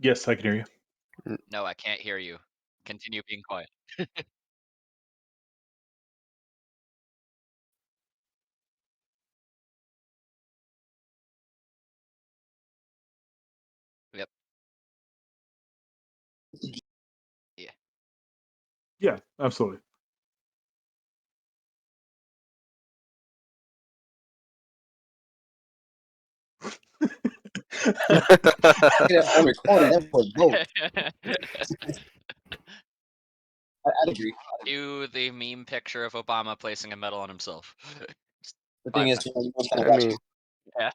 Yes, I can hear you. No, I can't hear you. Continue being quiet. Yep. Yeah. Yeah, absolutely. On recording, that was both. I'd agree. Cue the meme picture of Obama placing a medal on himself. The thing 5 is, seconds. you want to kind I of watch. mean, Yeah.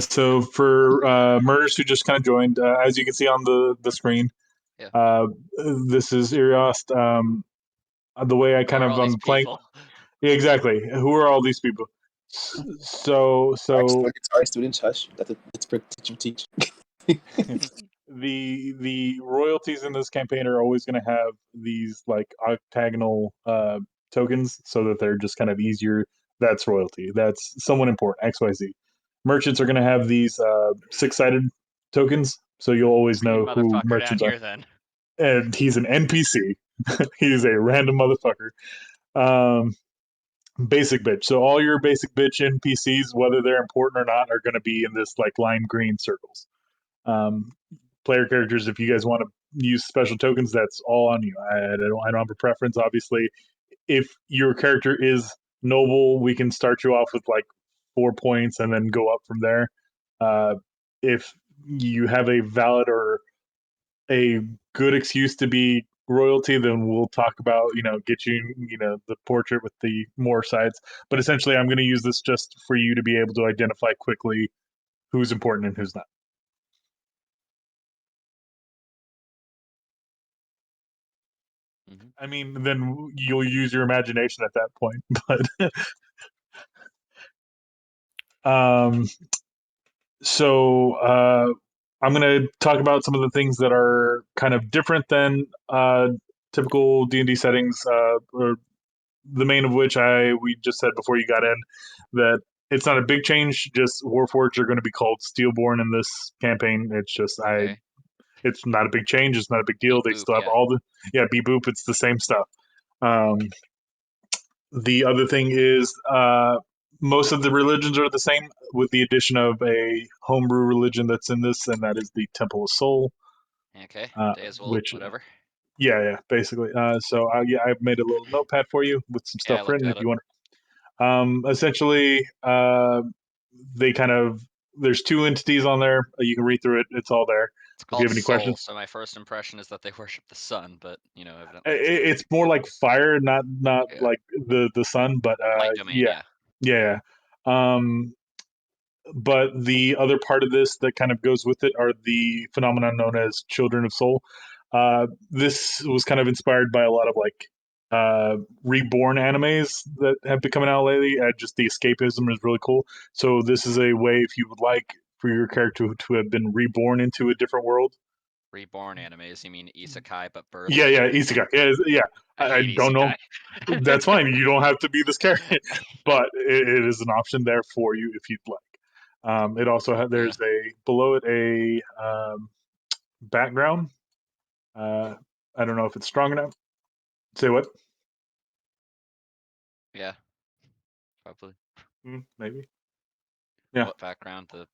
So for murders who just kind of joined, as you can see on the screen, Yeah. uh, this is Eriast. The way I Who kind are of all these playing, people? yeah, exactly. Who are all these people? So Sorry, students, hush. That's for teacher teach. the royalties in this campaign are always going to have these like octagonal tokens, so that they're just kind of easier. That's royalty. That's someone important. XYZ. Merchants are going to have these six-sided tokens, so you'll always Green know who motherfucker down merchants are. here then. And he's an NPC. He's a random motherfucker. Um, Basic bitch. So all your basic bitch NPCs, whether they're important or not, are going to be in this like lime green circles. Um, Player characters, if you guys want to use special tokens, that's all on you. I don't have a preference. Obviously, if your character is noble, we can start you off with like 4 points and then go up from there. If you have a valid or a good excuse to be royalty, then we'll talk about, get you the portrait with the more sides. But essentially, I'm going to use this just for you to be able to identify quickly who's important and who's not. Mm-hmm. I mean, then you'll use your imagination at that point. But so I'm going to talk about some of the things that are kind of different than typical D&D settings. Or the main of which we just said before you got in, that it's not a big change. Just Warforged are going to be called Steelborn in this campaign. It's just Okay. It's not a big change. It's not a big deal. Beep They boop, still have yeah. all beep boop. It's the same stuff. Um, the other thing is most of the religions are the same, with the addition of a homebrew religion that's in this, and that is the Temple of Soul. Okay. Day is old, Which, whatever. yeah, basically. So yeah, I've made a little notepad for you with some Yeah, I stuff looked written if at it. you want. Essentially, they kind of there's two entities on there. You can read through it. It's all there. It's If you called have any Soul, questions, so my first impression is that they worship the sun, but evidently it's it's more like fire, not yeah. like the sun, but Light domain, yeah, yeah. yeah. Um, but the other part of this that kind of goes with it are the phenomenon known as Children of Soul. This was kind of inspired by a lot of like reborn animes that have been coming out lately. Just the escapism is really cool. So this is a way, if you would like, for your character to have been reborn into a different world. Reborn animes, you mean isekai but birth? Yeah, isekai. Yeah. I I hate don't know. isekai. That's fine. You don't have to be this character, but it is an option there for you if you'd like. It also Yeah. there's a below it a background. I don't know if it's strong enough. Say what? Yeah, probably. Maybe. Yeah. What background? The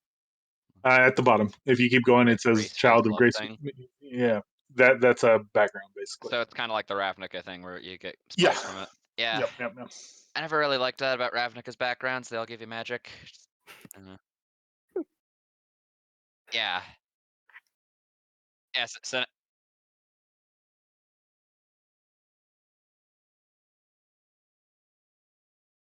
At the bottom, if you keep going, it says graceful "Child of glove Grace." thing. Yeah, that's a background basically. So it's kind of like the Ravnica thing where you get Yeah. spice from it. Yeah. Yep. I never really liked that about Ravnica's backgrounds. They all give you magic. Yeah. Yes. So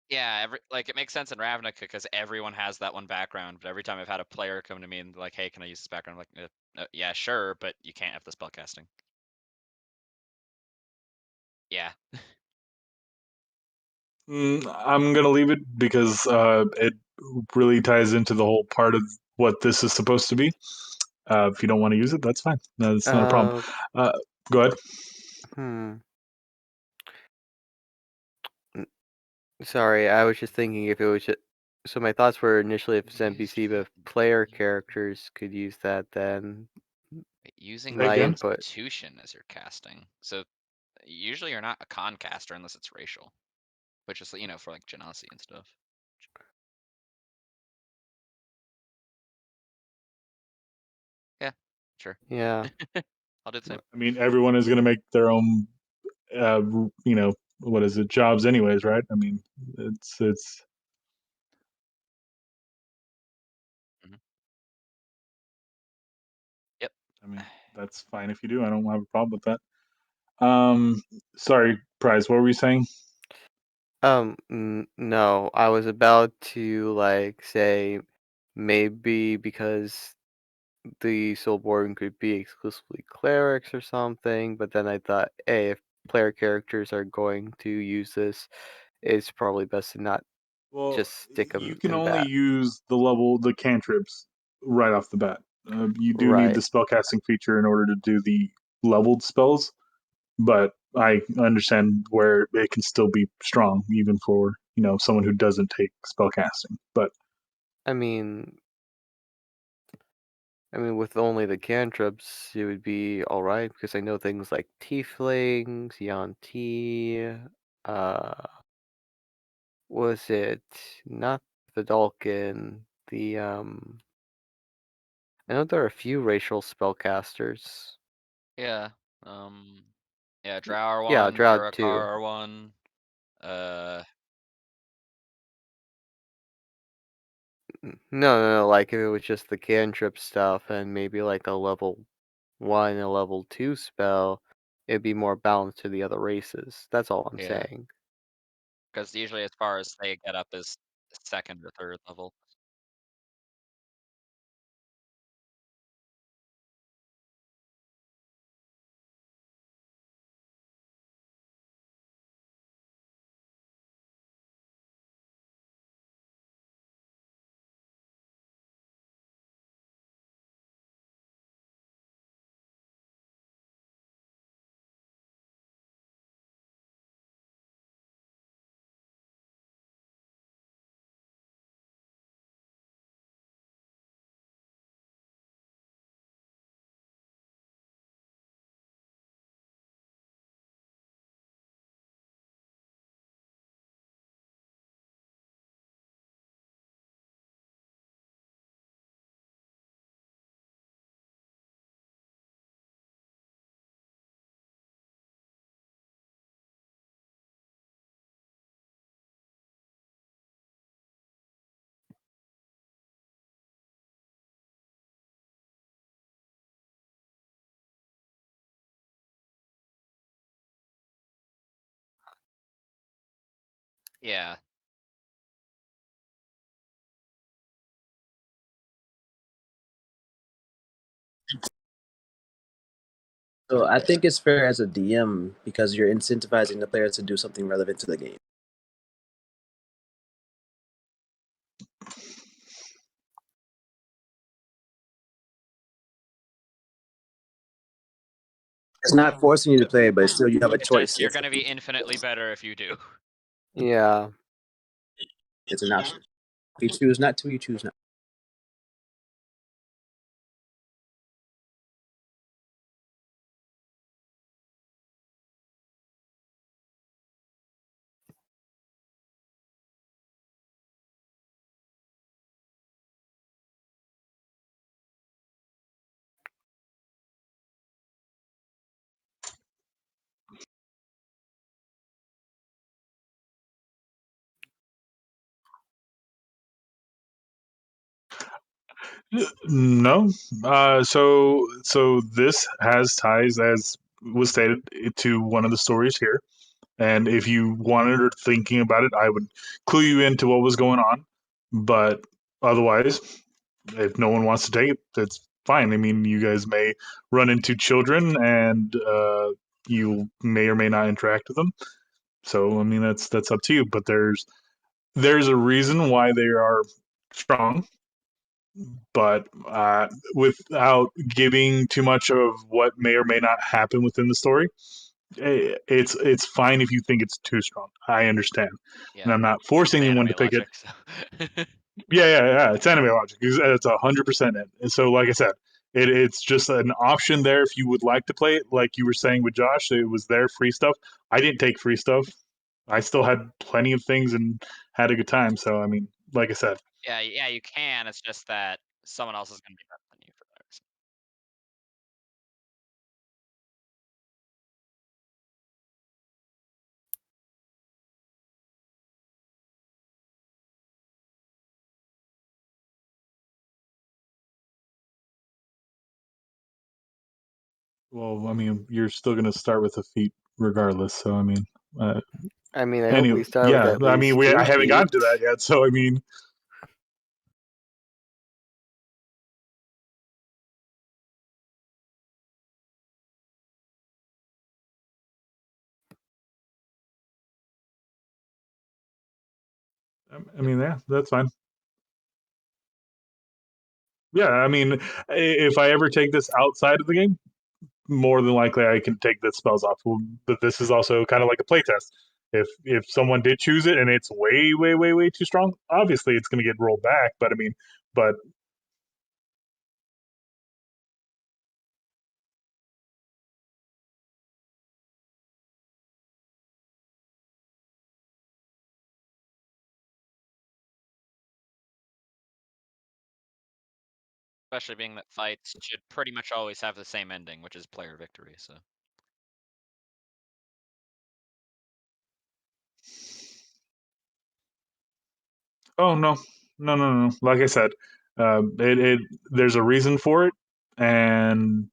yeah, it makes sense in Ravnica because everyone has that one background. But every time I've had a player come to me and like, "Hey, can I use this background?" I'm like, "Yeah, sure, but you can't have the spell casting." Yeah. I'm gonna leave it because it really ties into the whole part of what this is supposed to be. If you don't want to use it, that's fine. That's not a problem. Uh, Go ahead. hmm. Sorry, I was just thinking if it was So my thoughts were initially if it's NPC, but if player characters could use that, then Using my Again? input. Constitution as your casting. So usually you're not a con caster unless it's racial, which is for like genasi and stuff. Yeah, sure. Yeah. I'll do the same. I mean, everyone is going to make their own, what is it, jobs anyways, right? I mean, it's. Mhm. Yep. I mean, that's fine if you do. I don't have a problem with that. Sorry, Prize. What were we saying? No, I was about to like say maybe because the Soulborn could be exclusively clerics or something, but then I thought, hey, if player characters are going to use this, it's probably best to not Well, just stick you them can in only that. use the cantrips right off the bat. You do need Right. the spellcasting feature in order to do the leveled spells, but I understand where it can still be strong, even for someone who doesn't take spellcasting. But I mean, with only the cantrips, it would be all right because I know things like tieflings, Yanti, uh, was it not the Dalkin? I know there are a few racial spellcasters. Yeah. Yeah, Drow are Yeah, one, Drow Durakar too. are one. No. Like if it was just the cantrip stuff and maybe like a level 1 and a level 2 spell, it'd be more balanced to the other races. That's all I'm Yeah, saying. because usually as far as they get up is second or third level. Yeah. So I think it's fair as a DM because you're incentivizing the players to do something relevant to the game. It's not forcing you to play, but still you have a It's choice. just you're gonna be infinitely better if you do. Yeah. It's an option. If you choose not to, you choose not. no, so this has ties, as was stated, to one of the stories here. And if you wanted or thinking about it, I would clue you into what was going on. But otherwise, if no one wants to take it, that's fine. I mean, you guys may run into children, and you may or may not interact with them. So, I mean, that's up to you. But there's a reason why they are strong. But without giving too much of what may or may not happen within the story, it's fine if you think it's too strong. I understand, Yeah, and I'm not this is forcing anyone to anime pick it. logic. So. Yeah. It's anime logic. It's 100% it. And so, like I said, it's just an option there if you would like to play it. Like you were saying with Josh, it was there free stuff. I didn't take free stuff. I still had plenty of things and had a good time. So I mean, like I said, Yeah, you can. It's just that someone else is going to be better than you for that reason. well, I mean, you're still gonna start with a feat regardless. So I mean, uh, I mean, I hope anyway, we start with yeah. at I mean, least I two haven't gotten to that feet. yet. So I mean, yeah, that's fine. Yeah, I mean, if I ever take this outside of the game, more than likely I can take the spells off. But this is also kind of like a playtest. If someone did choose it and it's way too strong, obviously it's going to get rolled back. But I mean, but Especially being that fights should pretty much always have the same ending, which is player victory. So. oh no. Like I said, it there's a reason for it, and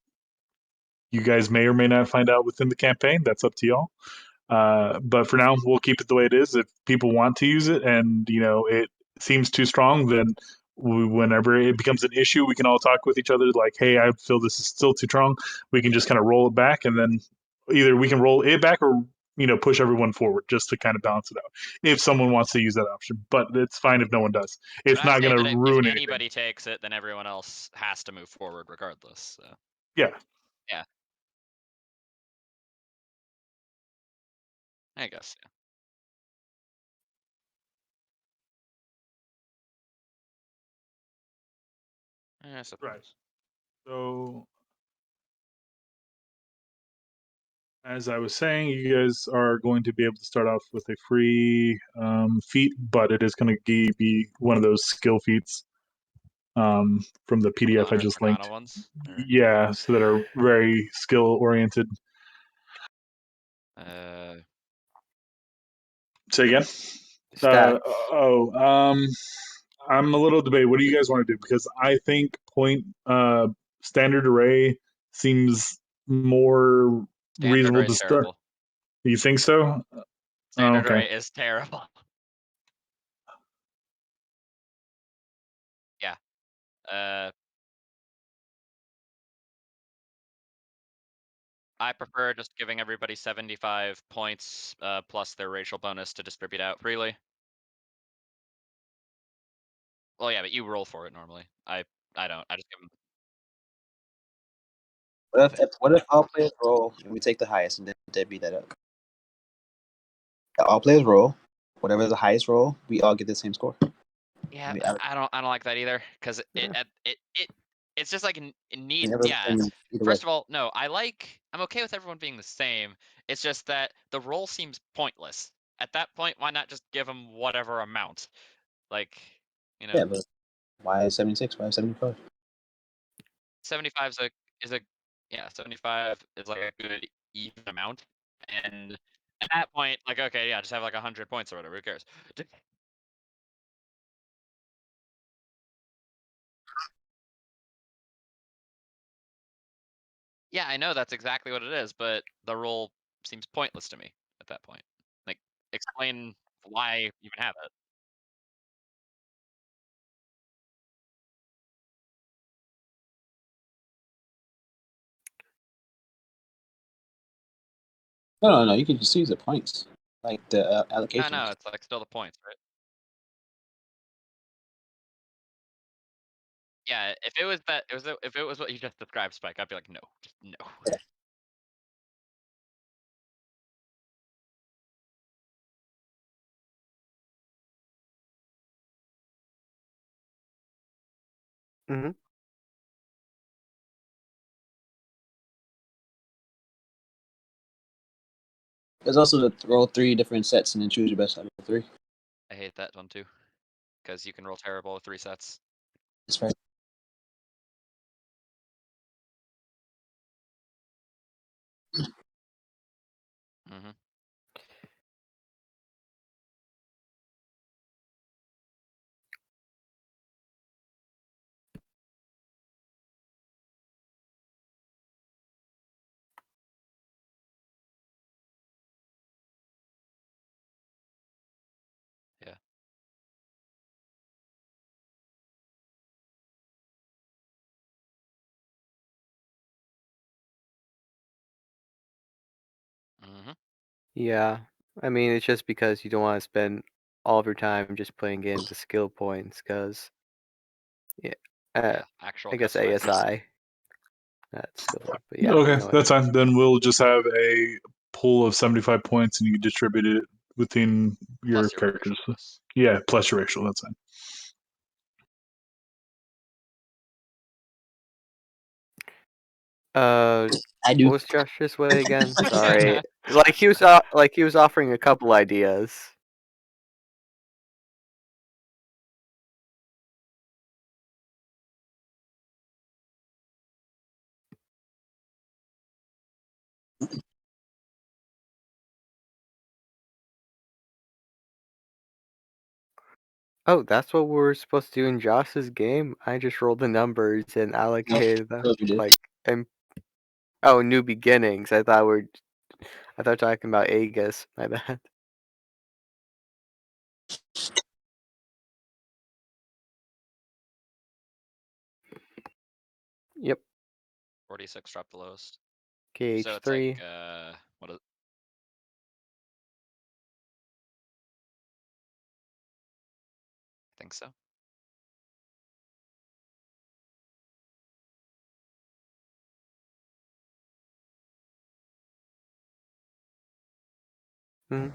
you guys may or may not find out within the campaign. That's up to y'all. But for now, we'll keep it the way it is. If people want to use it, and it seems too strong, then whenever it becomes an issue, we can all talk with each other. Like, hey, I feel this is still too strong. We can just kind of roll it back, and then either we can roll it back or push everyone forward just to kind of balance it out. If someone wants to use that option, but it's fine if no one does. But It's I not say going to that if ruin anything. anybody takes it, then everyone else has to move forward regardless. So. Yeah. Yeah. I guess. Yeah. I suppose. Right. So as I was saying, you guys are going to be able to start off with a free feat, but it is going to be one of those skill feats from the One of PDF the I Hearts just Arcana linked. ones. Or, Yeah, so that are very skill oriented. uh. Say again. Uh, Stats. oh, um, I'm a little debated. What do you guys want to do? Because I think point standard array seems more Standard reasonable array to is start. terrible. You think so? Oh, Standard okay. array is terrible. Yeah. I prefer just giving everybody 75 points plus their racial bonus to distribute out freely. Well, yeah, but you roll for it normally. I don't. I just give them. What if all players roll and we take the highest and then deadbeat that up? All players roll, whatever the highest roll, we all get the same score. Yeah, We, I don't like that either because it's just like need. never Yeah, either way. first of all, no, I'm okay with everyone being the same. It's just that the roll seems pointless. At that point, why not just give them whatever amount? Like, Yeah, but why 76? Why 75? 75 is a yeah, 75 is like a good even amount. And at that point, like, okay, yeah, just have like 100 points or whatever. Who cares? Yeah, I know that's exactly what it is, but the rule seems pointless to me at that point. Like, explain why even have it. No. You can just use the points, like the No, allocations. it's like still the points, right? Yeah, if it was that, if it was what you just described, Spike, I'd be like, no, just no. Mm-hmm. There's also the roll 3 different sets and then choose your best out of the 3. I hate that one too, because you can roll terrible with 3 sets. That's right. Mm-hmm. Yeah. Mm-hmm. Yeah. I mean, it's just because you don't want to spend all of your time just putting in the skill points, because yeah, Yeah. Actual I guess customized. ASI, not skill, but yeah, Okay, you know what I that's fine. Then we'll just have a pool of 75 points, and you distribute it within your Plus your characters. racial bonus. Yeah, plus your racial. That's fine. I do. What was Josh's way again? Sorry. Like he was offering a couple ideas. Oh, that's what we were supposed to do in Josh's game? I just rolled the numbers and allocated them. What you did. Like, and oh, new beginnings. I thought we were talking about Aegis. My bad. Yep. 46 dropped the lowest. KH3. So it's like what is I think so. Mhm.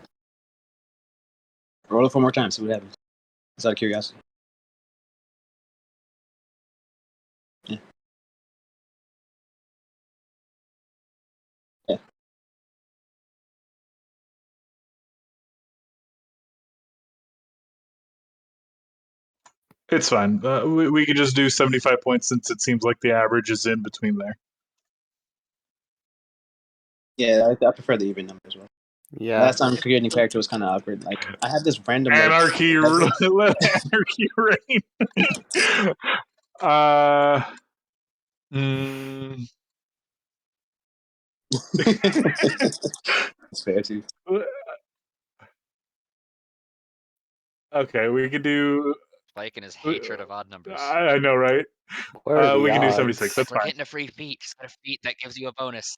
Roll it 4 more times. See what happens. Just out of curiosity. Yeah. Yeah. It's fine. We could just do 75 points since it seems like the average is in between there. Yeah, I prefer the even number as well. Yeah. Last time creating a character was kind of awkward. Like I had this random Anarchy, like, let anarchy reign. uh, mm, it's fair too. okay, we could do. Spike and his hatred of odd numbers. I know, right? What are the We can do odds? 76. That's Like fine. getting a free feat. Just got a feat that gives you a bonus.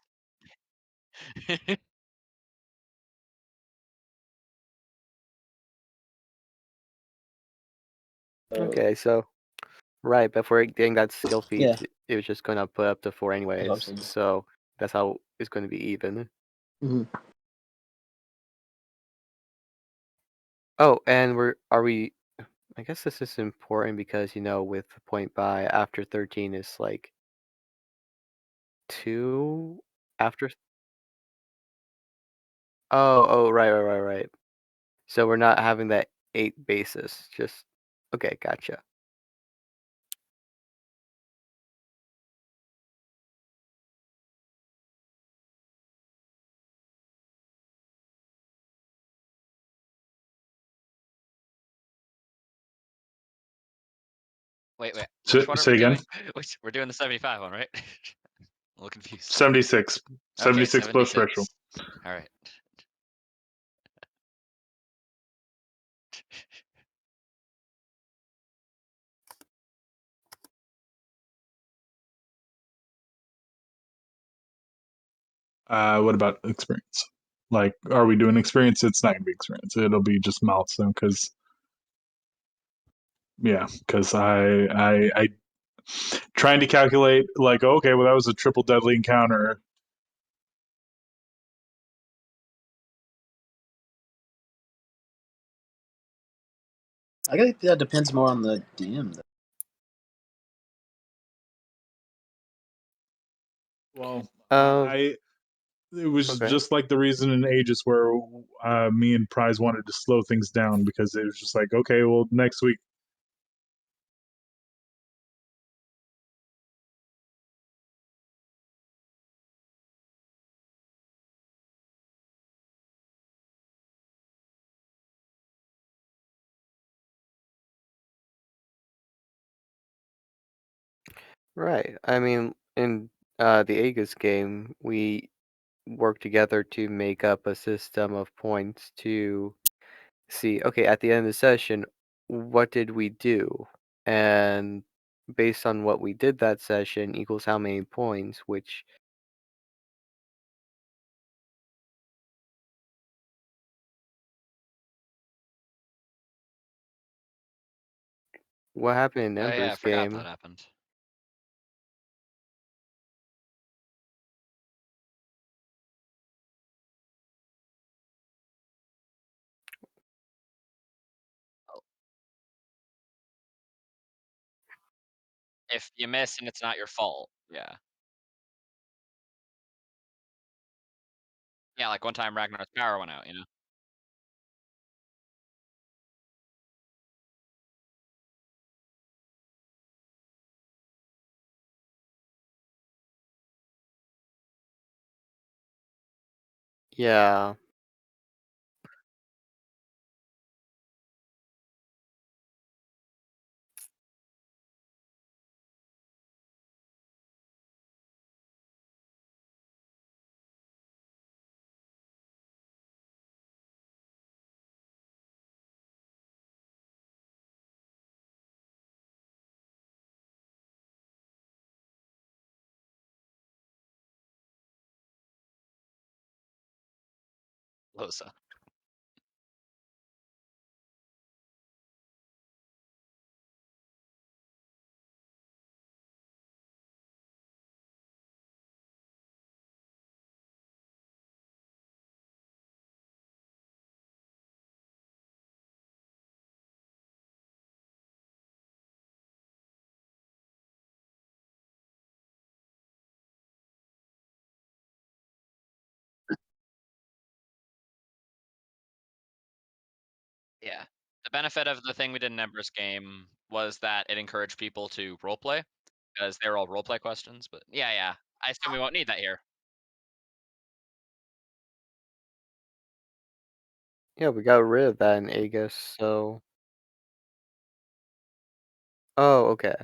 Okay, so right before getting that skill feat, Yeah. it was just gonna put up to 4 anyways. Awesome. So that's how it's going to be even. Mm-hmm. Oh, and are we? I guess this is important because with the point buy after 13 is like 2 after. Oh, right. So we're not having that 8 basis. Just okay, gotcha. Wait. So, Which one are say we again. doing? We're doing the 75 one, right? I'm a little confused. 76. Okay, 76 plus threshold. All right. What about experience? Like, are we doing experience? It's not gonna be experience. It'll be just milestone because, yeah, because I trying to calculate like, okay, well that was a triple deadly encounter. I think that depends more on the DM though. Well, Um, it was okay. just like the reason in Aegis where me and Prize wanted to slow things down because it was just like, okay, well, next week. Right. I mean, in the Aegis game, we work together to make up a system of points to see, okay, at the end of the session, what did we do? And based on what we did that session equals how many points, which what happened in Oh yeah, I Ember's forgot game. that happened. If you miss and it's not your fault, yeah. Yeah, like one time Ragnar's power went out, you know? Yeah. Losa. Yeah. The benefit of the thing we did in Ember's game was that it encouraged people to roleplay, because they were all roleplay questions, but yeah, yeah. I assume we won't need that here. Yeah, we got rid of that in Aegis, so oh, okay.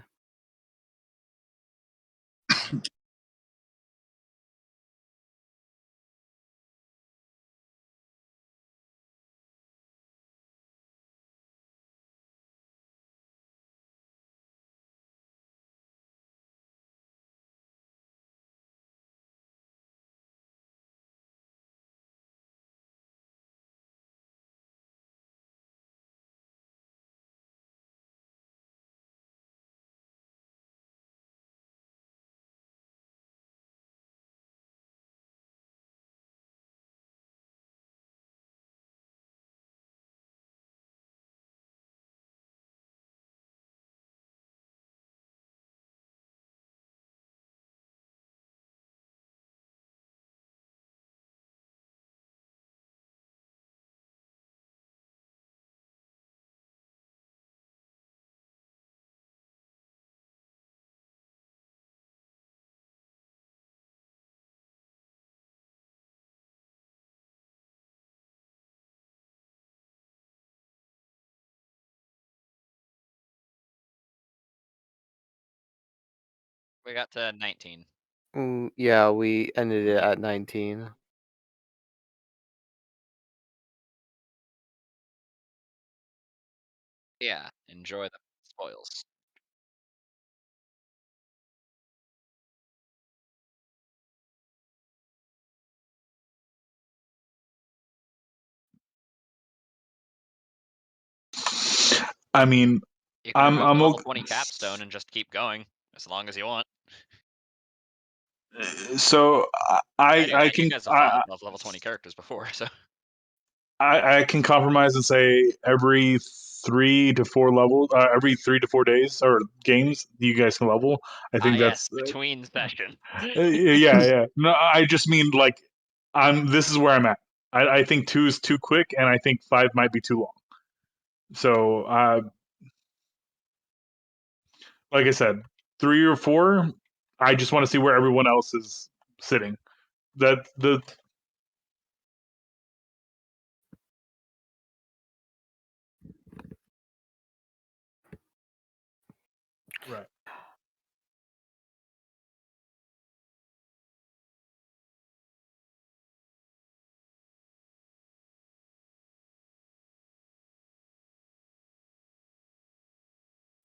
We got to 19. Yeah, we ended it at 19. Yeah, enjoy the spoils. I mean, You can remove the I'm level okay. 20 capstone and just keep going as long as you want. So Anyway, I you can guys have fought level 20 characters before, so I can compromise and say every 3 to 4 levels, every 3 to 4 days or games, you guys can level. I think Yes, that's between sessions. yeah. No, I just mean like this is where I'm at. I think 2 is too quick, and I think 5 might be too long. So like I said, 3 or 4. I just want to see where everyone else is sitting. That the right.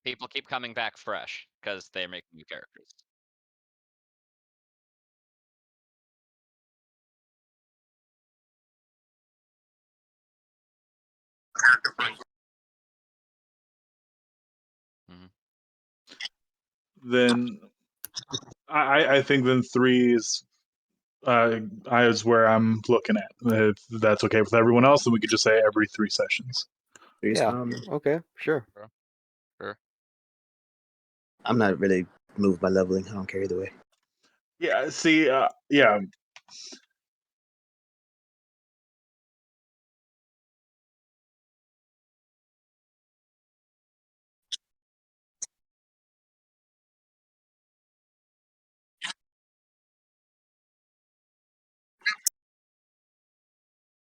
People keep coming back fresh because they're making new characters. Then I think then 3 is where I'm looking at. If that's okay with everyone else, then we could just say every 3 sessions. Yeah. Okay. Sure. Sure. I'm not really moved by leveling. I don't care either way. Yeah. See. Yeah.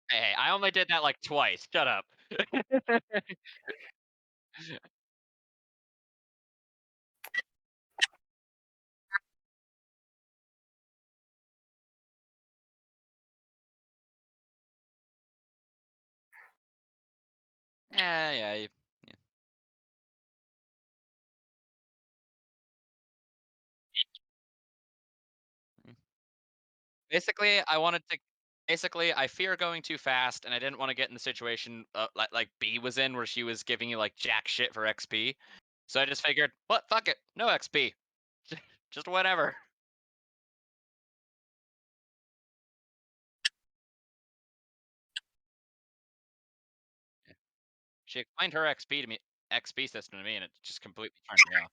Hey, I only did that like twice. Shut up. Yeah. Basically, I fear going too fast, and I didn't want to get in the situation like B was in, where she was giving you like jack shit for XP. So I just figured, what? Fuck it, no XP, just whatever. She explained her XP system to me, and it just completely turned me off.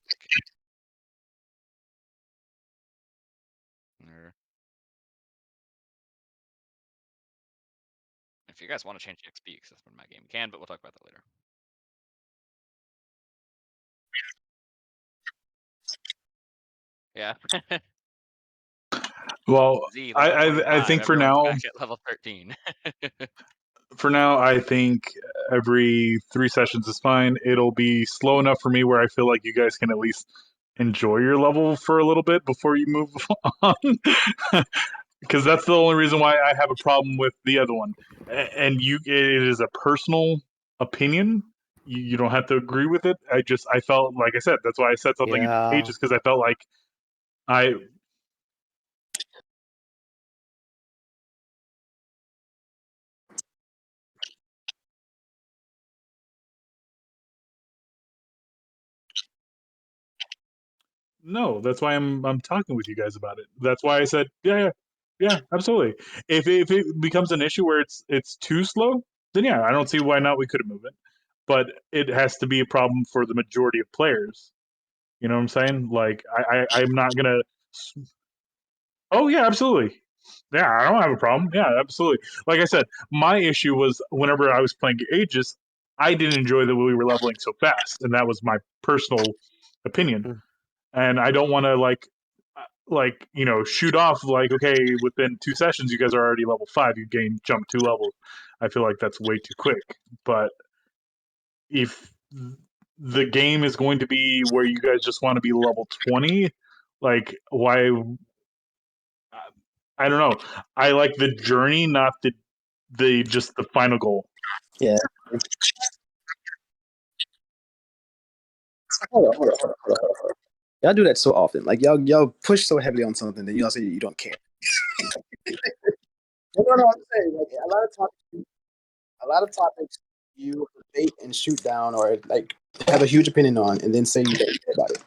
If you guys want to change the XP system in my game, you can, but we'll talk about that later. Yeah. Well, Z level I 25. think for Everyone's now, back at level 13. I think every 3 sessions is fine. It'll be slow enough for me where I feel like you guys can at least enjoy your level for a little bit before you move on. Because that's the only reason why I have a problem with the other one. And it is a personal opinion. You don't have to agree with it. I felt like I said that's why I said something in Yeah. pages, because I felt like I no. That's why I'm talking with you guys about it. That's why I said yeah, absolutely. If it becomes an issue where it's too slow, then yeah, I don't see why not we could move it. But it has to be a problem for the majority of players. You know what I'm saying? Like I'm not gonna. Oh yeah, absolutely. Yeah, I don't have a problem. Yeah, absolutely. Like I said, my issue was whenever I was playing Aegis, I didn't enjoy that we were leveling so fast, and that was my personal opinion. Mm. And I don't want to shoot off like, okay, within 2 sessions you guys are already level 5, you jump 2 levels. I feel like that's way too quick. But if the game is going to be where you guys just want to be level 20, like why I don't know. I like the journey, not the just the final goal. Yeah. Hold on. Y'all do that so often. Like y'all push so heavily on something, then y'all say you don't care. No. I'm saying like a lot of topics you debate and shoot down or like have a huge opinion on, and then say you don't care about it.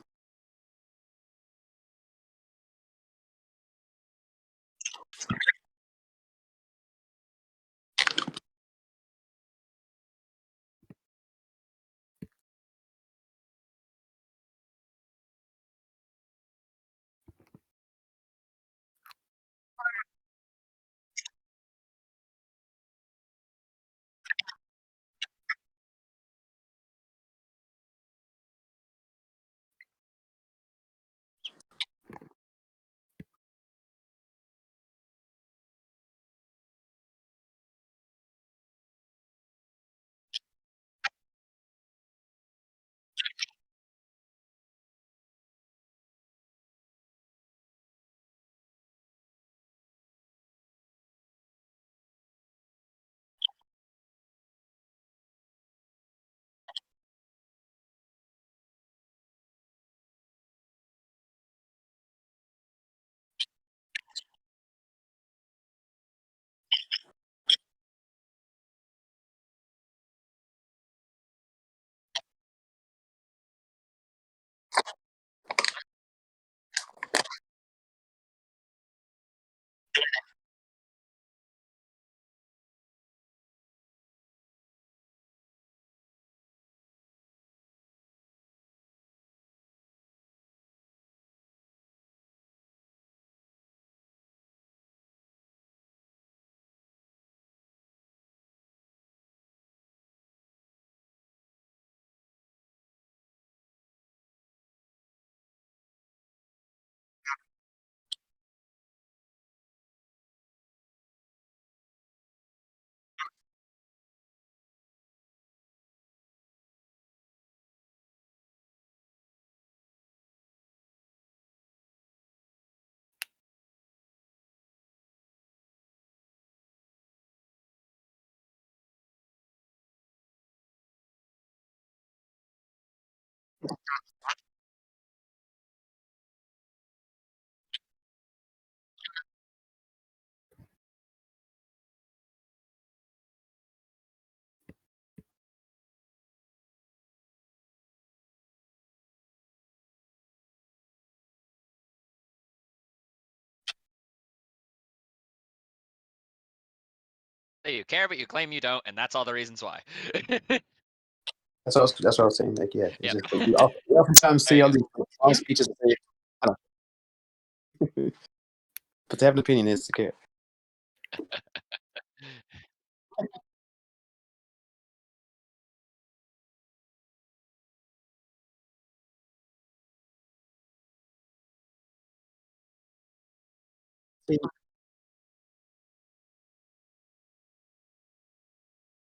Say you care, but you claim you don't, and that's all the reasons why. That's what I was saying. Like, yeah, it's Yep. just we oftentimes see all these long speeches and say, I don't. But to have an opinion is to care. See,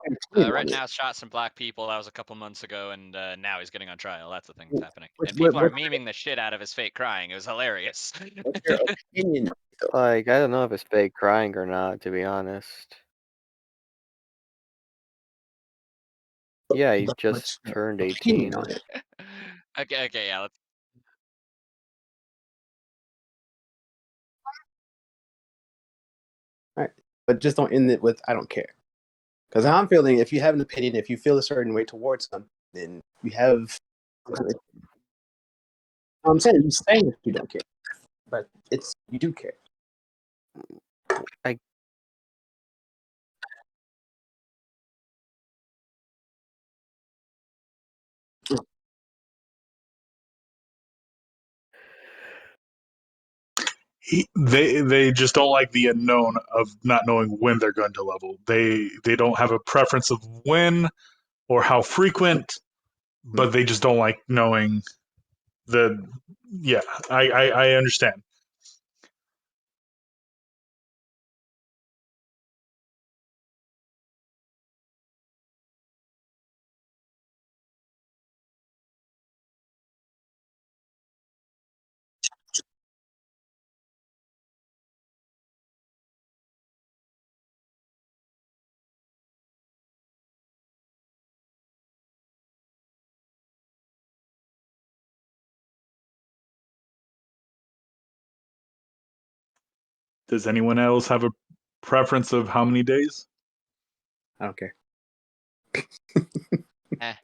opinion on it. Rittenhouse shot some black people. That was a couple months ago, and now he's getting on trial. That's the thing that's happening. What's- And people are what- memeing the shit out of his fake crying. It was hilarious. What's your opinion? Like, I don't know if it's fake crying or not, to be honest. Yeah, he But just what's turned your opinion 18. on it? Okay, yeah. Let's. But just don't end it with I don't care. Because I'm feeling if you have an opinion, if you feel a certain way towards them, then you have. I'm saying you're saying that you don't care, but it's you do care. They just don't like the unknown of not knowing when they're going to level. They don't have a preference of when or how frequent, but they just don't like knowing the. Yeah, I understand. Does anyone else have a preference of how many days? I don't care. Eh,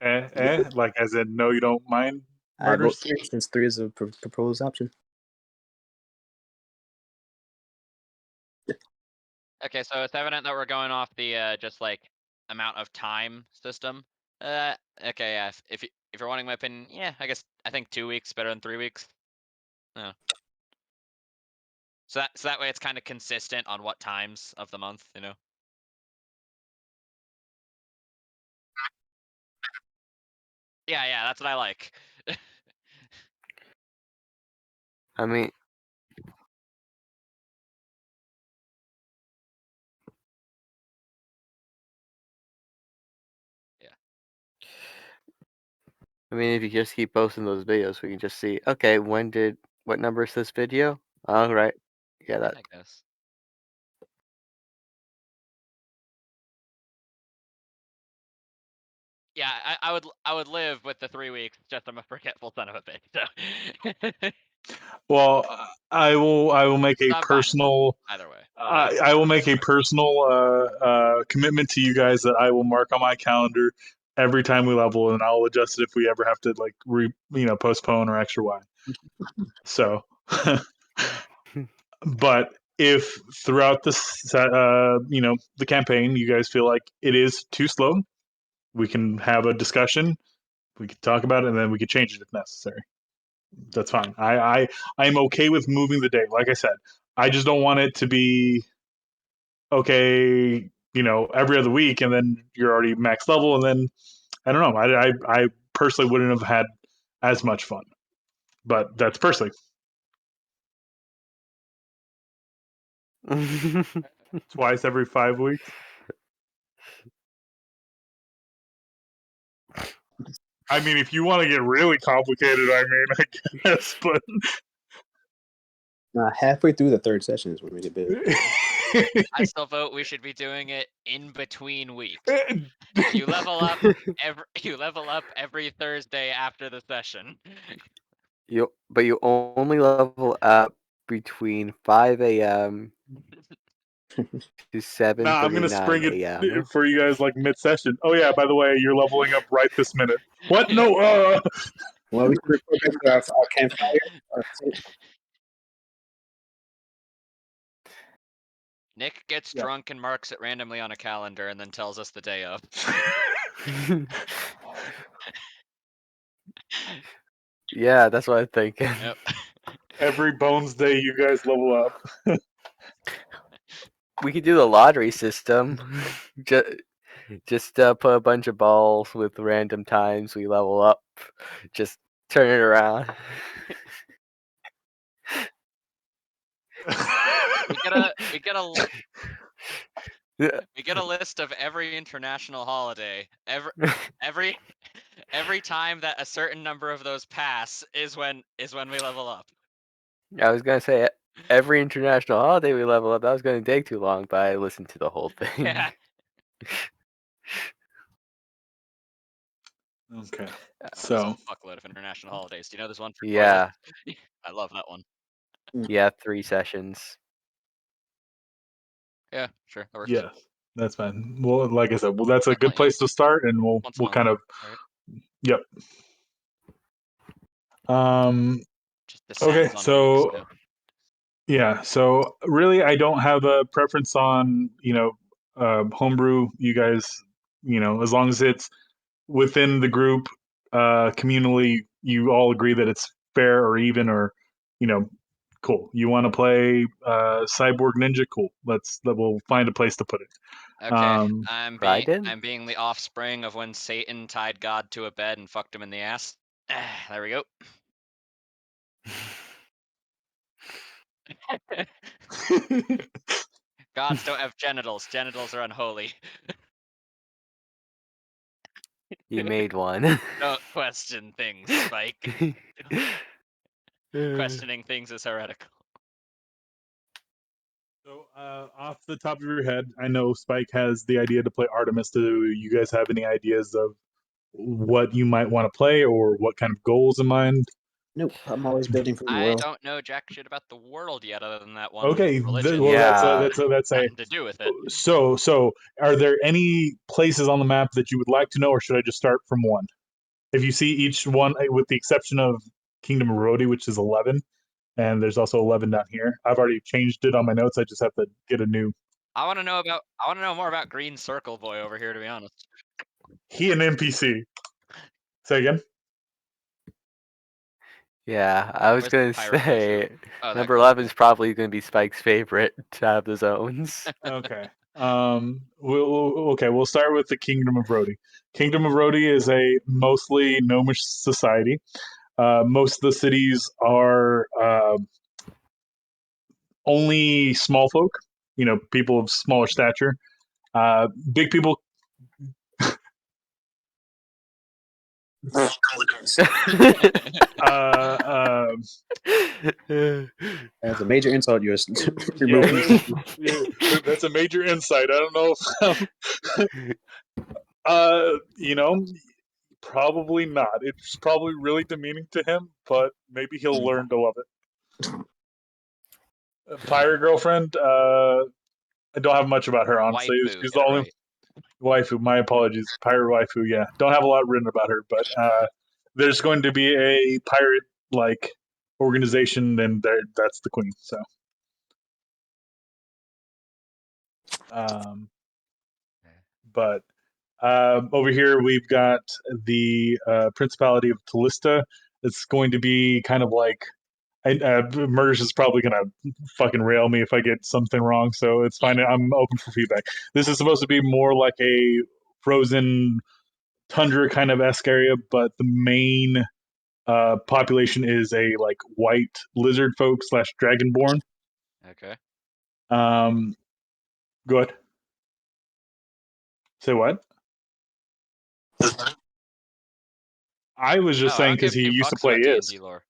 eh. Like as in no, you don't mind I vote murders? 3 since 3 is a proposed option. Okay, so it's evident that we're going off the just like amount of time system. Okay, yeah. If you're wanting my opinion, yeah, I think 2 weeks better than 3 weeks. Yeah. So that way it's kind of consistent on what times of the month, you know. Yeah, that's what I like. I mean, if you just keep posting those videos, we can just see, okay, what number is this video? All right. Yeah, that. I guess. Yeah, I would live with the 3 weeks. Just I'm a forgetful son of a bitch. So Well, I will make a I'm fine with it. personal. Either way. I will make a personal commitment to you guys that I will mark on my calendar every time we level, and I'll adjust it if we ever have to like postpone or X or Y. So, but if throughout the campaign you guys feel like it is too slow, we can have a discussion. We can talk about it, and then we can change it if necessary. That's fine. I'm okay with moving the date. Like I said, I just don't want it to be okay, every other week, and then you're already max level, and then I don't know. I personally wouldn't have had as much fun, but that's personally twice every 5 weeks. I mean, if you want to get really complicated, I guess, but Halfway through the 3rd session is when we get big. I still vote we should be doing it in between weeks. You level up every Thursday after the session. But you only level up between 5 a.m. to Nah, I'm gonna 7:39 spring a.m. it for you guys like mid-session. Oh yeah, by the way, you're leveling up right this minute. What? No. Well, we should record back to our campfire. Nick gets Yeah. drunk and marks it randomly on a calendar and then tells us the day of. Yeah, that's what I'm thinking. Yep. Every Bones Day, you guys level up. We could do the lottery system. Just put a bunch of balls with random times we level up. Just turn it around. We get a we get a list of every international holiday. Every time that a certain number of those pass is when we level up. I was gonna say every international holiday we level up. That was gonna take too long, but I listened to the whole thing. Yeah. Okay. There's So a fuckload of international holidays. Do you know there's one for Yeah. toilets? I love that one. Yeah, 3 sessions. Yeah, sure, that works. yeah, that's fine. Well, like I said, that's a Yeah, good place to start, and we'll once a month. kind of Right. yep. Just descends Okay, on so weeks. yeah, so really, I don't have a preference on homebrew. You guys, as long as it's within the group, communally, you all agree that it's fair or even or cool. You want to play Cyborg Ninja? Cool. We'll find a place to put it. Okay, I'm Raiden? being the offspring of when Satan tied God to a bed and fucked him in the ass. There we go. Gods don't have genitals. Genitals are unholy. You made one. Don't question things, Spike. Questioning things is heretical. So, off the top of your head, I know Spike has the idea to play Artemis. Do you guys have any ideas of what you might want to play or what kind of goals in mind? Nope. I'm always building for the I world. don't know jack shit about the world yet, other than that one Okay, religion. well, Yeah. that's a Nothing to do with it. so. Are there any places on the map that you would like to know, or should I just start from one? If you see each one, with the exception of Kingdom of Rodi, which is 11, and there's also 11 down here. I've already changed it on my notes. I just have to get a new. I want to know more about Green Circle Boy over here, to be honest. He an NPC. Say again. Yeah, I was Where's gonna Pirate Waifu? say Oh, that number cool. 11 is probably gonna be Spike's favorite out of the zones. Okay. We'll start with the Kingdom of Rodi. Kingdom of Rodi is a mostly gnomish society. Most of the cities are only small folk. People of smaller stature. Big people. Uh, As a major insult, you're yeah, removing. that's a major insight. I don't know if probably not. It's probably really demeaning to him, but maybe he'll learn to love it. Pirate girlfriend. I don't have much about her, honestly. Waifu, She's get the it only right. waifu. My apologies, pirate waifu. Yeah, don't have a lot written about her, but there's going to be a pirate like organization, and that's the queen. So, but over here we've got the Principality of Talista. It's going to be kind of like. Murders is probably gonna fucking rail me if I get something wrong, so it's fine. I'm open for feedback. This is supposed to be more like a frozen tundra kind of esque area, but the main population is a like white lizard folk slash dragonborn. Okay. Go ahead. Say what? I was just I saying don't give because he two used to fucks play about Is. D&D lore.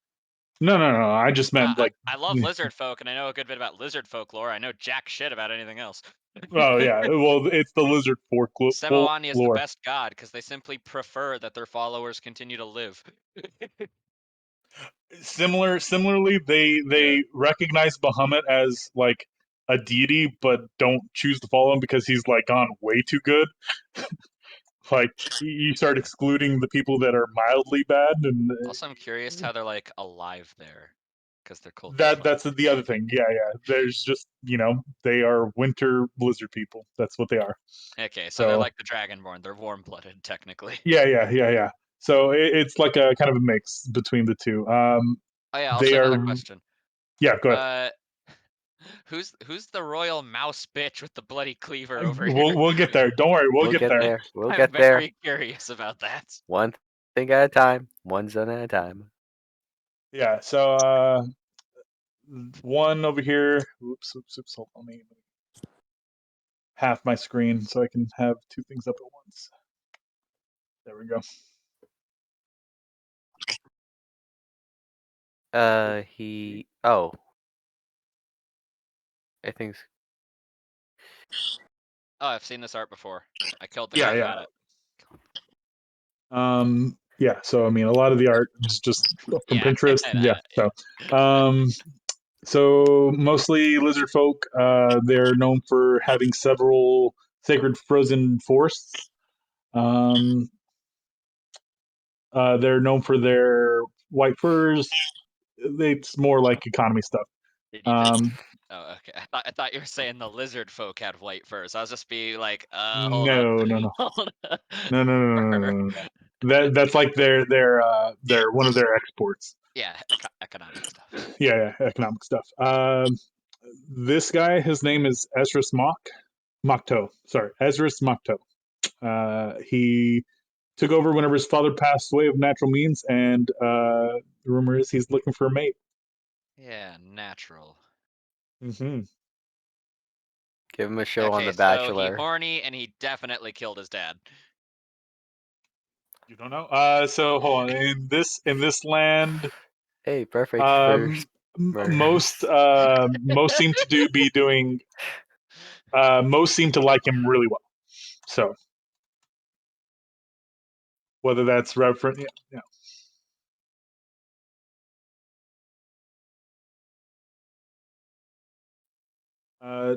No. I just meant like. I love lizard folk, and I know a good bit about lizard folk lore. I know jack shit about anything else. Oh yeah, well it's the lizard Semoani is the lore. best god because they simply prefer that their followers continue to live. Similarly, they recognize Bahamut as like a deity, but don't choose to follow him because he's like gone way too good. Like you start excluding the people that are mildly bad, and Also, I'm curious how they're like alive there. because they're cold. That's the other thing. Yeah. There's just they are winter blizzard people. That's what they are. Okay, so they're like the Dragonborn. They're warm-blooded, technically. Yeah. So it's like a kind of a mix between the two. Oh yeah. Also, They another are. question. Yeah, go ahead. Who's the royal mouse bitch with the bloody cleaver over here? We'll get there. Don't worry, we'll get there. We'll I'm get there. very curious about that. One thing at a time. One zone at a time. Yeah. So one over here. Oops. Hold on, let me half my screen so I can have two things up at once. There we go. Oh. I think. Oh, I've seen this art before. I killed the guy who had it. Yeah. So I mean, a lot of the art is just from Pinterest. Yeah. So mostly lizard folk. They're known for having several sacred frozen forests. They're known for their white furs. It's more like economy stuff. Did you just? Oh, okay. I thought you were saying the lizard folk had white furs. I was just be like, hold on. No. Hold on. No. That's like their one of their exports. Yeah, economic stuff. Yeah, economic stuff. This guy, his name is Ezra's Mokto. Sorry, Ezra's Mokto. He took over whenever his father passed away of natural means, and the rumor is he's looking for a mate. Yeah, natural. Mm-hmm. Give him a show on The So Bachelor. he horny and he definitely killed his dad. You don't know? So hold on. In this land, Hey, perfect for most seem to be doing. Most seem to like him really well. So whether that's reference, yeah.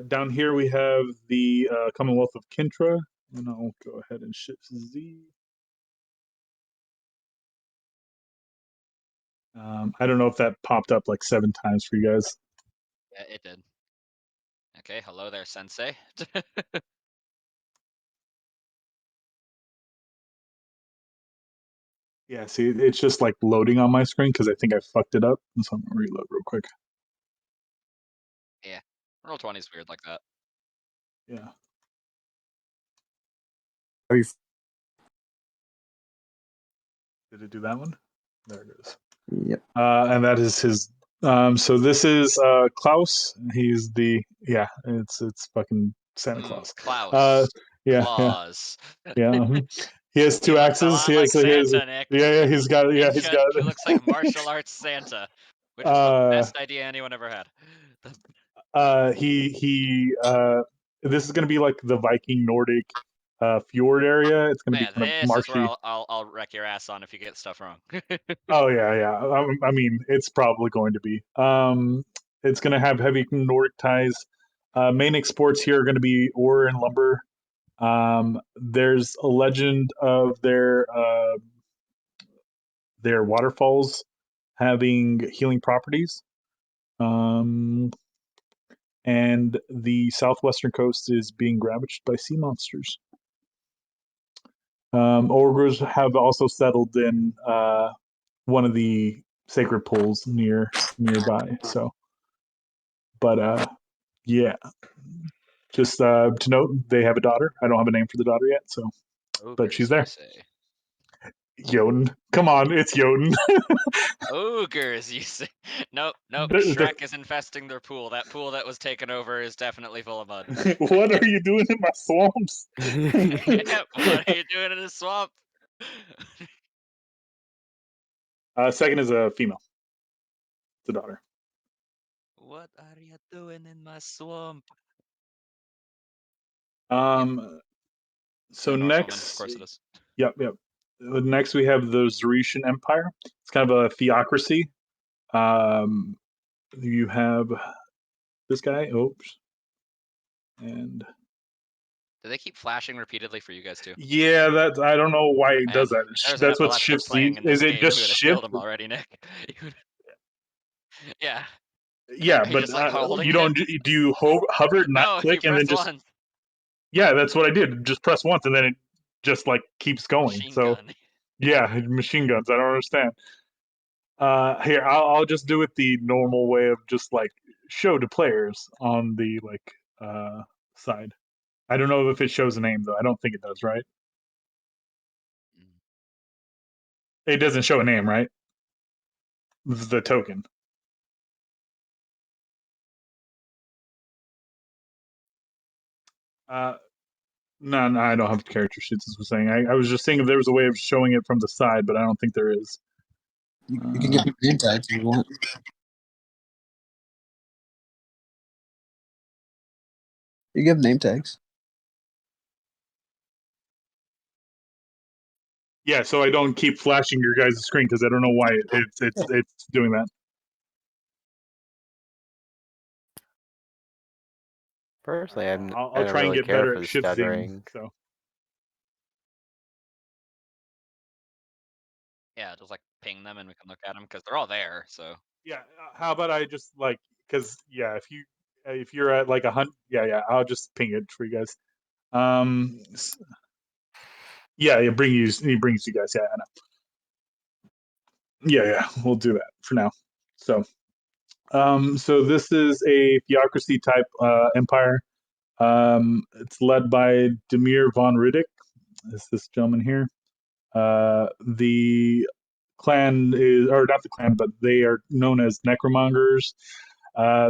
Down here we have the Commonwealth of Kintra, and I'll go ahead and shift Z. I don't know if that popped up like 7 times for you guys. Yeah, it did. Okay, hello there, Sensei. Yeah, see, it's just like loading on my screen because I think I fucked it up. So I'm gonna reload real quick. Yeah, Roll20 is weird like that. Yeah. Are you? Did it do that one? There it is. Yep. And that is his. So this is Klaus. He's it's fucking Santa Claus. Klaus. Yeah. Claus. He has 2 He looks axes. a lot like Santa, Nick. He's got. Yeah, he's got. He looks like martial arts Santa, which is the best idea anyone ever had. This is gonna be like the Viking Nordic fjord area. It's gonna be kind of marshy. This is where I'll wreck your ass on if you get stuff wrong. Oh yeah. I mean, it's probably going to be. It's going to have heavy Nordic ties. Main exports here are going to be ore and lumber. There's a legend of their waterfalls having healing properties. And the southwestern coast is being ravaged by sea monsters. Ogres have also settled in one of the sacred pools nearby. So, but yeah, just to note, they have a daughter. I don't have a name for the daughter yet, so but she's there. Jotun, come on, it's Jotun. Ogres, you say? Nope. Shrek is infesting their pool. That pool that was taken over is definitely full of mud. What are you doing in my swamps? What are you doing in the swamp? Second is a female. It's a daughter. What are you doing in my swamp? So Norse next, woman, of course it is. Yep. Next, we have the Zeretian Empire. It's kind of a theocracy. You have this guy. Oops. And do they keep flashing repeatedly for you guys too? Yeah, that I don't know why it does that. There's That's an what epileptic shifts playing the. in this Is it game. just You would have shift? killed him already, Nick. Yeah. Yeah, Are you but just like holding you it? don't. Do you hover, not No, you click, and then press just? once. Yeah, that's what I did. Just press once, and then it just like keeps going. Machine So gun. yeah, machine guns. I don't understand. Here, I'll just do it the normal way of just like show to players on the like side. I don't know if it shows a name though. I don't think it does, right? Mm. It doesn't show a name, right? The token. Uh, no, I don't have character sheets. As I was saying, I was just saying if there was a way of showing it from the side, but I don't think there is. You can get name tags if you want. You give name tags. Yeah, so I don't keep flashing your guys' screen because I don't know why it's doing that. Personally, I I'll don't try and really get care better for at the shifting. stuttering. So Yeah, just like ping them and we can look at them because they're all there. So yeah, how about I just like because yeah, if you're at like 100, yeah, I'll just ping it for you guys. Um, yeah, it brings you guys. Yeah, I know. Yeah, we'll do that for now. So, so this is a theocracy type empire. It's led by Demir von Riddick. Is this gentleman here? The clan is, or not the clan, but they are known as necromongers.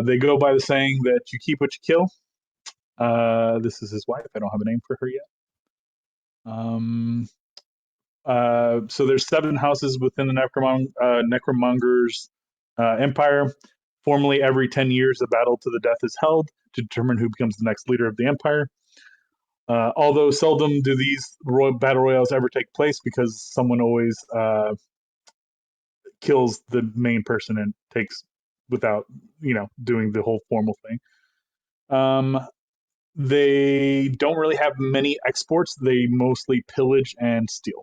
They go by the saying that you keep what you kill. This is his wife. I don't have a name for her yet. So there's 7 houses within the necromongers empire. Formally, every 10 years, a battle to the death is held to determine who becomes the next leader of the empire. Although seldom do these battle royales ever take place because someone always kills the main person and takes without doing the whole formal thing. They don't really have many exports. They mostly pillage and steal.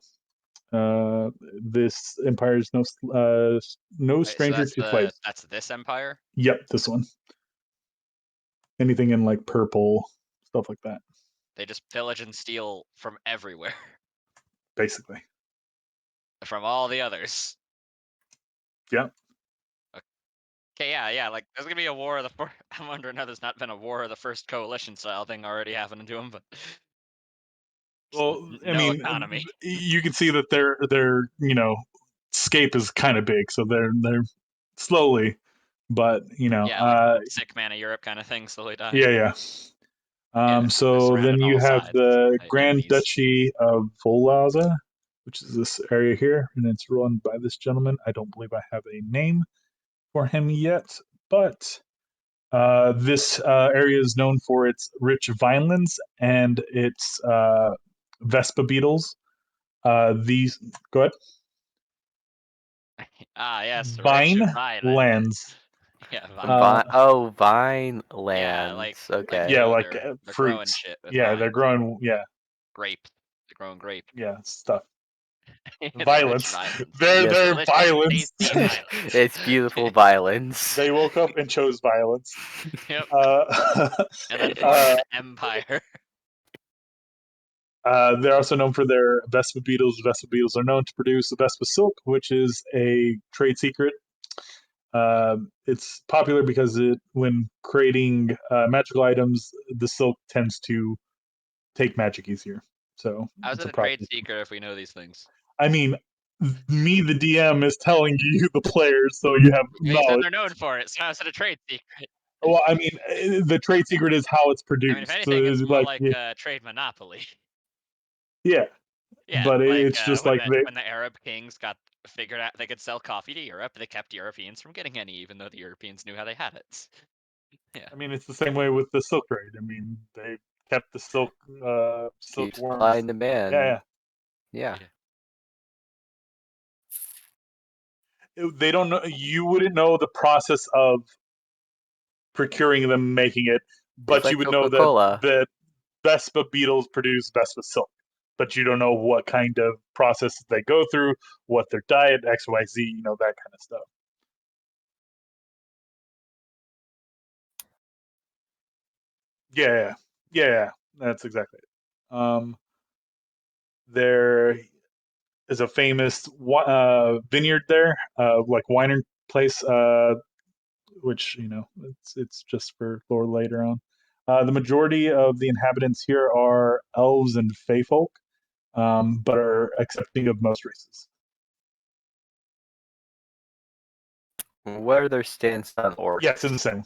This empire is no Wait, so stranger to fight. that's this empire. Yep, this one. Anything in like purple stuff like that, They just pillage and steal from everywhere, basically. from all the others. Yeah. Okay, yeah. Like there's gonna be a war of the first. I'm wondering how there's not been a war of the first coalition style thing already happening to them, but Well, I no mean, economy. you can see that their scape is kind of big, so they're slowly, but Yeah, like sick man of Europe kind of thing, slowly dying. yeah. Yeah, they're So then surrounded on you all have sides the by Grand enemies. Duchy of Volaza, which is this area here, and it's run by this gentleman. I don't believe I have a name for him yet, but this area is known for its rich vinelands and its Vespa beetles. These go ahead. Yes, rich Vine violence. lands. Yeah, vine. Vine Yeah, like lands. Okay. Yeah, like they're growing fruits. shit with Yeah, they're vines. growing. Yeah, Grapes. They're growing grape. yeah, stuff. They're rich Violence. violence. They're Yes. they're Delicious, violence. tasty violence. It's beautiful violence. They woke up and chose violence. Yep. Uh, And then formed an empire. They're also known for their Vespa beetles. Vespa beetles are known to produce the Vespa silk, which is a trade secret. It's popular because when creating magical items, the silk tends to take magic easier. So How's it's it a a trade property. secret if we know these things? I mean, me, the DM, is telling you, the players, so you have You said knowledge. they're known for it, so how's it a trade secret? Well, I mean, the trade secret is how it's I mean, if produced. So anything, it's it's more like, like trade monopoly. yeah, Yeah, but like it's just like when the Arab kings got figured out they could sell coffee to Europe, they kept Europeans from getting any, even though the Europeans knew how they had it. Yeah. I mean, it's the same way with the silk trade. I mean, they kept the Keep silkworms. supply and demand. Yeah. They don't know. You wouldn't know the process of procuring them, making it, Just but you like would know that Coca-Cola. the Vespa beetles produce Vespa silk. But you don't know what kind of process they go through, what their diet, X, Y, Z, that kind of stuff. Yeah, that's exactly it. There is a famous vineyard there, like winery place, which it's just for later on. The majority of the inhabitants here are elves and fey folk, but are accepting of most races. What are their stance on orcs? Yes, it's the same.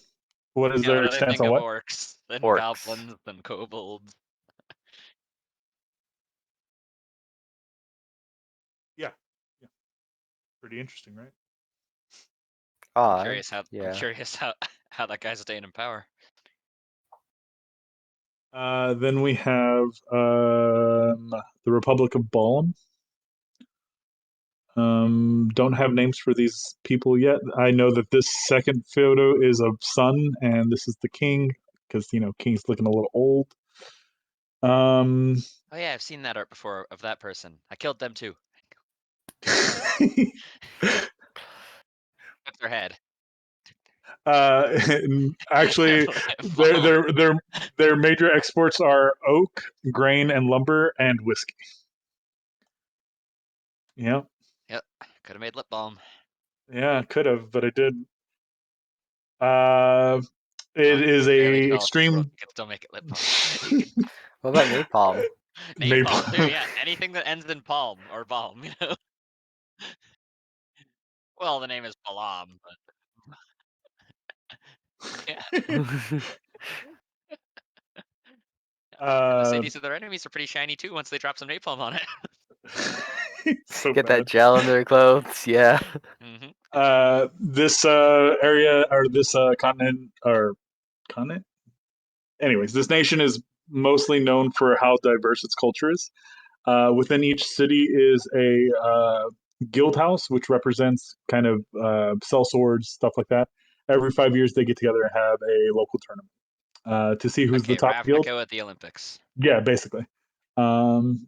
What is Yeah, what their do they stance think on of what? orcs, then Orcs. goblins, then kobolds? Yeah, pretty interesting, right? I'm Odd. curious how Yeah. I'm curious how that guy's staying in power. Then we have the Republic of Balm. Don't have names for these people yet. I know that this second photo is of Sun, and this is the king, because king's looking a little old. Oh yeah, I've seen that art before of that person. I killed them too. Took their head. Actually, their major exports are oak, grain, and lumber, and whiskey. Yeah, Yep, could have made lip balm. yeah, could have, but I didn't. It is Barely a developed this world. extreme You can still make it lip balm. What about napalm? Napalm too, napalm. yeah. Anything that ends in palm or balm, Well, the name is Balam, but yeah. And the uh, cities of their enemies are pretty shiny too once they drop some napalm on it. so Get bad. that gel in their clothes. Yeah. hmm This area or this continent. Anyways, this nation is mostly known for how diverse its culture is. Within each city is a guild house, which represents kind of sell swords, stuff like that. Every 5 years, they get together and have a local tournament to see who's the Okay, top guild. Ravnica at the Olympics. Yeah, basically. Um,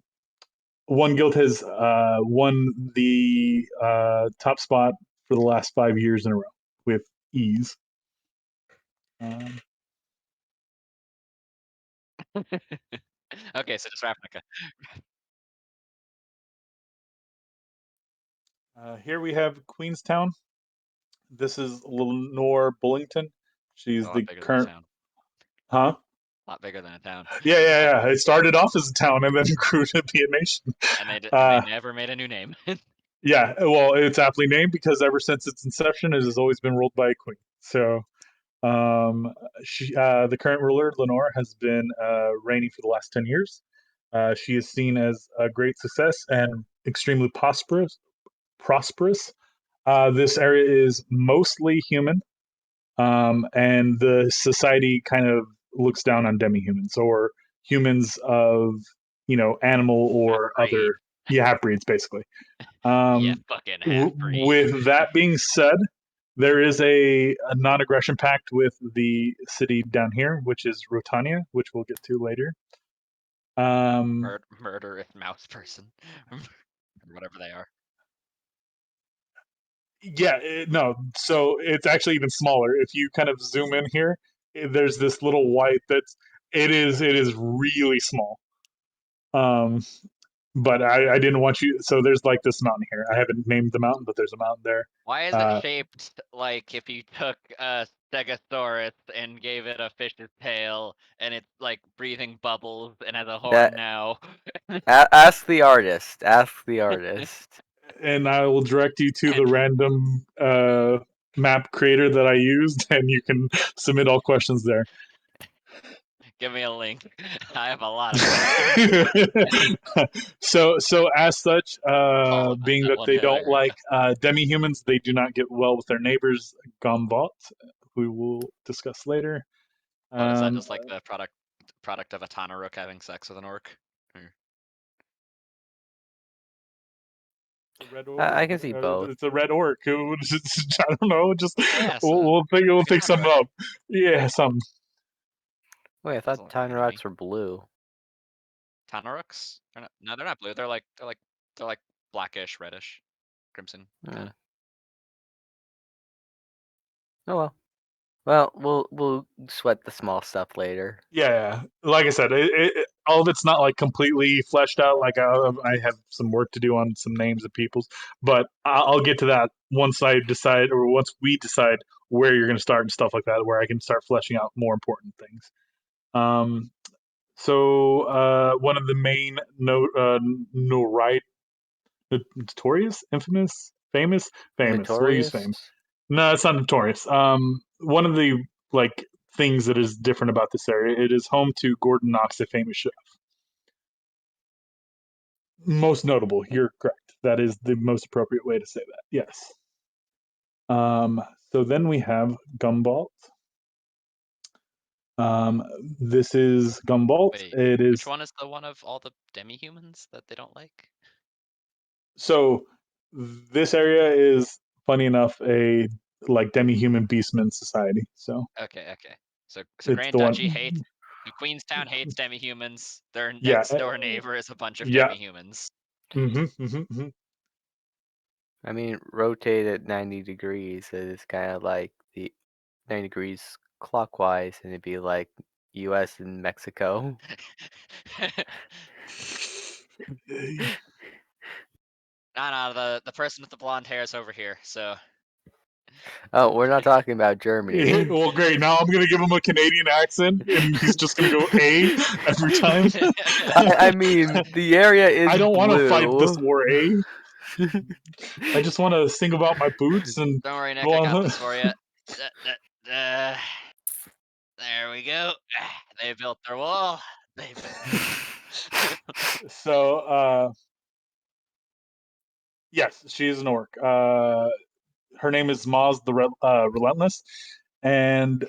one guild has won the top spot for the last 5 years in a row with ease. Um, Okay, so just Ravnica. Here we have Queenstown. This is Lenore Bullington. A She's lot the bigger than a current, town. huh? A lot bigger than a town. Yeah. It started off as a town and then grew to be a nation. And they Uh, never made a new name. yeah, well, it's aptly named because ever since its inception, it has always been ruled by a queen. So, the current ruler, Lenore, has been reigning for the last 10 years. She is seen as a great success and extremely prosperous. This area is mostly human, and the society kind of looks down on demi-humans or humans of animal or Half-breed. other half breeds, basically. Yeah, fucking half-breed. With that being said, there is a non-aggression pact with the city down here, which is Rotania, which we'll get to later. Murderous mouse person. Or whatever they are. Yeah, no. So it's actually even smaller. If you kind of zoom in here, there's this little white that's it is really small. Um, but I didn't want you. So there's like this mountain here. I haven't named the mountain, but there's a mountain there. Why is it shaped like if you took a Stegosaurus and gave it a fish's tail and it's like breathing bubbles and has a horn now? Ask the artist. Ask the artist. And I will direct you to the And random map creator that I used, and you can submit all questions there. give me a link. I have a lot of questions. so as such, All about being that that one they hill don't area. like demi-humans, they do not get well with their neighbors, Gombot, who we'll discuss later. What is that? Just like the product of a Tanaruk having sex with an orc? Or... The red orc. I can see both. It's a red orc. I don't know. Just Yeah, we'll think something Tanaruk. up. Yeah, something. Wait, I Doesn't thought look like an enemy. Tynarots were blue. Tanaruks? No, they're not blue. They're like blackish, reddish, crimson kind of. Oh well. Well, we'll sweat the small stuff later. Yeah, like I said, all of it's not like completely fleshed out. Like I have some work to do on some names of peoples, but I'll get to that once I decide, or once we decide where you're going to start and stuff like that, where I can start fleshing out more important things. So one of the main notorious, infamous, famous. We'll use Notorious. famous. No, it's not notorious. One of the like things that is different about this area, it is home to Gordon Knox, a famous chef. Most notable, you're correct. That is the most appropriate way to say that. Yes. So then we have Gumball. Um, this is Gumball. Wait, It which is one is the one of all the demi-humans that they don't like? so this area is funny enough a like demi-human beastman society. So Okay. So it's Grand the Duchy one. hates. So Queenstown hates demi-humans. Their Yeah, next door neighbor is a bunch of yeah. demi-humans. I mean, rotate at 90 degrees is kind of like the 90 degrees clockwise, and it'd be like U.S. and Mexico. The person with the blonde hair is over here. So Oh, we're not talking about Germany. Well, great. Now I'm gonna give him a Canadian accent, and he's just gonna go A every time. I mean, the area is I don't want to fight this blue. war, A. I just want to sing about my boots and don't worry, Nick. go I on. got this for you. There we go. They built their wall. They So, yes, she is an orc. Her name is Maz the Relentless, and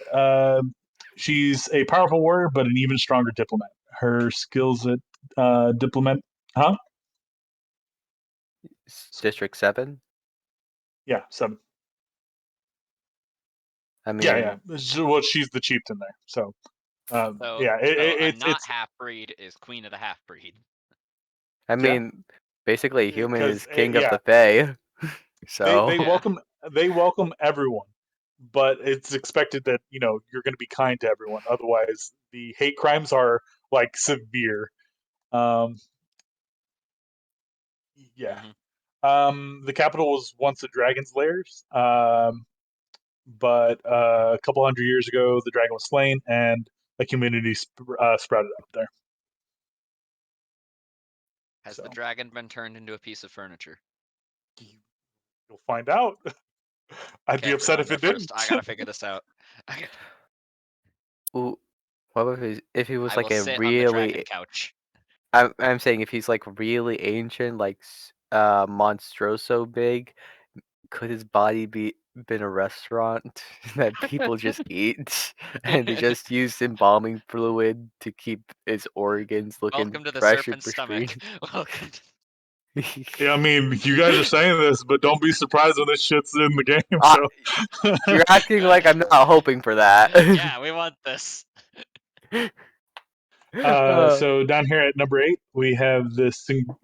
she's a powerful warrior, but an even stronger diplomat. Her skills at diplomat, huh? District 7? Yeah, 7. I Yeah. mean, Well, she's the chieftain there. So, so yeah, a not it's half breed is queen of the half breed. I yeah, mean, basically, a human because is king of yeah, the Fae. they So, Yeah. welcome everyone, but it's expected that you're going to be kind to everyone. Otherwise, the hate crimes are like severe. Um, yeah. hmm The capital was once the dragon's lairs, but a couple hundred years ago, the dragon was slain, and a community sprouted up there. Has the So dragon been turned into a piece of furniture? you'll find out. I'd be Okay, we're upset going if there it first. didn't. I gotta figure this out. ooh, what if he was I will like a sit on the dragon really? couch. I'm saying if he's like really ancient, like Monstroso big, could his body be been a restaurant that people just eat and they just use embalming fluid to keep his organs looking Welcome to the fresh and serpent's pristine? stomach. Welcome. Yeah, I mean, you guys are saying this, but don't be surprised when this shit's in the game. Ah, So, you're acting like I'm not hoping for that. Yeah, we want this. so down here at number 8, we have the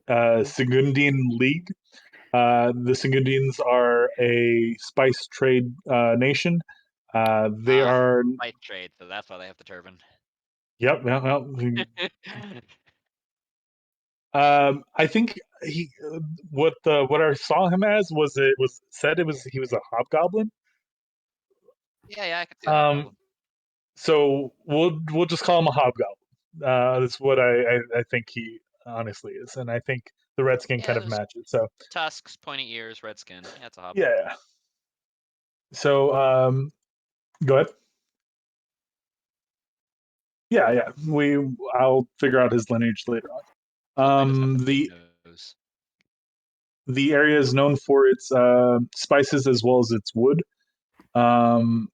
Sigundian League. The Sigundians are a spice trade nation. They are, Fight trade, so that's why they have the turban. yep. Well, I think what I saw him as was said it was he was a hobgoblin. Yeah, I could see a Um, hobgoblin. so we'll just call him a hobgoblin. That's what I think he honestly is, and I think the redskin Yeah, kind of there's matches. So tusks, pointy ears, red skin. Yeah, it's a hob. yeah. So go ahead. Yeah. I'll figure out his lineage later on. Hopefully, he doesn't have a big The nose. area is known for its spices as well as its wood. Um,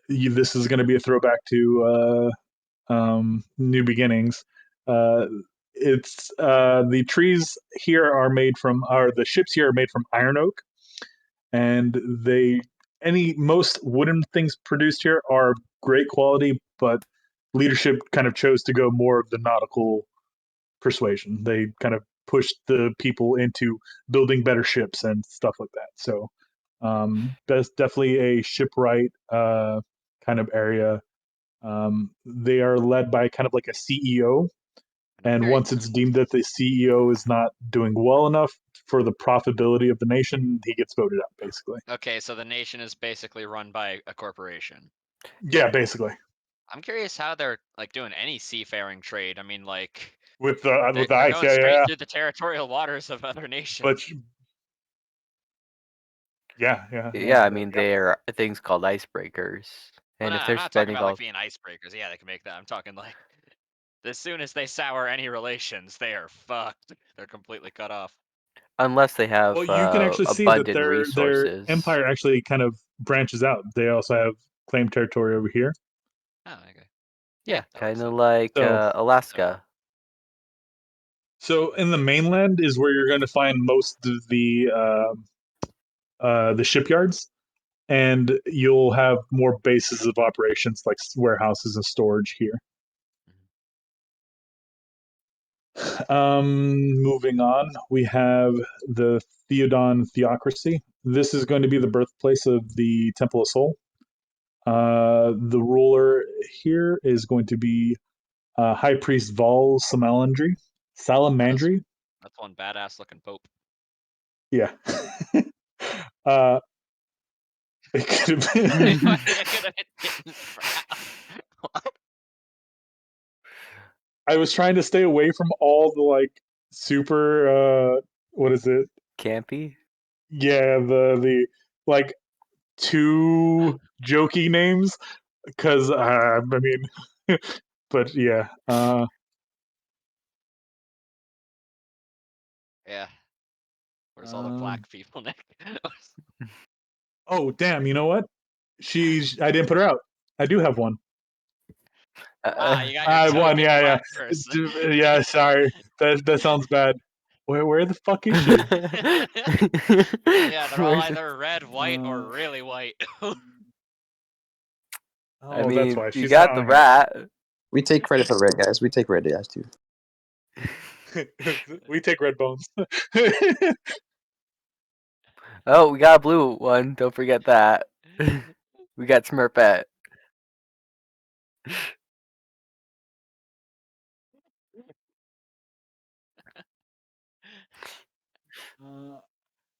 this is going to be a throwback to New Beginnings. Uh, it's the trees here are made from, or the ships here are made from iron oak, and most wooden things produced here are great quality, but leadership kind of chose to go more of the nautical persuasion. They kind of pushed the people into building better ships and stuff like that. So that's definitely a shipwright kind of area. They are led by kind of like a CEO, and once it's deemed that the CEO is not doing well enough for the profitability of the nation, he gets voted out, basically. Okay, so the nation is basically run by a corporation. Yeah, basically. I'm curious how they're like doing any seafaring trade. I mean, like With the they're ice, going straight through the territorial waters of other nations. But yeah. I mean, they're things called icebreakers, and Well, if no, they're I'm not talking spending about all, like being icebreakers. Yeah, they can make that. I'm talking like as soon as they sour any relations, they are fucked. They're completely cut off. unless they have well, you can actually see that abundant their resources. empire actually kind of branches out. They also have claimed territory over here. Oh, okay. Yeah, that kind works of then. like So- Alaska. So in the mainland is where you're going to find most of the shipyards, and you'll have more bases of operations like warehouses and storage here. Moving on, we have the Theodon theocracy. This is going to be the birthplace of the Temple of Sol. The ruler here is going to be High Priest Vol Salamandri. That's one badass looking pope. Yeah. It could have been. It could have been I was trying to stay away from all the like super. What is it? Campy. Yeah, the like too jokey names because I mean, but yeah. Yeah. Where's all the black people, Nick? Oh damn! You know what? I didn't put her out. I do have one. You got your I won. token Yeah. black person. Yeah. Sorry. That sounds bad. Where the fuck is she? Yeah, they're all either red, white, or really white. I Oh, mean, that's why you she's got not the on rat. We take credit for red, guys. We take red guys too. here. We take red bones. Oh, we got a blue one. Don't forget that. We got Smurfette.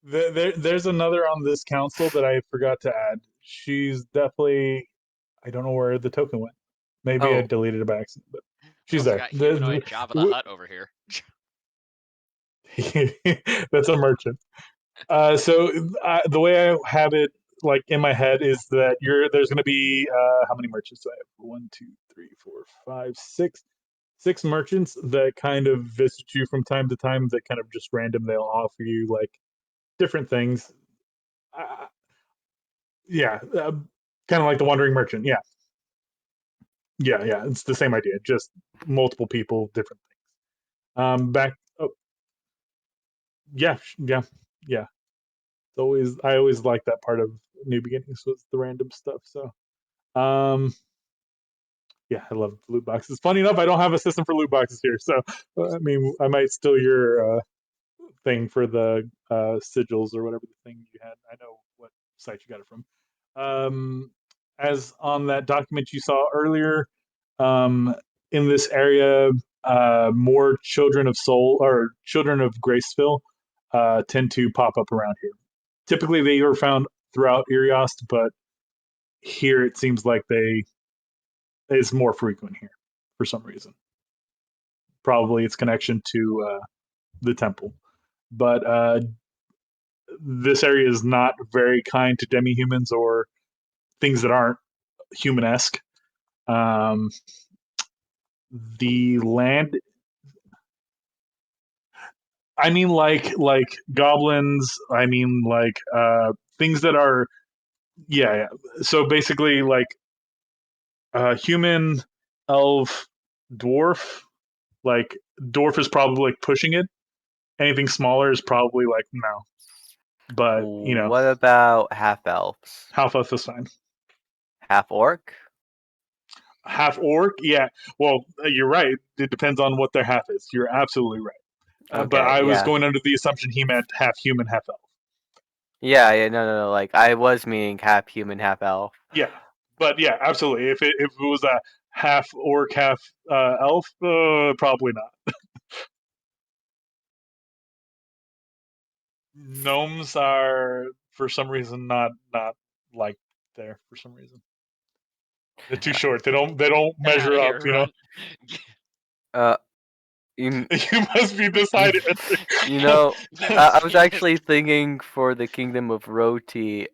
There's another on this council that I forgot to add. She's definitely. I don't know where the token went. Maybe I Oh. deleted it by accident, but We she's also there. got humanoid Jabba the Hutt over here. That's a merchant. So the way I have it like in my head is that there's going to be how many merchants do I have? 1, 2, 3, 4, 5, 6. 6 merchants that kind of visit you from time to time. That kind of just random. They'll offer you like different things. Yeah, kind of like the wandering merchant. Yeah. It's the same idea. Just multiple people, different things. Back. Oh, yeah. I always like that part of New Beginnings was the random stuff. So, yeah, I love loot boxes. Funny enough, I don't have a system for loot boxes here, so I mean, I might steal your thing for the sigils or whatever the thing you had. I know what site you got it from. As on that document you saw earlier, in this area, more children of Soul or children of Graceville tend to pop up around here. Typically, they are found throughout Eriast, but here it seems like they is more frequent here for some reason. Probably its connection to the temple, but this area is not very kind to demi-humans or things that aren't human-esque. The land, I mean, like goblins. I mean, like things that are, yeah. So basically, like human, elf, dwarf. Like dwarf is probably like pushing it. Anything smaller is probably like no. But What about half elves? half elf is fine. Half orc? Half orc, yeah. Well, you're right. It depends on what their half is. You're absolutely right. But I was going under the assumption he meant half human, half elf. Yeah, no. Like I was meaning half human, half elf. Yeah. But yeah, absolutely. If it was a half orc, half elf, probably not. Gnomes are for some reason not like there for some reason. They're too short. They don't Get out measure of up. here, run. You, You must be decided. you know, You I must was be actually thinking for the Kingdom of Roti.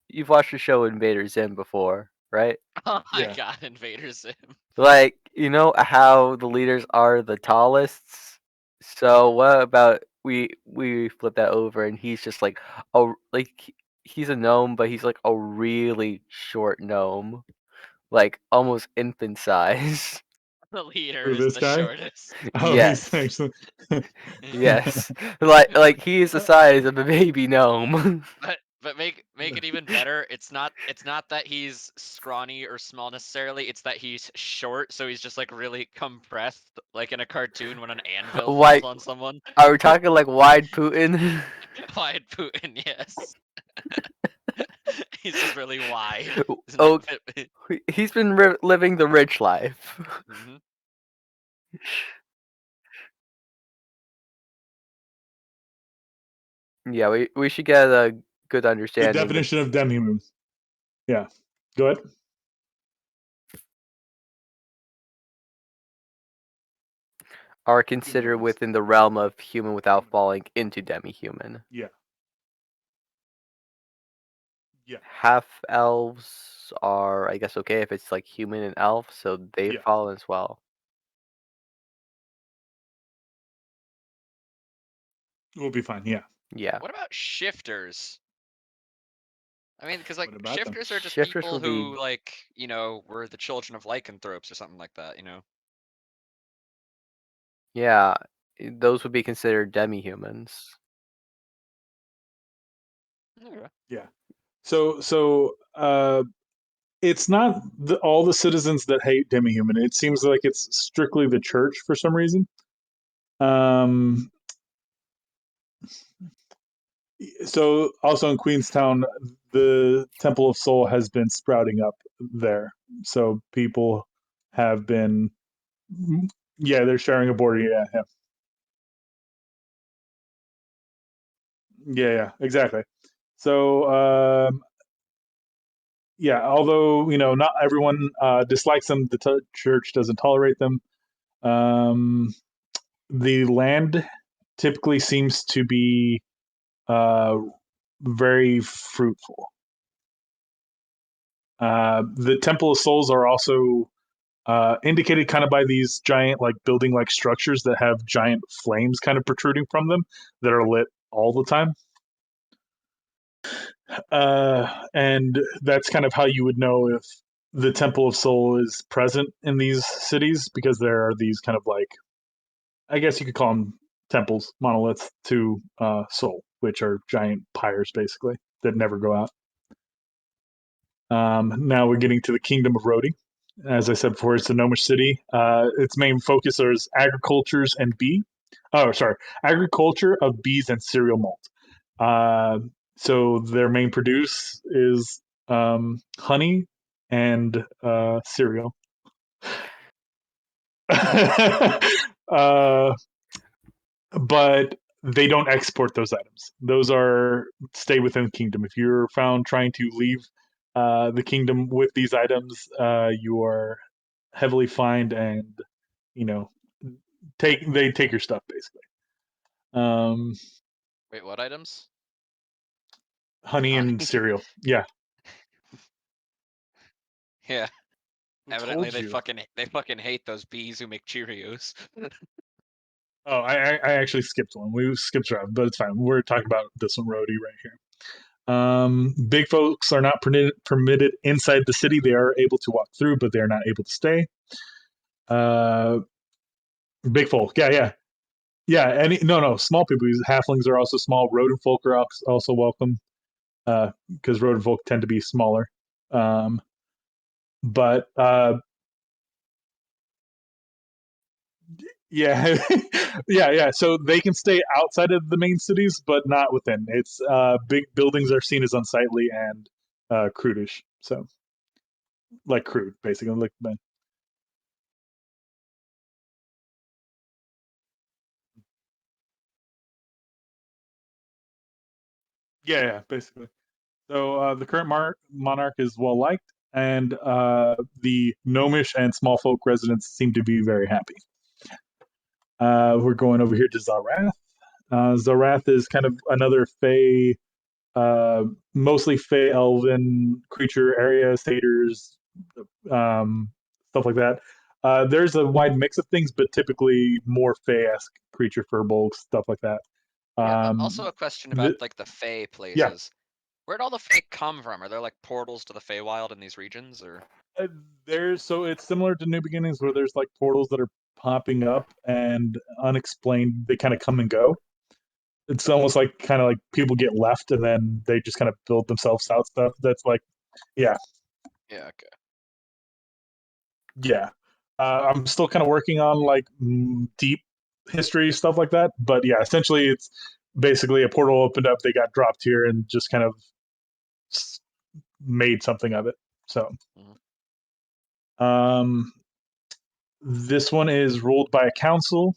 You've watched the show Invader Zim before, right? Oh my Yeah. god, Invader Zim. Like, you know how the leaders are the tallest? So what about we flip that over and he's just like he's a gnome, but he's like a really short gnome, like almost infant size. The leader Who, is this the guy? shortest. Oh, he's Yes. actually. Yes. Like he is the size of a baby gnome. But make it even better. It's not that he's scrawny or small necessarily. It's that he's short, so he's just like really compressed, like in a cartoon when an anvil falls Like, on someone. are we talking like wide Putin? Wide Putin, yes. He's just really wide. Oh, he's been living the rich life. Mhm. Yeah, we should get a good The understanding. definition of demi-human. Yeah. Go ahead. Are considered Humanoids. within the realm of human without falling into demi-human. Yeah. Yeah. Half elves are, I guess, okay if it's like human and elf, so they Yeah. fall as well. We'll be fine. Yeah. Yeah. What about shifters? I mean, because like What about them? shifters are just Shifters people would be, who like were the children of lycanthropes or something like that. yeah, those would be considered demi-humans. Okay. Yeah. So it's not all the citizens that hate demi-human. It seems like it's strictly the church for some reason. Um, so also in Queenstown, the Temple of Soul has been sprouting up there. So people have been, yeah, they're sharing a border. Yeah, yeah, exactly. So yeah, although not everyone dislikes them, the church doesn't tolerate them. Um, the land typically seems to be uh, very fruitful. The Temple of Souls are also indicated kind of by these giant, like building like structures that have giant flames kind of protruding from them that are lit all the time. And that's kind of how you would know if the Temple of Soul is present in these cities because there are these kind of like, I guess you could call them temples, monoliths to Soul, which are giant pyres basically that never go out. Now we're getting to the Kingdom of Rodi. As I said before, it's a gnomish city. Its main focus is agricultures and bee. Oh, sorry, agriculture of bees and cereal malt. So their main produce is honey and cereal. uh, but they don't export those items. Those are stay within the kingdom. If you're found trying to leave the kingdom with these items, you are heavily fined, and you know they take your stuff basically. Um, Wait, what items? honey and Honey. cereal. Yeah. Yeah. Who Evidently, told they you? fucking hate those bees who make Cheerios. Oh, I actually skipped one. We skipped around, but it's fine. We're talking about this one, Rhodey, right here. Big folks are not permitted inside the city. They are able to walk through, but they are not able to stay. Uh, big folk, yeah. Any no, small people. Halflings are also small. Rodent folk are also welcome because rodent folk tend to be smaller. But yeah, yeah. So they can stay outside of the main cities, but not within. It's big buildings are seen as unsightly and crudish. So like crude, basically. Like, yeah, basically. So the current monarch is well liked, and the gnomish and small folk residents seem to be very happy. We're going over here to Zarath. Zarath is kind of another Fey, mostly Fey elven creature area, satyrs, stuff like that. There's a wide mix of things, but typically more Fey-esque creature furbolgs, stuff like that. Yeah. Also, a question about th- like the Fey yeah, places. Where'd all the Fey come from? Are there like portals to the Feywild in these regions, or? there's so it's similar to New Beginnings where there's like portals that are popping up and unexplained. They kind of come and go. It's almost like kind of like people get left and then they just kind of build themselves out stuff. That's like, yeah, Yeah. Okay. yeah. I'm still kind of working on like deep history stuff like that, but yeah, essentially it's basically a portal opened up, they got dropped here, and just kind of made something of it. So, Mhm. um, this one is ruled by a council.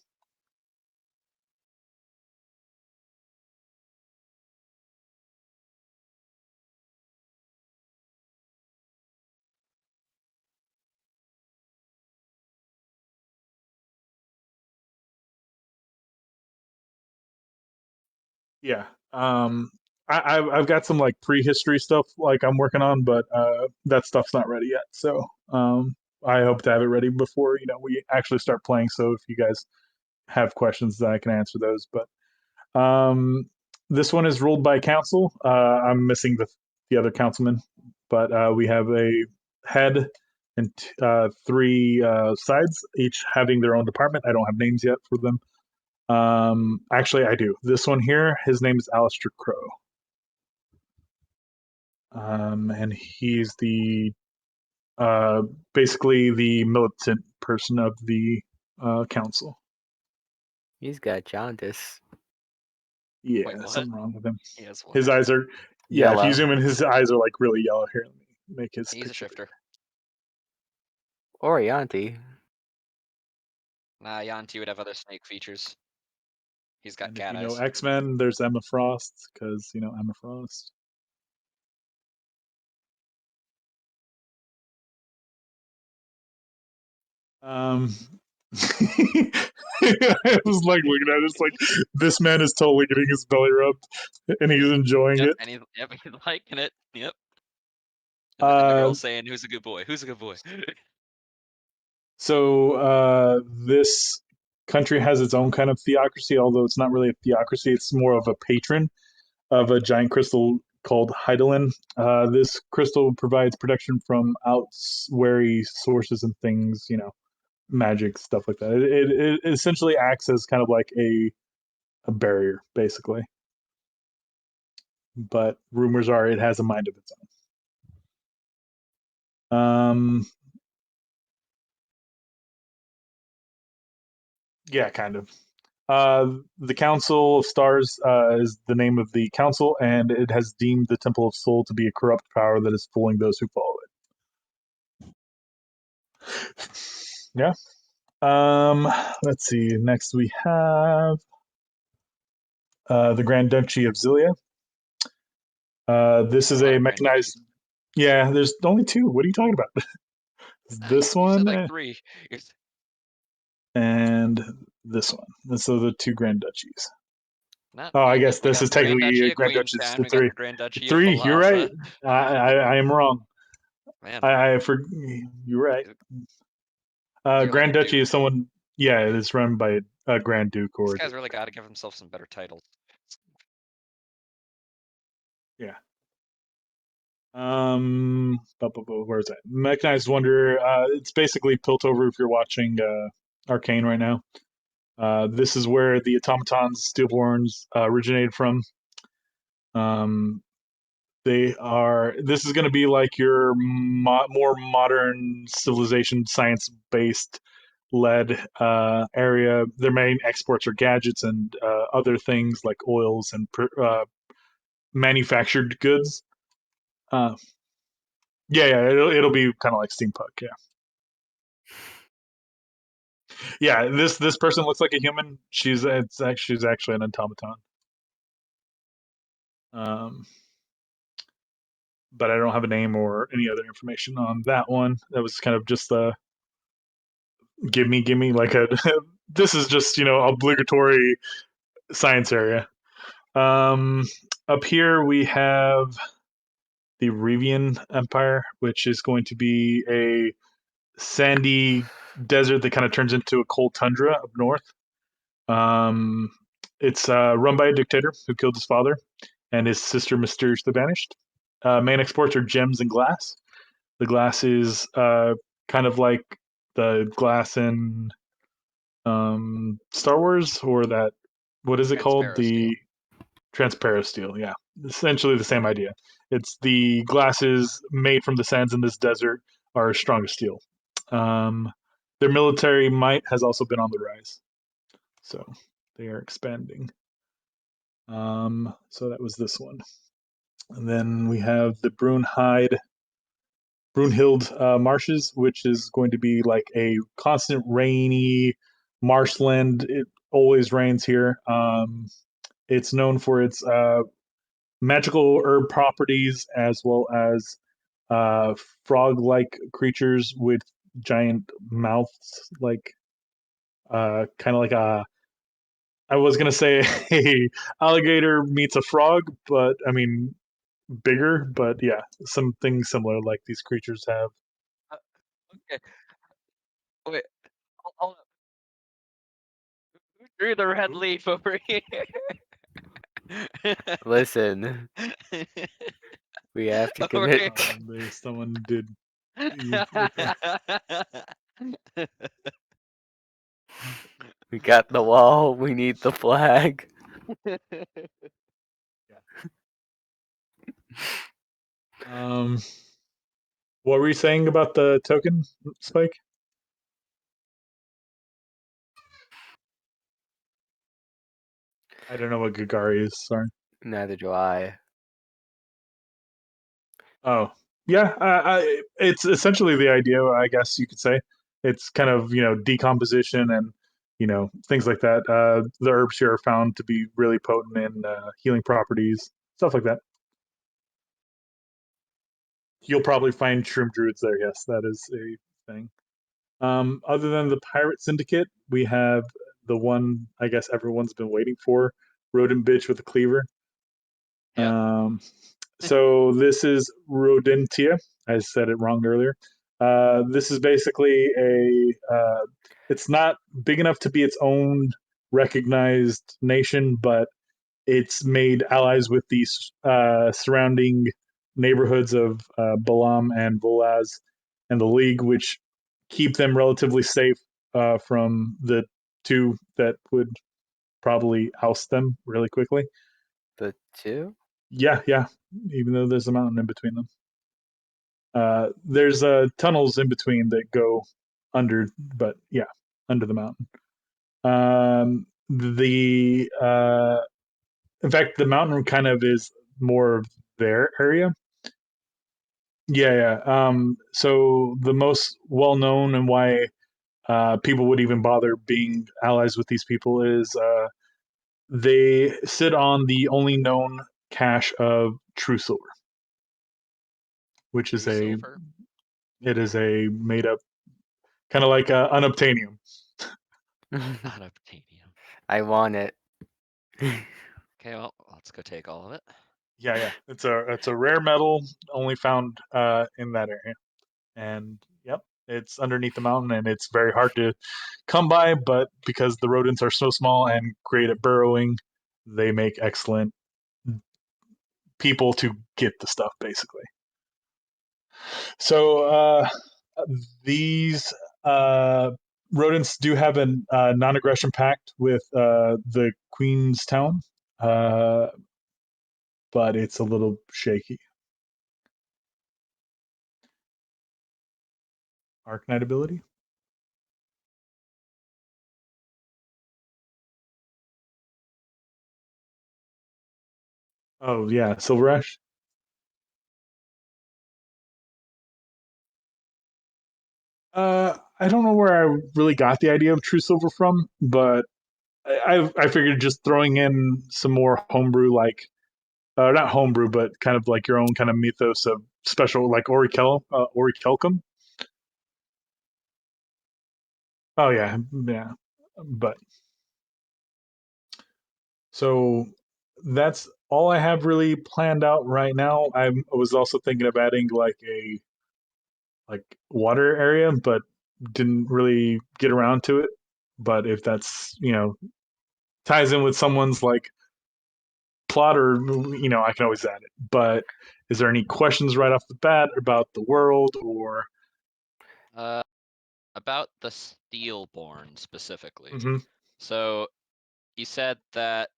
Yeah. I've got some like prehistory stuff like I'm working on, but that stuff's not ready yet. So I hope to have it ready before we actually start playing. So if you guys have questions, then I can answer those. But this one is ruled by council. I'm missing the other councilman, but we have a head and three sides, each having their own department. I don't have names yet for them. Actually, I do. This one here, his name is Alistair Crow. And he's the uh, basically the militant person of the council. He's got jaundice. Yeah, Wait, what? something wrong with him. He has what? His eyes are, yeah. If you Yellow. zoom in, his eyes are like really yellow. Here, let me make his He's a picture. shifter. Orianti. Nah, Yanti would have other snake features. He's got And if cat you know eyes. X Men, there's Emma Frost because Emma Frost. Um, I was like looking at it, it's like this man is totally getting his belly rubbed, and he's enjoying Yep, it. and he's liking it. Yep. And the Uh, girl's saying, "Who's a good boy? Who's a good boy?" so this country has its own kind of theocracy, although it's not really a theocracy. It's more of a patron of a giant crystal called Heidelin. This crystal provides protection from outwary sources and things, magic stuff like that. It essentially acts as kind of like a barrier, basically. But rumors are it has a mind of its own. Yeah, kind of. The Council of Stars is the name of the council, and it has deemed the Temple of Soul to be a corrupt power that is fooling those who follow it. Yeah. Let's see. Next we have the Grand Duchy of Zilia. This There's is a lot a of grand duchies. mechanized. Yeah, there's only two. What are you talking about? This You said one like three. and this one. So the two Grand Duchies. Not. Oh, I guess We this got is the Grand technically a Duchy of Grand Duchy. It's Queenstown. the We got three. the Grand Duchy of Three. You're right. Balasa. I am wrong. Man, I for you're right. you're like a Grand Duchy duke. is someone. Yeah, it is run by a Grand Duke This or a guy's Duke. really got to give himself some better titles. Yeah. Where is that? Mechanized Wonder. It's basically Piltover if you're watching Arcane right now. This is where the automatons, stillborns, originated from. Um, they are. This is going to be like your more modern civilization, science-based led area. Their main exports are gadgets and other things like oils and manufactured goods. Uh, Yeah. It'll be kind of like steampunk. Yeah. Yeah. This person looks like a human. She's actually an automaton. Um, but I don't have a name or any other information on that one. That was kind of just the give me like a. This is just obligatory science area. Um, Up here we have the Rivian Empire, which is going to be a sandy desert that kind of turns into a cold tundra up north. Um, it's run by a dictator who killed his father, and his sister mysteriously vanished. Main exports are gems and glass. The glass is kind of like the glass in Star Wars, or that what is it called? Transparo steel. The transparent steel. Yeah, essentially the same idea. It's the glasses made from the sands in this desert are strong as steel. Um, their military might has also been on the rise, so they are expanding. So that was this one, and then we have the Brunhild marshes, which is going to be like a constant rainy marshland. It always rains here. It's known for its magical herb properties as well as uh, frog-like creatures with giant mouths, like kind of like a. I was gonna say a alligator meets a frog, but I mean bigger. But yeah, something similar like these creatures have. Uh, okay. Wait. Hold up. Who drew the red leaf over here? Listen, we have to Over here. commit. There's someone did. We got the wall. We need the flag. Um, what were you saying about the token, Spike? I don't know what Gagari is. Sorry. Neither do I. Oh, yeah. It's essentially the idea, I guess you could say. It's kind of decomposition and things like that. The herbs here are found to be really potent in healing properties, stuff like that. You'll probably find shroom druids there. Yes, that is a thing. Other than the pirate syndicate, we have the one I guess everyone's been waiting for, rodent bitch with a cleaver. Yep. So this is Rodentia. I said it wrong earlier. This is basically it's not big enough to be its own recognized nation, but it's made allies with these surrounding neighborhoods of Balam and Volaz and the League, which keep them relatively safe from the two that would probably oust them really quickly. The two? Yeah. Even though there's a mountain in between them. There's tunnels in between that go under, but yeah, under the mountain. The In fact, the mountain kind of is more of their area. Yeah. So the most well known and why people would even bother being allies with these people is they sit on the only known cache of true silver, which True is a silver. it is a made up kind of like unobtainium. Unobtainium. I want it. Okay, well, let's go take all of it. Yeah. It's a rare metal only found in that area, and yep, it's underneath the mountain, and it's very hard to come by. But because the rodents are so small and great at burrowing, they make excellent people to get the stuff, basically. So these rodents do have a non-aggression pact with the Queen's Town, uh, but it's a little shaky. Arcanite ability. Oh yeah, Silver Ash. I don't know where I really got the idea of true silver from, but I figured just throwing in some more homebrew, like not homebrew, but kind of like your own kind of mythos of special, like orichalcum. Oh yeah, yeah. But so that's all I have really planned out right now. I was also thinking of adding like a water area, but didn't really get around to it. But if that's ties in with someone's like plot, or I can always add it. But is there any questions right off the bat about the world or? Uh, about the Steelborn specifically. Mhm. So you said that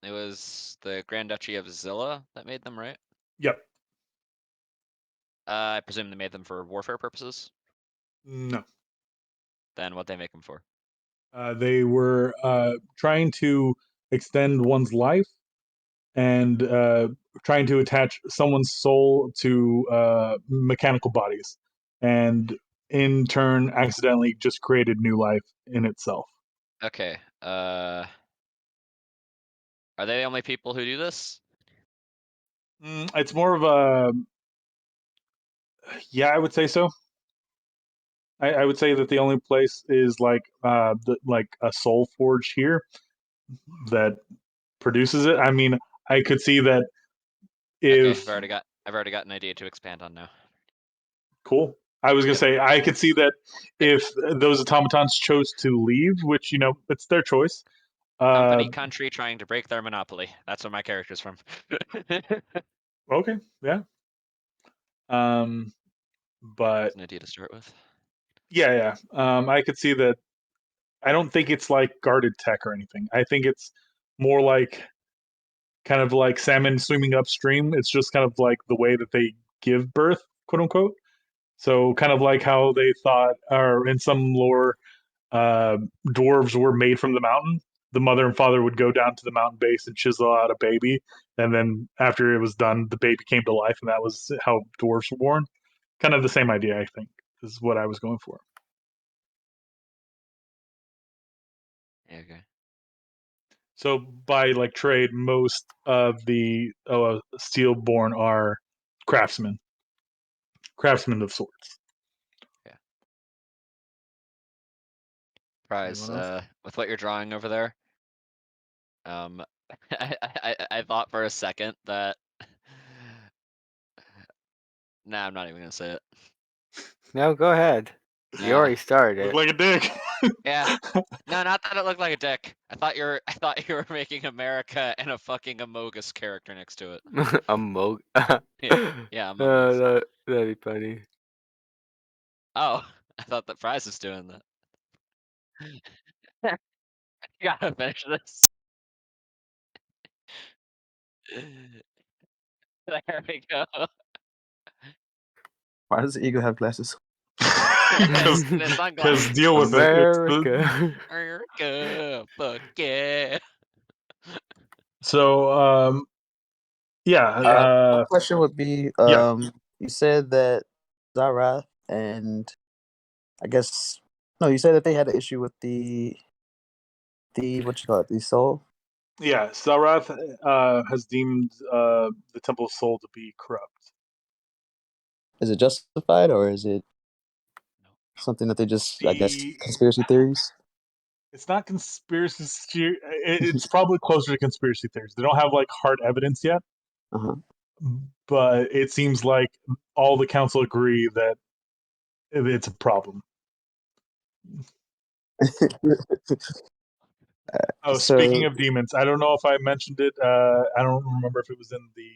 it was the Grand Duchy of Zilla that made them, right? Yep. I presume they made them for warfare purposes. No. Then what they make them for? They were trying to extend one's life and trying to attach someone's soul to mechanical bodies, and in turn, accidentally just created new life in itself. Okay. Are they the only people who do this? It's more of a yeah, I would say so. I would say that the only place is like a soul forge here that produces it. I mean, I could see that Okay, if I've already got an idea to expand on now. cool. I was gonna Yep. say I could see that if those automatons chose to leave, which it's their choice. Company, country trying to break their monopoly. That's where my character's from. Okay, yeah. But It's an idea to start with. yeah. I could see that. I don't think it's like guarded tech or anything. I think it's more like kind of like salmon swimming upstream. It's just kind of like the way that they give birth, quote unquote. So kind of like how they thought, or in some lore, uh, dwarves were made from the mountain. The mother and father would go down to the mountain base and chisel out a baby, and then after it was done, the baby came to life, and that was how dwarves were born. Kind of the same idea, I think, is what I was going for. Okay. So by like trade, most of the Steelborn are craftsmen, craftsmen of sorts. Yeah. Prize. Anyone else? With what you're drawing over there. I thought for a second that. Nah, I'm not even gonna say it. No, go ahead. You Nah. already started Look it. like a dick. Yeah. No, not that it looked like a dick. I thought you were making America and a fucking Amogus character next to it. A mog. Yeah, Among Us. That'd be funny. Oh, I thought that Prize was doing that. You gotta finish this. There we go. Why does the eagle have glasses? Because And his sunglasses. deal with it. It's America. America, fuck yeah. so yeah My question would be, yeah. you said that Zarath and I guess no, you said that they had an issue with the what you call it, the soul. Yeah, Sarath has deemed the Temple of Soul to be corrupt. Is it justified or is it something that they just, I guess, The conspiracy theories? It's not conspiracy. It's probably closer to conspiracy theories. They don't have like hard evidence yet, Uh-huh. but it seems like all the council agree that it's a problem. Oh, speaking So of demons, I don't know if I mentioned it. I don't remember if it was in the.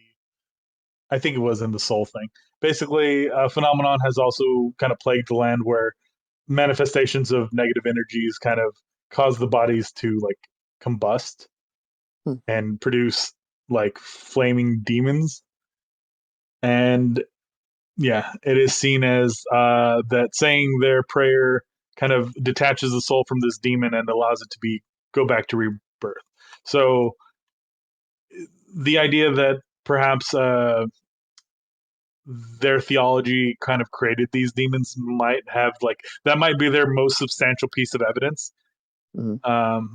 I think it was in the soul thing. Basically, a phenomenon has also kind of plagued the land where manifestations of negative energies kind of cause the bodies to like combust hmm. and produce like flaming demons. And yeah, it is seen as that saying their prayer kind of detaches the soul from this demon and allows it to be go back to rebirth. So the idea that perhaps their theology kind of created these demons might have that might be their most substantial piece of evidence. Mhm.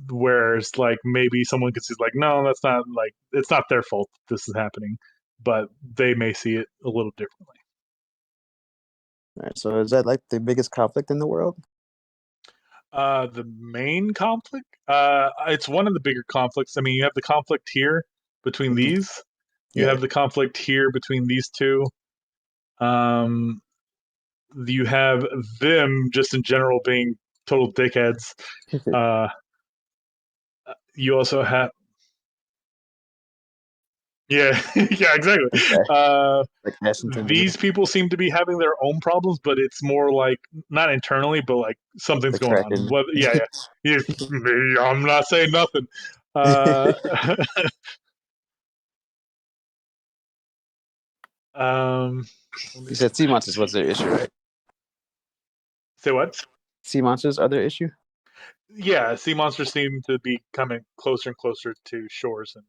Whereas maybe someone could see no, that's not it's not their fault this is happening, but they may see it a little differently. All right, so is that the biggest conflict in the world? The main conflict, it's one of the bigger conflicts. I mean, you have the conflict here between Mhm. these. You Yeah. have the conflict here between these two. You have them just in general being total dickheads. Uh, you also have, yeah, yeah, exactly. Okay. Washington. These people seem to be having their own problems, but it's more not internally, but something's The going on. Kraken. Yeah, yeah. I'm not saying nothing. Uh, let me You see said sea monsters was their issue, right? Say what? Sea monsters are their issue. Yeah, sea monsters seem to be coming closer and closer to shores, and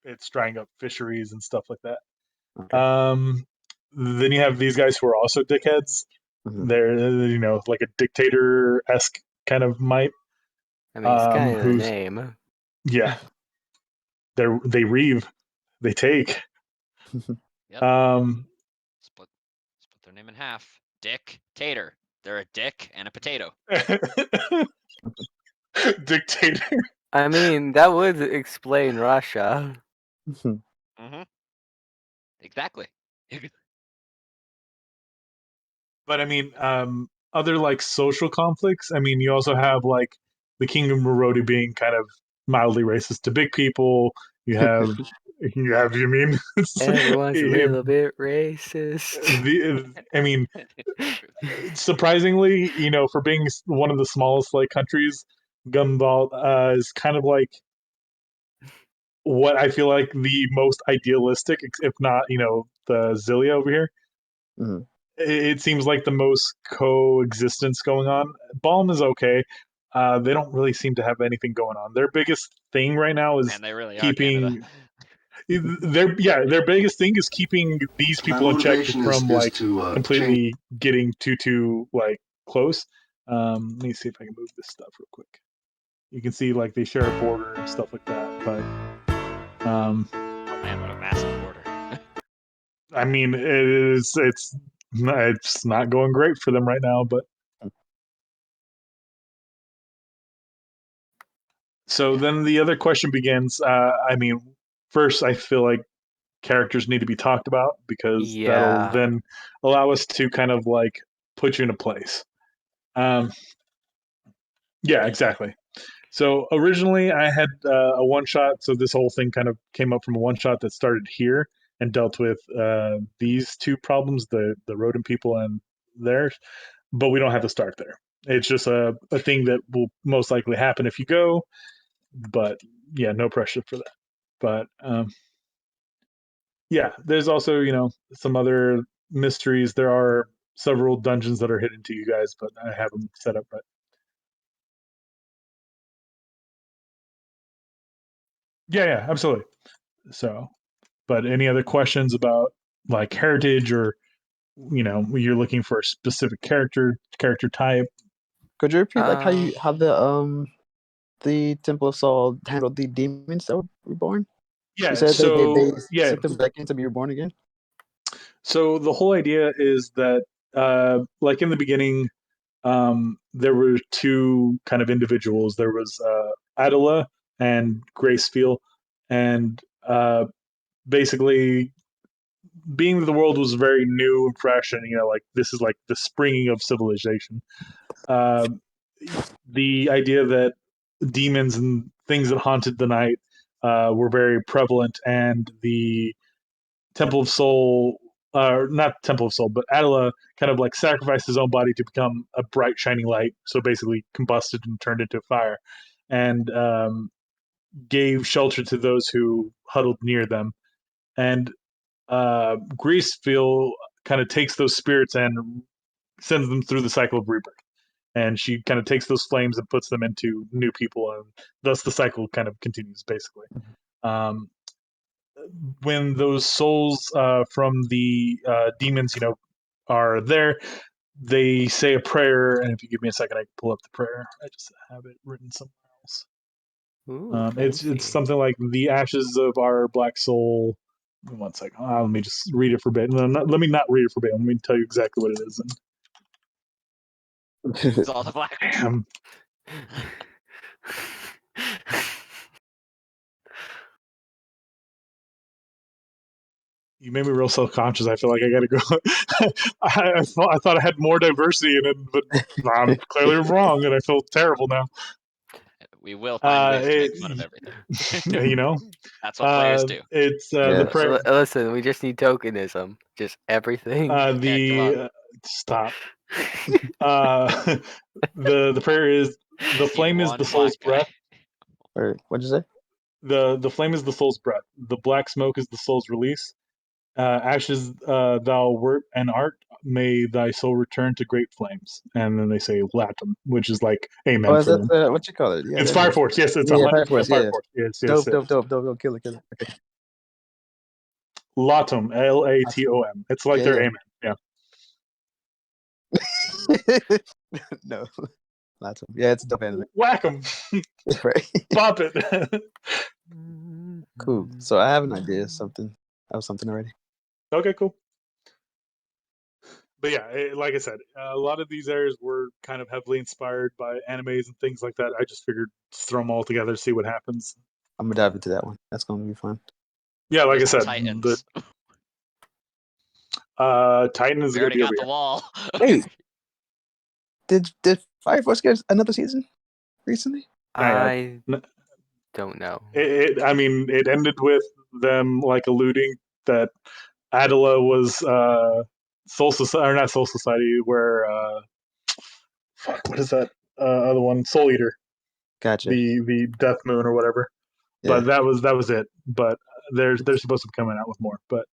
it's drying up fisheries and stuff like that. Okay. Then you have these guys who are also dickheads. Mhm. They're like a dictator esque kind of might. I mean, it's kind of the Who's name. yeah, they reave, they take. Yep. Um, Split their name in half. Dick Tater. They're a dick and a potato. dictator. I mean, that would explain Russia. Mm-hmm. Exactly. But I mean, other social conflicts. I mean, you also have the Kingdom of Marodi being kind of mildly racist to big people. You mean Everyone's a the little bit racist. I mean, surprisingly, for being one of the smallest countries, Gumball is kind of what I feel like the most idealistic, if not the Zillia over here. Mhm. It seems like the most coexistence going on. Balm is okay. They don't really seem to have anything going on. Their biggest thing right now is Man, they really are Canada. keeping their biggest thing is keeping these My people in check motivation from is to change. completely getting too close. Let me see if I can move this stuff real quick. You can see they share a border and stuff like that, but Man, what a massive border. I mean it's not going great for them right now, but so then the other question begins. I mean, first, I feel like characters need to be talked about because that'll Yeah. then allow us to kind of put you in a place. Um, yeah, exactly. So originally, I had a one shot. So this whole thing kind of came up from a one shot that started here and dealt with these two problems: the rodent people and theirs. But we don't have to start there. It's just a thing that will most likely happen if you go. But yeah, no pressure for that. But yeah, there's also some other mysteries. There are several dungeons that are hidden to you guys, but I have them set up. But yeah, absolutely. So, but any other questions about heritage or you're looking for a specific character type? Could you repeat Um, how the Temple of Saul handled the demons that were reborn? You Yeah. said they So yeah. sent them back in to be reborn again. So the whole idea is that in the beginning, there were two kind of individuals. There was Adela and Gracefield, and basically, being that the world was very new and fresh, and this is the springing of civilization. Uh, the idea that demons and things that haunted the night were very prevalent, and the Temple of Soul, not Temple of Soul, but Adela kind of sacrificed his own body to become a bright, shining light. So basically, combusted and turned into fire, and gave shelter to those who huddled near them. And Greasefield kind of takes those spirits and sends them through the cycle of rebirth. And she kind of takes those flames and puts them into new people, and thus the cycle kind of continues, basically. Um, when those souls from the demons, are there, they say a prayer. And if you give me a second, I can pull up the prayer. I just have it written somewhere else. Ooh, It's fancy. something like the ashes of our black soul. One second. Let me just read it verbatim. No, let me not read it verbatim. Let me tell you exactly what it is. It's all the black. Damn. You made me real self-conscious. I feel like I gotta go. I thought I had more diversity in it, but I'm clearly wrong, and I feel terrible now. We will find ways to make fun of It, everything. That's what players do. It's Yeah. the prayer. Listen, we just need tokenism. Just everything. Yeah, come on. Stop. The prayer is We the just need flame is one the soul's black guy. breath. Or what'd you say? The flame is the soul's breath. The black smoke is the soul's release. Ashes thou wert and art, may thy soul return to great flames. And then they say Latin, which is like Oh, amen is for that them. what you call it? Yeah, It's there you Fire go. Force. Yes, it's Yeah, 100% Fire Force. Fire Yeah. Force. Yes, Dope. yes. Kill it. Okay. Latum, Latom. It's like Yeah, their yeah. amen. Yeah. No, not yeah. It's a dope anime. Whack 'em. Right. Pop it. Cool. So I have an idea of something. I have something already. Okay, cool. But yeah, like I said, a lot of these areas were kind of heavily inspired by animes and things like that. I just figured throw them all together, see what happens. I'm gonna dive into that one. That's gonna be fun. Yeah, like I Just said, Titans. Titan is We going to already be got over the here. wall. Wait, did Fire Force get another season recently? I don't know. I mean, it ended with them like alluding that Adela was Soul Society, or not Soul Society, where fuck, what is that other one? Soul Eater, Gotcha. the Death Moon or whatever. Yeah. But that was it. But they're supposed to be coming out with more. But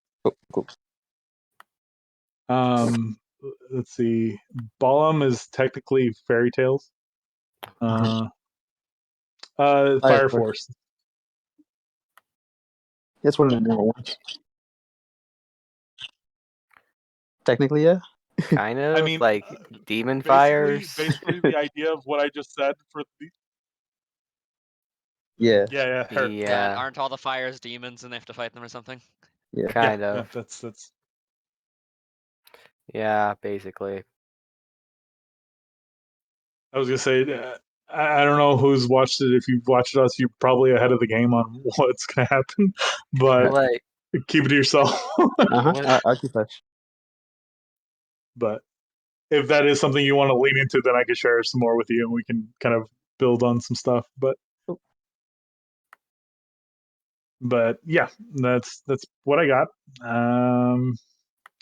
Cool. let's see, Balam is technically Fairy Tales. Fire Force. That's one of the newer ones. Technically, yeah. Kind of I mean, like demon fires. basically the idea of what I just said for the Yeah. yeah, her. Yeah, aren't all the fires demons and they have to fight them or something? Yeah. Kind Yeah, of. that's Yeah, basically. I was gonna say, I don't know who's watched it. If you've watched us, you're probably ahead of the game on what's gonna happen. But Like, keep it to yourself. Uh-huh. I'll keep that. But if that is something you want to lean into, then I can share some more with you, and we can kind of build on some stuff. But yeah, that's what I got.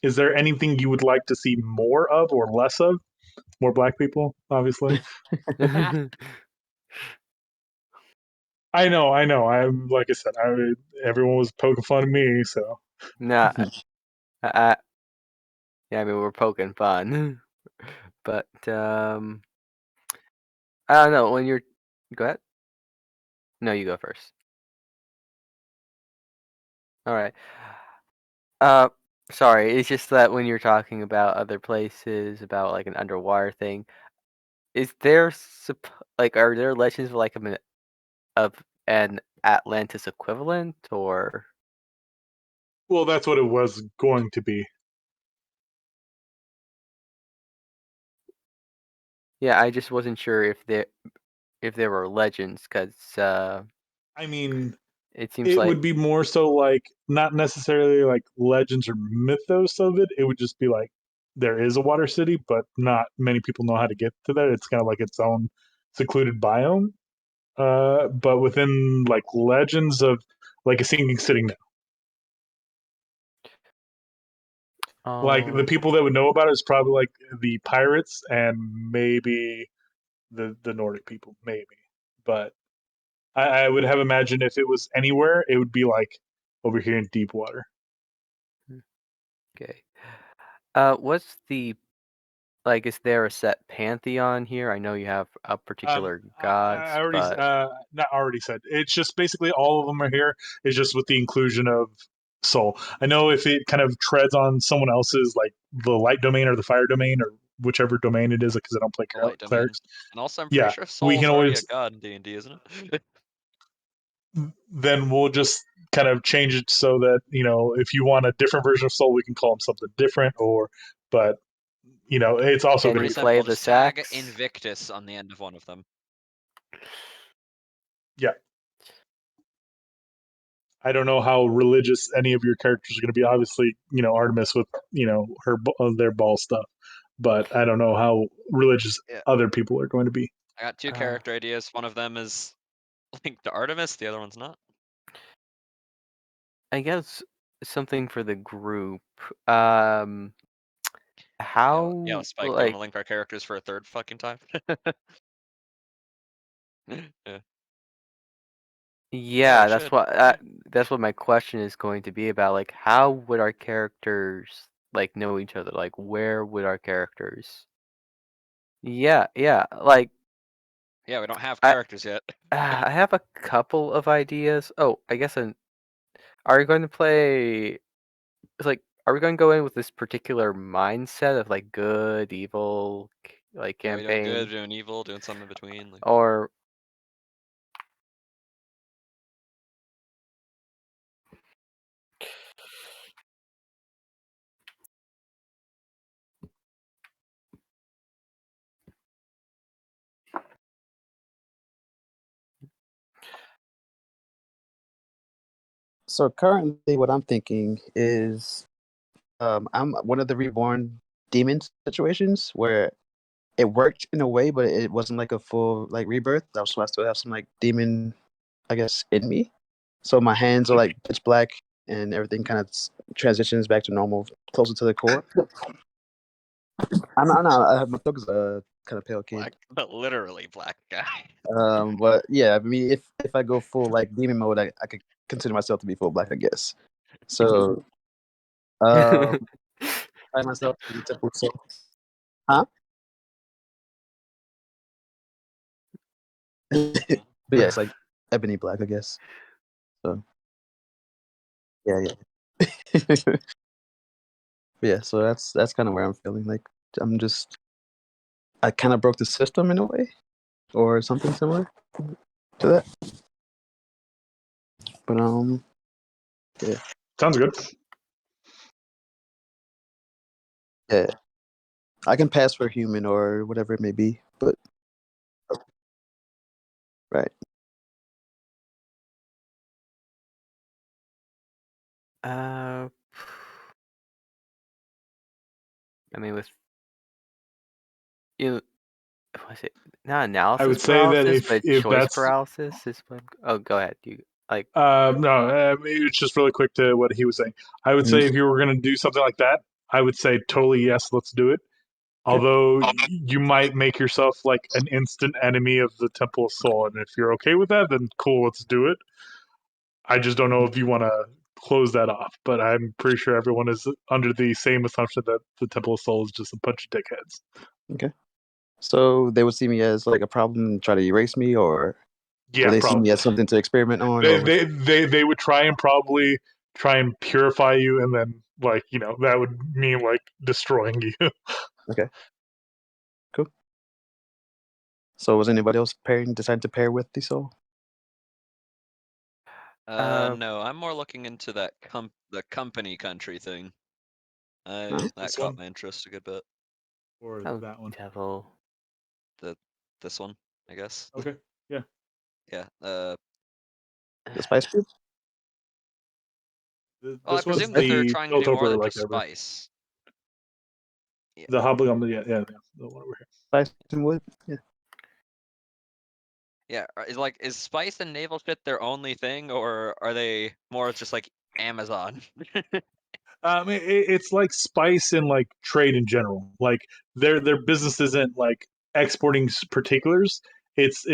Is there anything you would like to see more of or less of? More black people, obviously. I know. I'm like I said, everyone was poking fun of me, so nah. Yeah, I mean we're poking fun, but I don't know when you're. Go ahead. No, you go first. All right. Uh, sorry. It's just that when you're talking about other places, about like an underwater thing, is there like are there legends of like of an Atlantis equivalent or? well, that's what it was going to be. Yeah, I just wasn't sure if there were legends because I mean, it seems it like would be more so like not necessarily like legends or mythos of it. It would just be like there is a water city, but not many people know how to get to that. It's kind of like its own secluded biome. But within like legends of like a sinking city now. Like the people that would know about it is probably like the pirates and maybe the Nordic people, maybe. But I would have imagined if it was anywhere, it would be like over here in deep water. okay. What's the like, is there a set pantheon here? I know you have a particular gods, I already but not already said. It's just basically all of them are here. It's just with the inclusion of soul. I know if it kind of treads on someone else's, like the light domain or the fire domain or whichever domain it is, because I don't play The light domain. clerics. And also, I'm pretty Yeah, sure we Soul's can already a always. god in D&D, isn't it? Then we'll just kind of change it so that if you want a different version of soul, we can call them something different. But it's also can going Pretty you to be play simple. the Just tag sax? Invictus on the end of one of them. yeah. I don't know how religious any of your characters are going to be. Obviously, Artemis with her their ball stuff, but I don't know how religious Yeah. other people are going to be. I got two character ideas. One of them is linked to Artemis. The other one's not. I guess something for the group. Yeah, How Spike, do you want like to link our characters for a third fucking time? Yeah. yeah, we that's should. that's what my question is going to be about. Like, how would our characters like know each other? Like, where would our characters? Yeah, like Yeah, we don't have I characters yet. I have a couple of ideas. Oh, I guess are we going to play? It's like, are we going to go in with this particular mindset of like good, evil, like Yeah, we doing campaign, good, doing evil, doing something in between. Like, or So currently, what I'm thinking is, I'm one of the reborn demon situations where it worked in a way, but it wasn't like a full like rebirth. I still have some like demon, I guess, in me. So my hands are like pitch black, and everything kind of transitions back to normal, closer to the core. I'm not. I have my thug is a kind of pale black, kid. but literally black guy. But yeah, I mean, if I go full like demon mode, I could consider myself to be full black, I guess. So, um, I myself to be typical soul. Huh? But yeah, it's like ebony black, I guess. So yeah, yeah. But yeah, so that's kind of where I'm feeling. Like I'm just I kind of broke the system in a way, or something similar to that. But yeah, Sounds good. yeah. I can pass for human or whatever it may be, but right. I mean, with you, was it not I analysis would say that paralysis, if but if choice that's paralysis is what? Oh, go ahead. You like no, it's just really quick to what he was saying. I would Mhm. say if you were going to do something like that, I would say totally yes, let's do it. Although you might make yourself like an instant enemy of the Temple of Soul, and if you're okay with that, then cool, let's do it. I just don't know if you want to close that off, but I'm pretty sure everyone is under the same assumption that the Temple of Soul is just a bunch of dickheads. Okay. So they would see me as like a problem and try to erase me, or Yeah, would they see probably. me as something to experiment on? They Or they they they would try and probably try and purify you, and then that would mean like destroying you. okay, cool. So was anybody else deciding to pair with the soul? No, I'm more looking into that the company country thing. No? That This caught one my interest a good bit. or oh that one? devil. This one, I guess. Okay, yeah. Yeah. The Spice Group? Well, I This was presume that they're the trying to built do more over than like just ever. spice. Yeah. The Hobgoblin, yeah, the one over here. Spice and wood? Yeah. Yeah. Is spice and naval shit their only thing, or are they more just like Amazon? It's like spice and like trade in general. Like their business isn't like exporting particulars. It's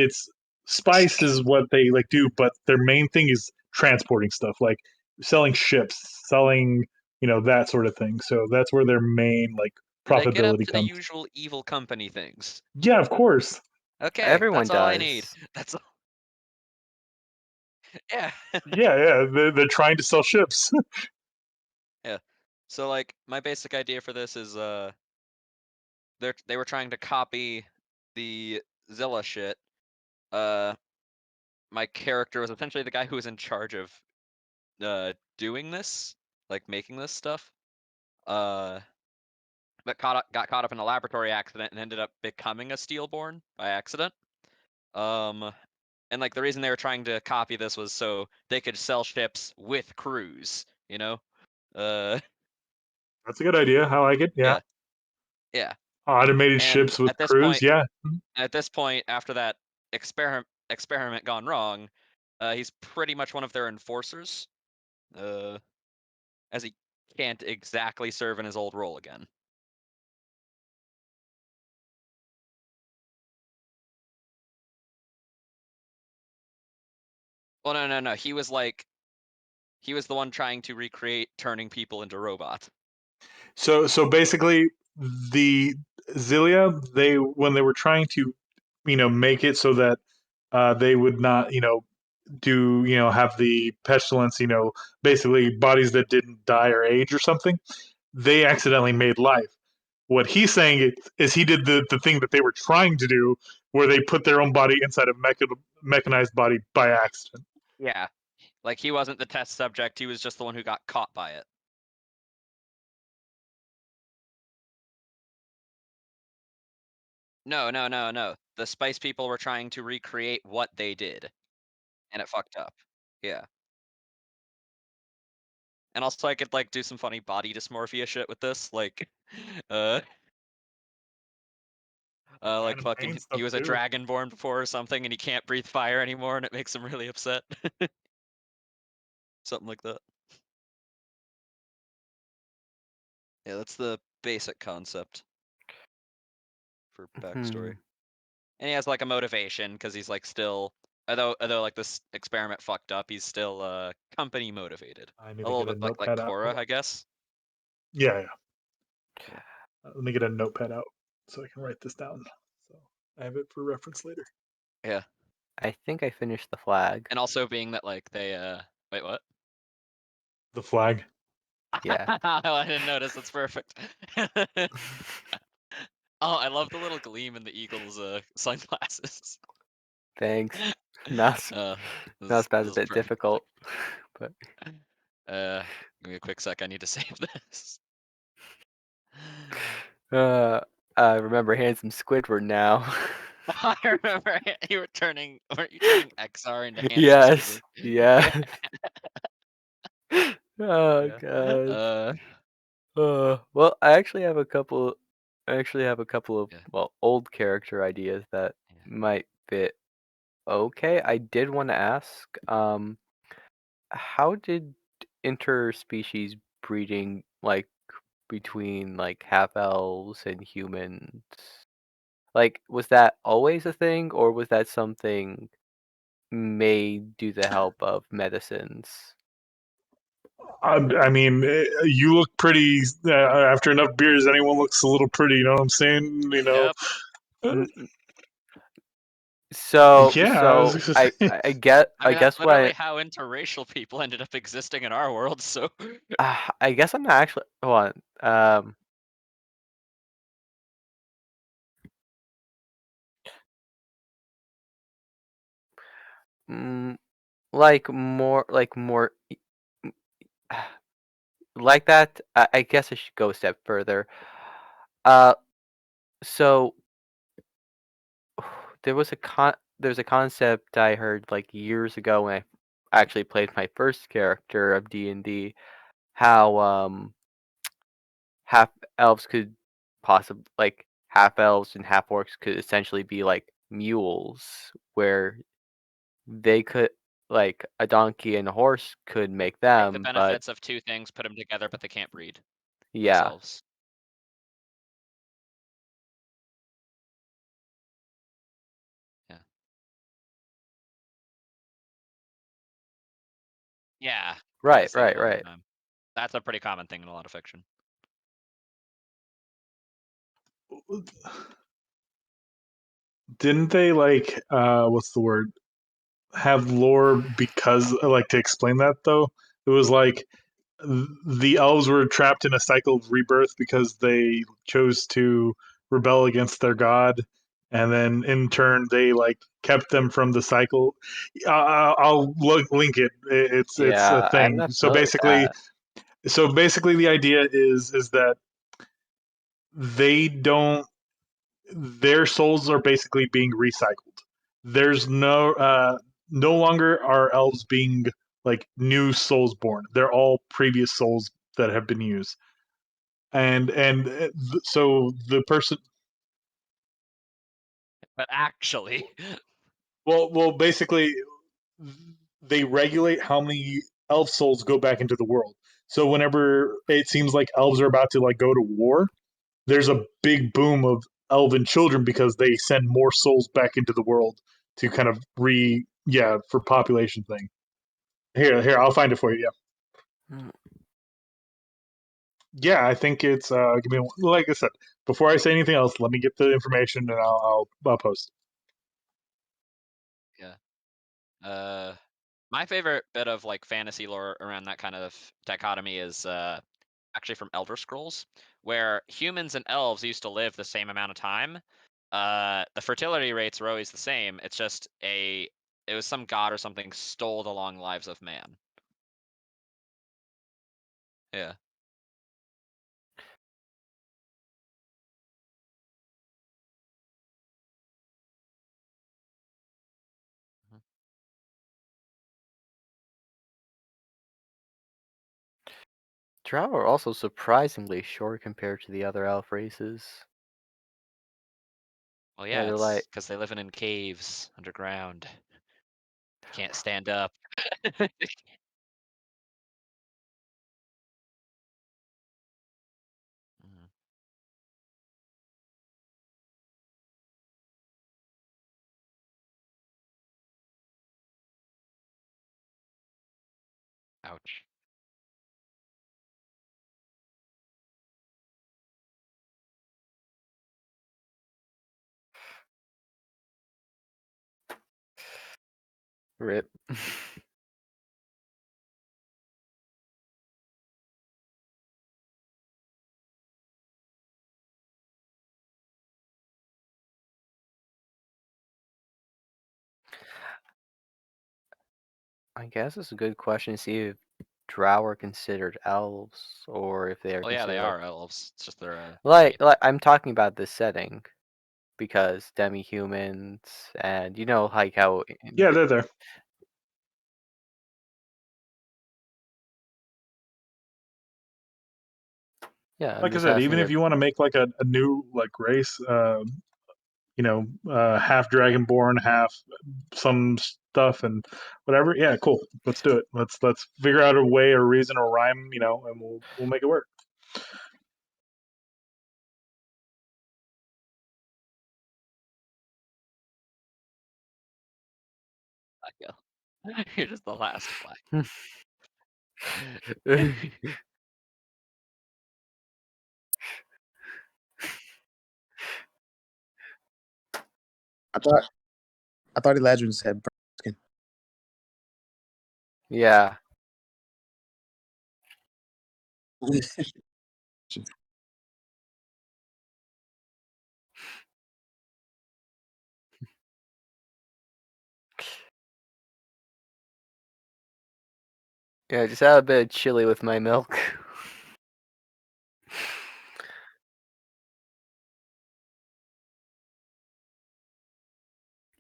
spice is what they like do, but their main thing is transporting stuff, like selling ships, selling that sort of thing. So that's where their main like Do they get up profitability to the comes. usual evil company things? Yeah, of course. Okay, Everyone that's all I need. does. That's all. Yeah. Yeah, they're trying to sell ships. Yeah. So like my basic idea for this is they were trying to copy the Zilla shit. Uh my character was essentially the guy who was in charge of doing this, like making this stuff. Uh but got caught up in a laboratory accident and ended up becoming a Steelborn by accident. Um and like the reason they were trying to copy this was so they could sell ships with crews, you know? Uh That's a good idea. I like it. Yeah. yeah. Yeah. Automated And ships with crews. Yeah. at this point, after that experiment gone wrong, he's pretty much one of their enforcers, uh, as he can't exactly serve in his old role again. Well, no. He was the one trying to recreate turning people into robots. So basically, the Zilia, they when they were trying to, make it so that they would not, do have the pestilence, basically bodies that didn't die or age or something. They accidentally made life. What he's saying is he did the thing that they were trying to do, where they put their own body inside a mechanized body by accident. Yeah, like he wasn't the test subject; he was just the one who got caught by it. No. The Spice people were trying to recreate what they did, and it fucked up. Yeah. And also, I could like do some funny body dysmorphia shit with this, like, uh, like Phantom Pain fucking, he stuff was a too. dragonborn before or something, and he can't breathe fire anymore, and it makes him really upset. Something like that. Yeah, that's the basic concept for backstory. And he has like a motivation because he's like still, although like this experiment fucked up, he's still company motivated. I need A to little get a bit like notepad out. Korra, Hold on. I guess. Yeah. Let me get a notepad out so I can write this down. So I have it for reference later. Yeah. I think I finished the flag. And also being that like they wait, what? The flag. Yeah. I didn't notice. That's perfect. Oh, I love the little gleam in the eagle's sunglasses. Thanks. Not as, Uh, not as bad this as is a bit perfect. difficult, but Give me a quick sec. I need to save this. I remember handsome Squidward now. I remember you were turning. Weren't you turning XR into handsome Yes. Squidward? Yes. Oh Yeah. god. Well, I actually have a couple. I actually have a couple of Yeah. old character ideas that Yeah. might fit. Okay, I did want to ask, how did interspecies breeding, like between like half elves and humans, like was that always a thing, or was that something made due the help of medicines? I mean, you look pretty. After enough beers, anyone looks a little pretty. You know what I'm saying? Yep. N- So, Yeah, I was just I I mean, that's guess what literally how interracial people ended up existing in our world. So I guess I'm not actually. Hold on. Mm, like more, like that. I guess I should go a step further. Uh, so there's a concept I heard like years ago when I actually played my first character of D&D. How half elves could possibly, like, half elves and half orcs could essentially be like mules, where they could, like, a donkey and a horse could make take the them, but benefits of two things, put them together, but they can't breed yeah, themselves. Yeah. Yeah. Yeah. right, See right, that all the right. time. That's a pretty common thing in a lot of fiction. didn't they like what's the word? Have lore because like to explain that though? It was like the elves were trapped in a cycle of rebirth because they chose to rebel against their god, and then in turn they like kept them from the cycle. I'll link it. It's a Yeah, I'm thing. not familiar with that. So basically the idea is that they don't their souls are basically being recycled. There's no longer are elves being like new souls born. They're all previous souls that have been used. So the person But actually, basically they regulate how many elf souls go back into the world. So whenever it seems like elves are about to like go to war, there's a big boom of elven children because they send more souls back into the world to kind of for population thing. Here, I'll find it for you. Mm. I think it's give me like I said before I say anything else. Let me get the information and I'll post. yeah. My favorite bit of like fantasy lore around that kind of dichotomy is actually from Elder Scrolls, where humans and elves used to live the same amount of time. The fertility rates were always the same. It's just it was some god or something stole the long lives of man. Yeah. Mhm. Drow are also surprisingly short compared to the other elf races. Well, Yeah, yeah, they're it's like, because they live in caves underground. Can't stand up. Mhm. Ouch. rip. I guess it's a good question to see if Drow are considered elves or if they are Well, yeah, they considered are elves. It's just they're a like I'm talking about this setting because demi-humans and you know like how Yeah, they're there. yeah, I'm Like I just said, asking even if if you want to make like a new like race, half dragonborn, half some stuff and whatever. Yeah, cool. Let's do it. Let's figure out a way or reason or rhyme, and we'll make it work. black elf. You're just the last black. I thought Eladrin had brown yeah. skin. Yeah, just add a bit of chili with my milk.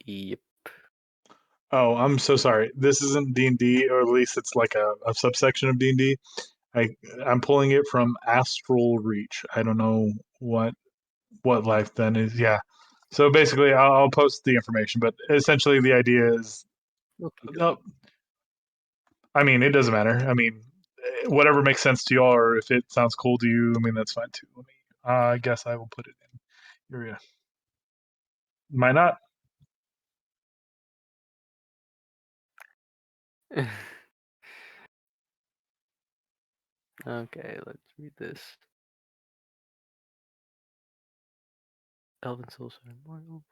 Yep. Oh, I'm so sorry. This isn't D&D, or at least it's like a subsection of D&D. I'm pulling it from Astral Reach. I don't know what life then is. Yeah. So basically, I'll post the information, but essentially the idea is, no, I mean, it doesn't matter. I mean, whatever makes sense to y'all, or if it sounds cool to you, I mean, that's fine too. I guess I will put it in area. Might not. Okay, let's read this. Elven souls are immortal.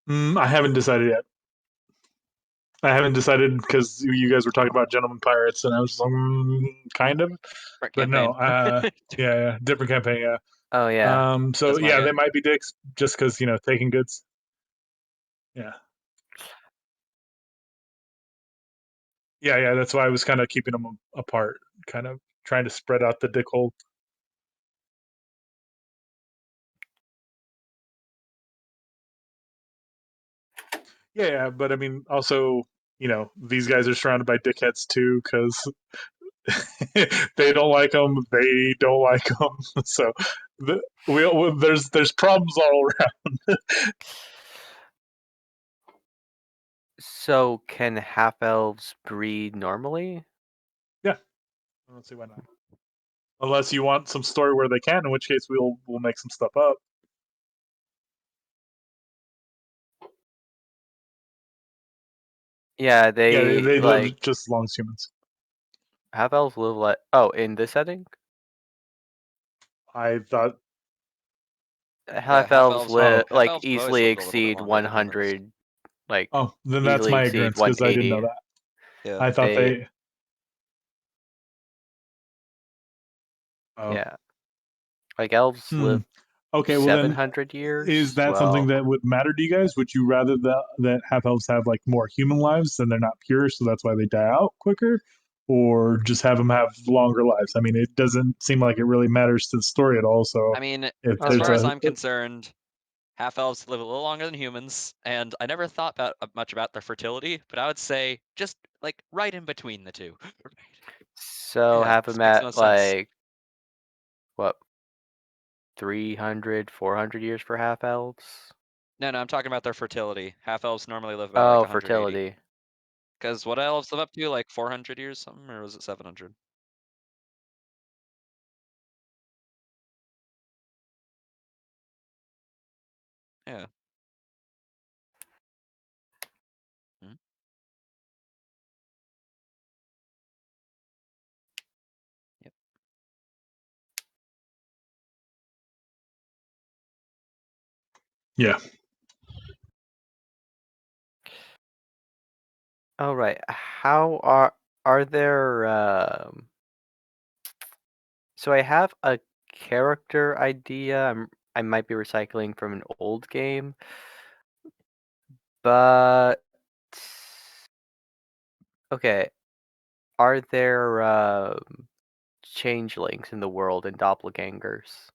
I haven't decided yet. I haven't decided because you guys were talking about gentlemen pirates, and I was like, kind of, Different but no. campaign. Yeah, different campaign. Yeah. Oh yeah. So That's my yeah, guess. they might be dicks just because taking goods. Yeah. Yeah. That's why I was kind of keeping them apart, kind of trying to spread out the dick hole. Yeah, but I mean, also, these guys are surrounded by dickheads too, because they don't like them. They don't like them. So there's problems all around. So can half elves breed normally? Yeah, let's see why not. Unless you want some story where they can, in which case we'll make some stuff up. Yeah, Yeah, they they like live just as long as humans. half elves live like in this setting? I thought. Half half elves elves. live Oh, Half like elves have always easily lived a little bit exceed longer than humans. 100, like oh, then that's easily my exceed ignorance because I didn't know 180. that. Yeah. I thought They they. Oh. yeah, like elves Hmm. live Okay, well then, 700 is years. that something Well, that would matter to you guys? Would you rather that half elves have like more human lives and they're not pure, so that's why they die out quicker, or just have them have longer lives? I mean, it doesn't seem like it really matters to the story at all. So I mean, if oh as there's far as no. I'm concerned, half elves live a little longer than humans, and I never thought much about their fertility, but I would say just like right in between the two. So Yeah, have just them makes no at sense. like what 300, 400 years for half elves? No, I'm talking about their fertility. Half elves normally live about like Oh, 180. fertility. Because what elves live up to, like 400 years something, or was it 700? Yeah. Hmm? Yep. yeah, Oh right. How are there so I have a character idea. I might be recycling from an old game, but okay. Are there changelings in the world and doppelgangers?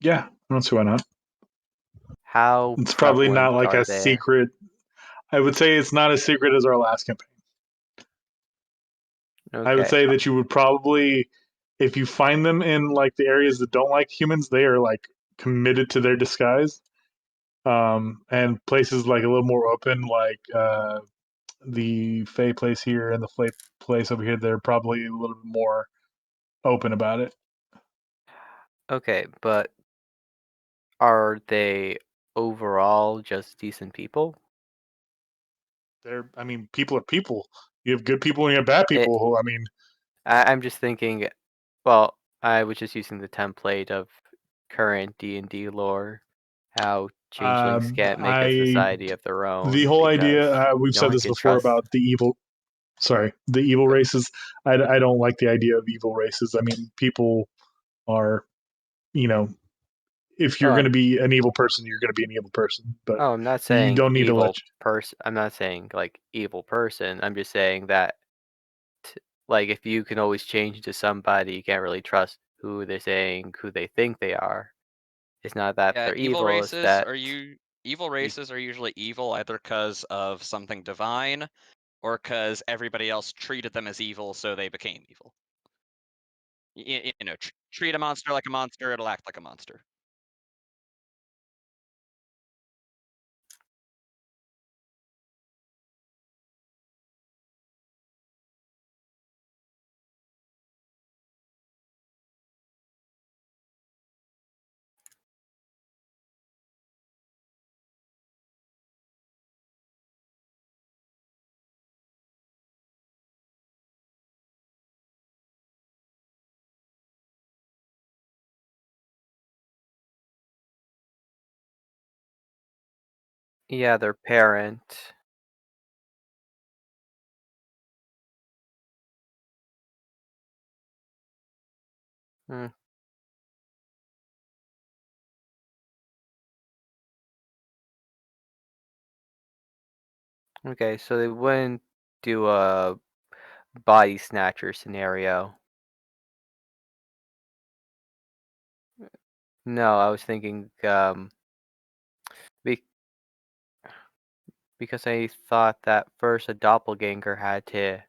yeah, I don't see why not. How It's probably prevalent not like are a they? secret. I would say it's not as secret as our last campaign. I would Okay. say that you would probably, if you find them in like the areas that don't like humans, they are like committed to their disguise. And places like a little more open, like the Fey place here and the Flay place over here, they're probably a little bit more open about it. Okay, but are they overall just decent people? I mean, people are people. You have good people and you have bad It, people. Who, I mean, I'm just thinking, well, I was just using the template of current D&D lore, how changelings can't make a I society of their the own whole idea. because We've no said one this can before trust. about the evil. Sorry, the evil Go- races. I don't like the idea of evil races. I mean, people are, you know, if you're going Oh, to be an evil person, you're going to be an evil person. But oh, I'm not you saying don't need to let. evil person. I'm not saying like evil person. I'm just saying that like if you can always change into somebody, you can't really trust who they're saying, who they think they are. It's not that Yeah, they're evil, it's that evil you races are usually evil either because of something divine or because everybody else treated them as evil, so they became evil. Treat a monster like a monster, it'll act like a monster. Yeah, their parent. Hmm. Okay, so they wouldn't do a body snatcher scenario. No, I was thinking be because I thought that first a doppelganger had to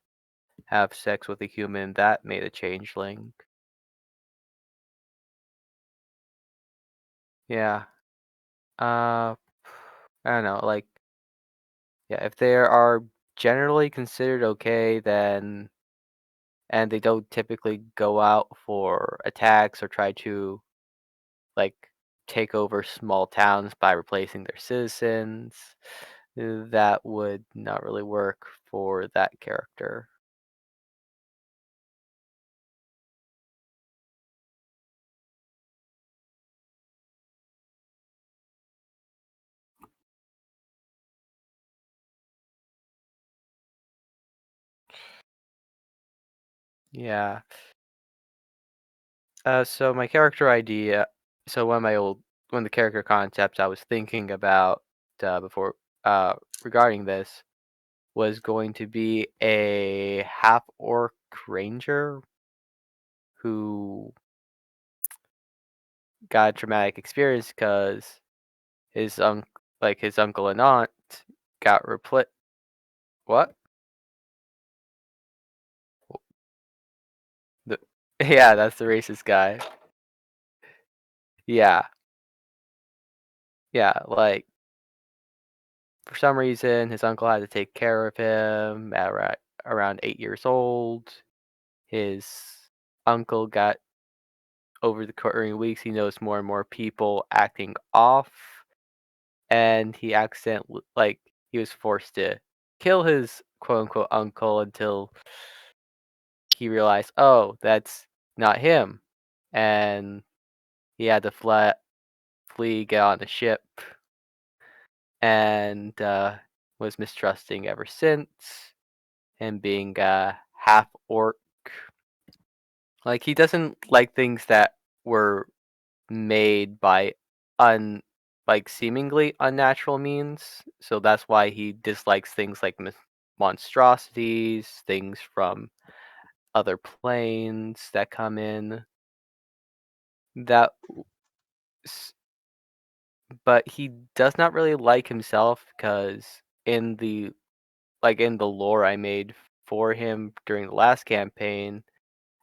have sex with a human that made a changeling. Yeah. I don't know, like, yeah, if they are generally considered okay, then and they don't typically go out for attacks or try to like take over small towns by replacing their citizens, that would not really work for that character. Yeah. So my character idea, so one of the character concepts I was thinking about before uh, regarding this was going to be a half orc ranger who got a traumatic experience because his uncle and aunt got replaced. What? The, yeah, that's the racist guy. Yeah, yeah. Like for some reason, his uncle had to take care of him at around 8 years old. His uncle got over the coming weeks. He noticed more and more people acting off, and he accidentally he was forced to kill his quote unquote uncle until he realized, oh, that's not him, and he had to flee, get on the ship, and was mistrusting ever since. Him being half orc, like he doesn't like things that were made by un seemingly unnatural means. So that's why he dislikes things like monstrosities, things from other planes that come in. That, s- but he does not really like himself because in the in the lore I made for him during the last campaign,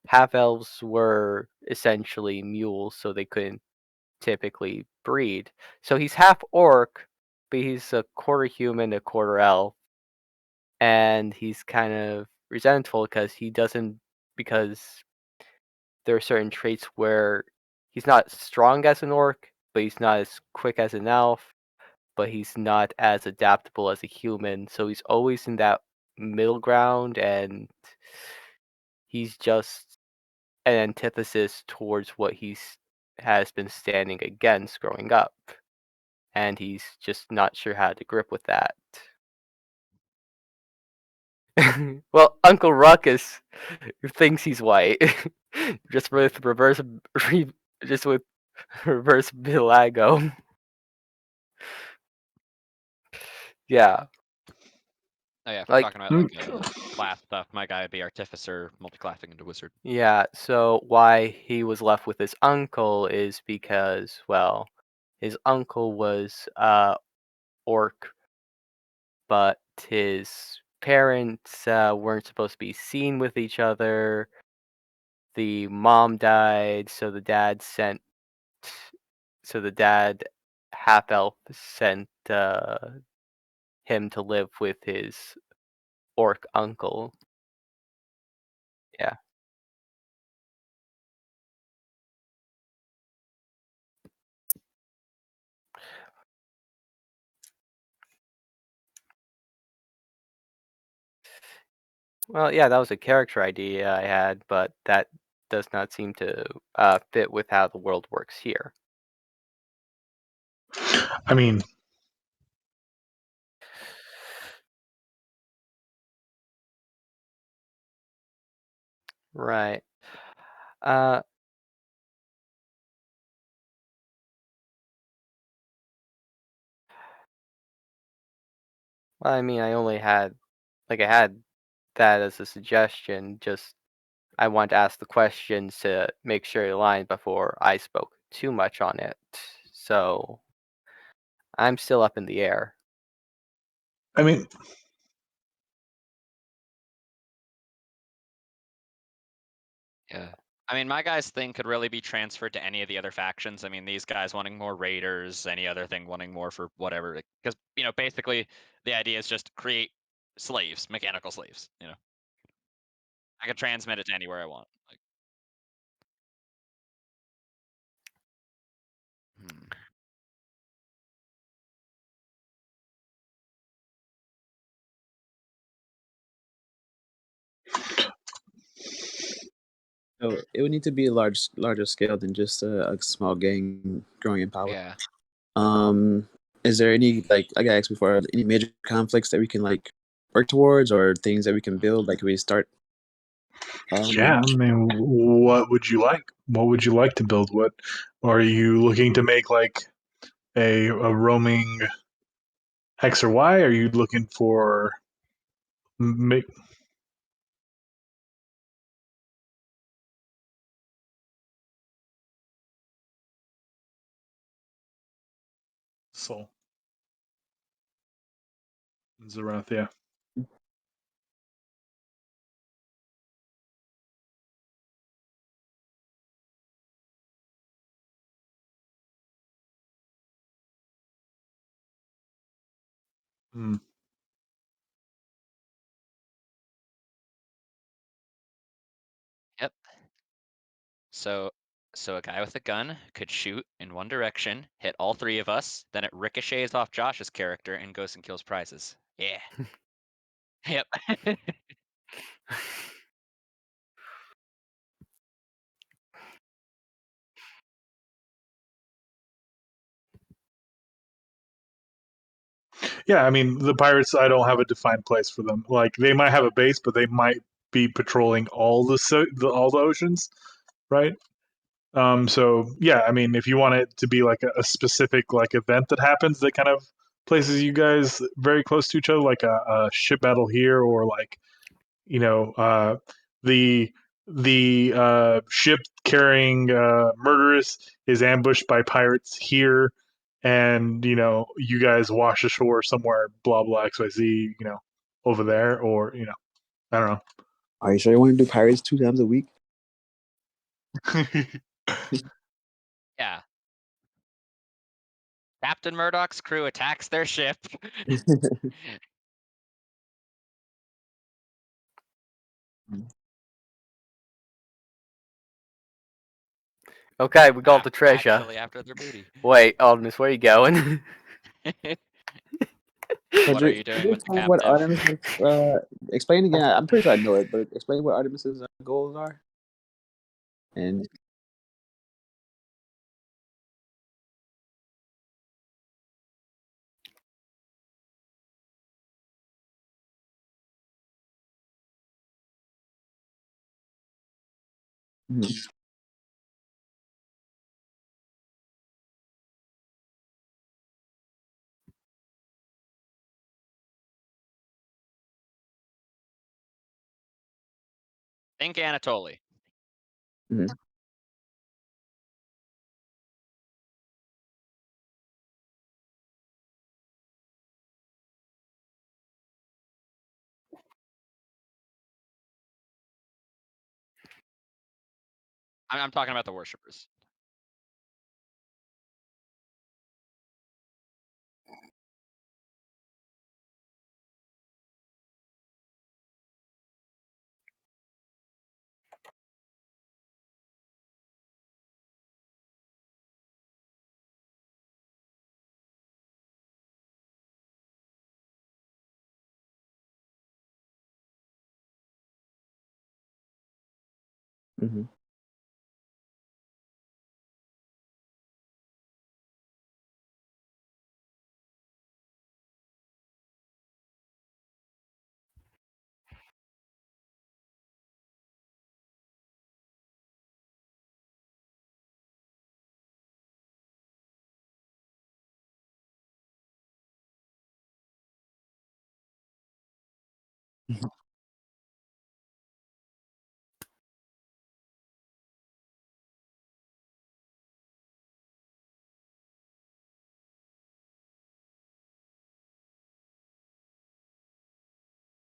half elves were essentially mules, so they couldn't typically breed. So he's half orc, but he's a quarter human, a quarter elf, and he's kind of resentful because there are certain traits where he's not strong as an orc, but he's not as quick as an elf, but he's not as adaptable as a human. So he's always in that middle ground, and he's just an antithesis towards what has been standing against growing up, and he's just not sure how to grip with that. Well, Uncle Ruckus thinks he's white, just with just with reverse Bilago. Yeah, Oh yeah, if we're like talking about like class stuff, my guy would be artificer, multi-classing into wizard. yeah. So why he was left with his uncle is because, well, his uncle was orc, but his parents weren't supposed to be seen with each other. The mom died, so the dad half elf sent him to live with his orc uncle. Yeah. Well, yeah, that was a character idea I had, but that does not seem to fit with how the world works here. I mean, Right. Uh, well, I mean, I only had, like, I had that as a suggestion. Just I wanted to ask the questions to make sure it aligned before I spoke too much on it. So I'm still up in the air. I mean, Yeah. I mean, my guys' thing could really be transferred to any of the other factions. I mean, these guys wanting more raiders, any other thing wanting more for whatever. Because, basically the idea is just create slaves, mechanical slaves, I could transmit it to anywhere I want. Like, hmm. So it would need to be larger scale than just a small gang growing in power. Yeah. Um, is there any, like I got asked before, any major conflicts that we can like work towards, or things that we can build? Like, can we start? yeah, I mean, what would you like? What would you like to build? What are you looking to make like a roaming X or Y? Are you looking for make Soul Zerath? Yeah. Hmm. Yep. So a guy with a gun could shoot in one direction, hit all three of us, then it ricochets off Josh's character and goes and kills prizes. Yeah. Yep. Yeah, I mean, the pirates. I don't have a defined place for them. Like they might have a base, but they might be patrolling all all the oceans, right? So yeah, I mean, if you want it to be like a specific like event that happens that kind of places you guys very close to each other, like a ship battle here, or like you know the ship carrying murderous is ambushed by pirates here, and you guys wash ashore somewhere, blah blah XYZ, over there, or I don't Are you sure you want to do pirates 2 times a week? know. Yeah. Captain Murdoch's crew attacks their ship. Okay, we got the treasure. Actually, after their booty. Wait, Artemis, where are you going? What are you doing with the explain what captive? Artemis? Explain again. I'm pretty sure I know it, but explain what Artemis's goals are. And mhm. Think Anatoly. Mhm. I'm talking about the worshippers. Mhm.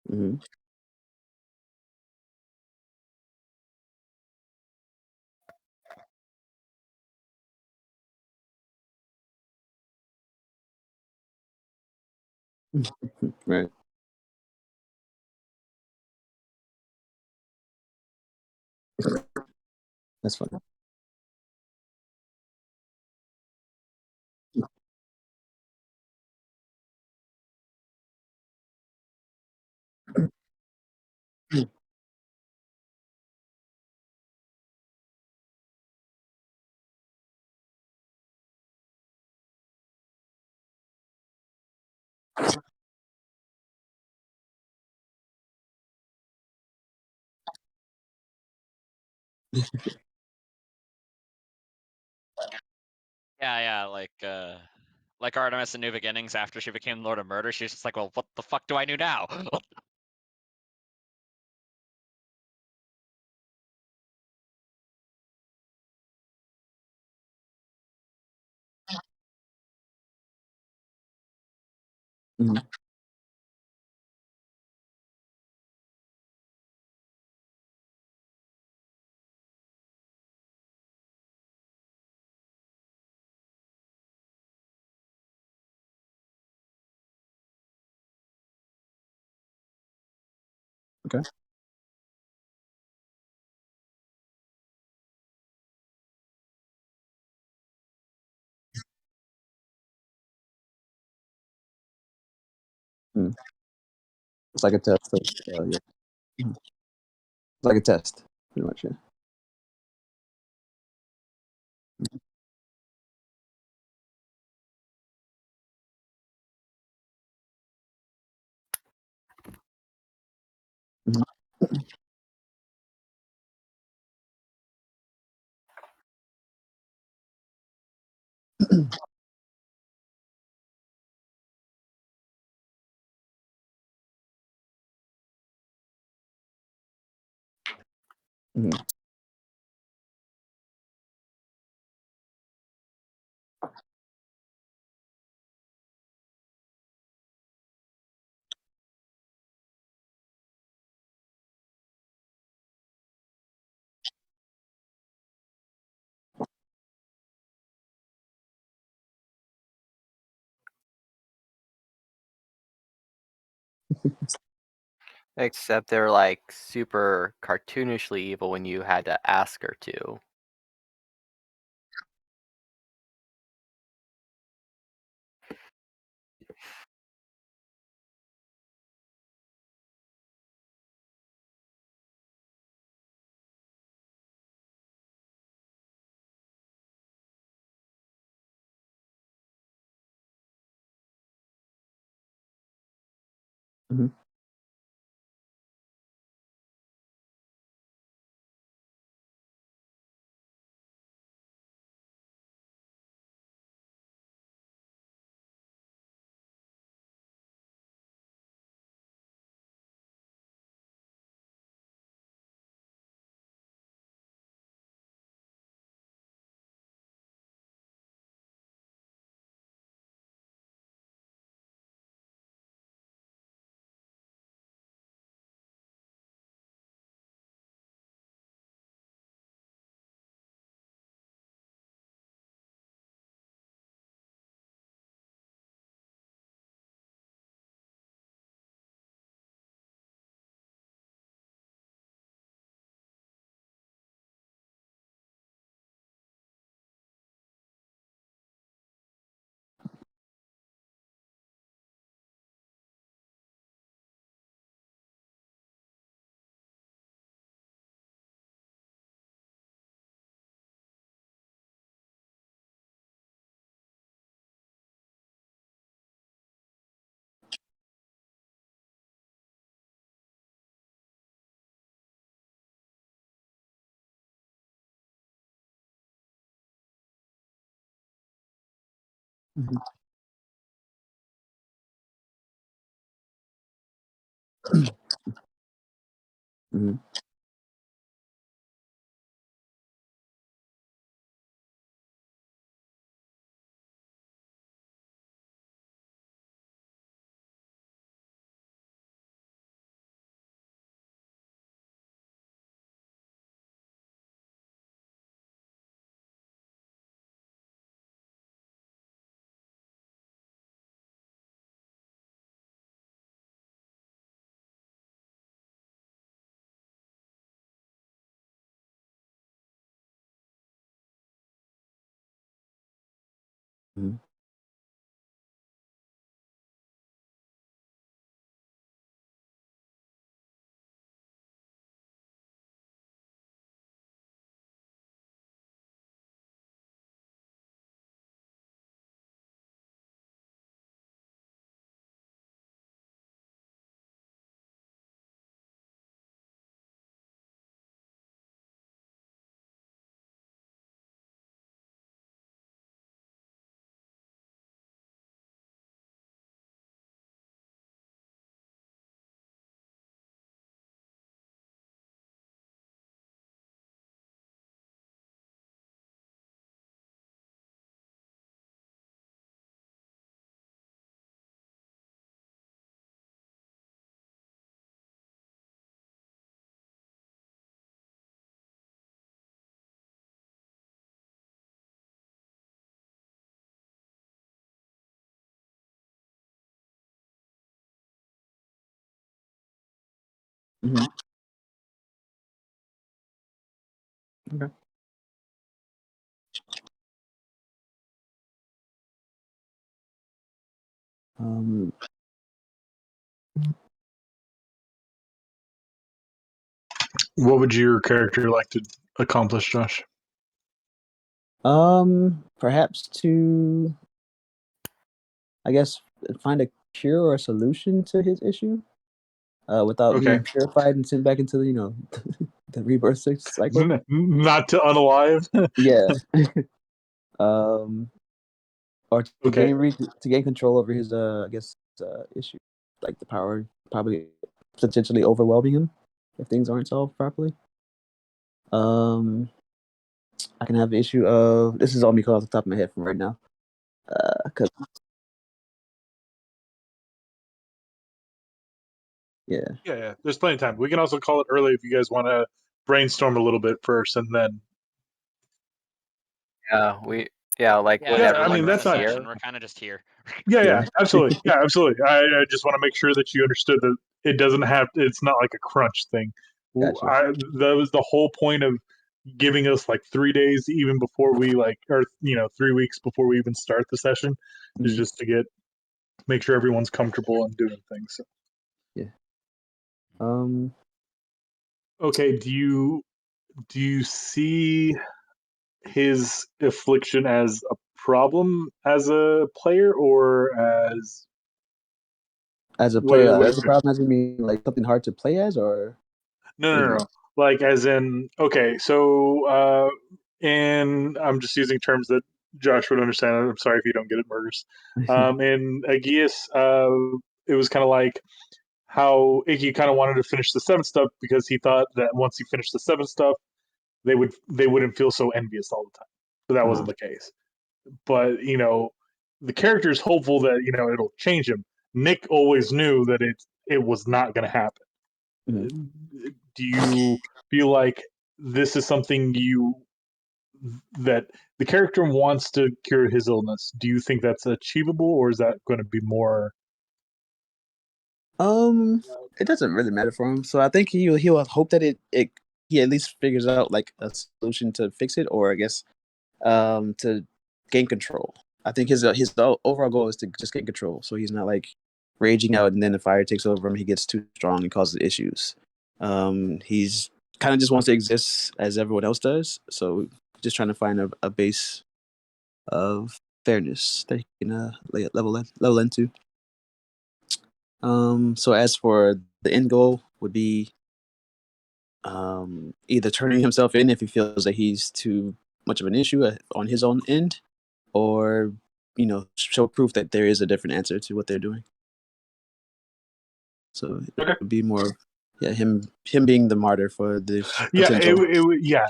Mhm. Right. That's funny. Yeah, yeah, like Artemis in New Beginnings after she became Lord of Murder, she's just like, well, what the fuck do I do now? Mhm. It's okay. Mm. It's like a test. Yeah. Mhm. It's like a test, pretty much. Yeah. Mhm. Mhm. Except they're like super cartoonishly evil when you had to ask her to. Mhm. Mhm. Mhm. Mhm. Mhm. Okay. Um, What would your character like to accomplish, Josh? Perhaps to, I guess, find a cure or a solution to his issue, without Okay. being purified and sent back into the, the rebirth cycle. Not to unalive. Yeah. Um, or to Okay. gain control over his, I guess, issue, like the power, probably potentially overwhelming him if things aren't solved properly. Um, I can have the issue of, this is all me off the top of my head from right now. Cause yeah. Yeah. There's plenty of time. We can also call it early if you guys want to brainstorm a little bit first, and then. Like Yeah, Yeah, when it's I early mean for everyone's the that's not. session. here. We're kind of just here. Yeah, Yeah. absolutely. Yeah, absolutely. I just want to make sure that you understood that it doesn't have. It's not like a crunch thing. Gotcha. That was the whole point of giving us like 3 days even before we like, or 3 weeks before we even start the session, is Mhm. just to make sure everyone's comfortable and doing things. So, Yeah. Um. okay, do you see his affliction as a problem as a player, or as As a what? player, What as a problem, as you mean like something hard to play as, or No, what do no, you no, mean? no. Like as in, okay, so and I'm just using terms that Josh would understand. I'm sorry if you don't get it, Burgers. In Aegeus, it was kind of like how Iggy kind of wanted to finish the seven stuff because he thought that once he finished the seven stuff, they wouldn't feel so envious all the time. But that wasn't the case. But the character is hopeful that it'll change him. Nick always knew that it was not going to happen. Mhm. Do you feel like this is something that the character wants to cure his illness? Do you think that's achievable, or is that going to be more? It doesn't really matter for him. So I think he'll hope that he at least figures out like a solution to fix it, or I guess to gain control. I think his overall goal is to just gain control, so he's not like raging out and then the fire takes over him. He gets too strong and causes issues. He's kind of just wants to exist as everyone else does. So just trying to find a base of fairness that he can level into. So as for the end goal would be either turning himself in if he feels that he's too much of an issue on his own end, or show proof that there is a different answer to what they're doing. So Okay. it would be more, yeah, him being the martyr for this Yeah, potential.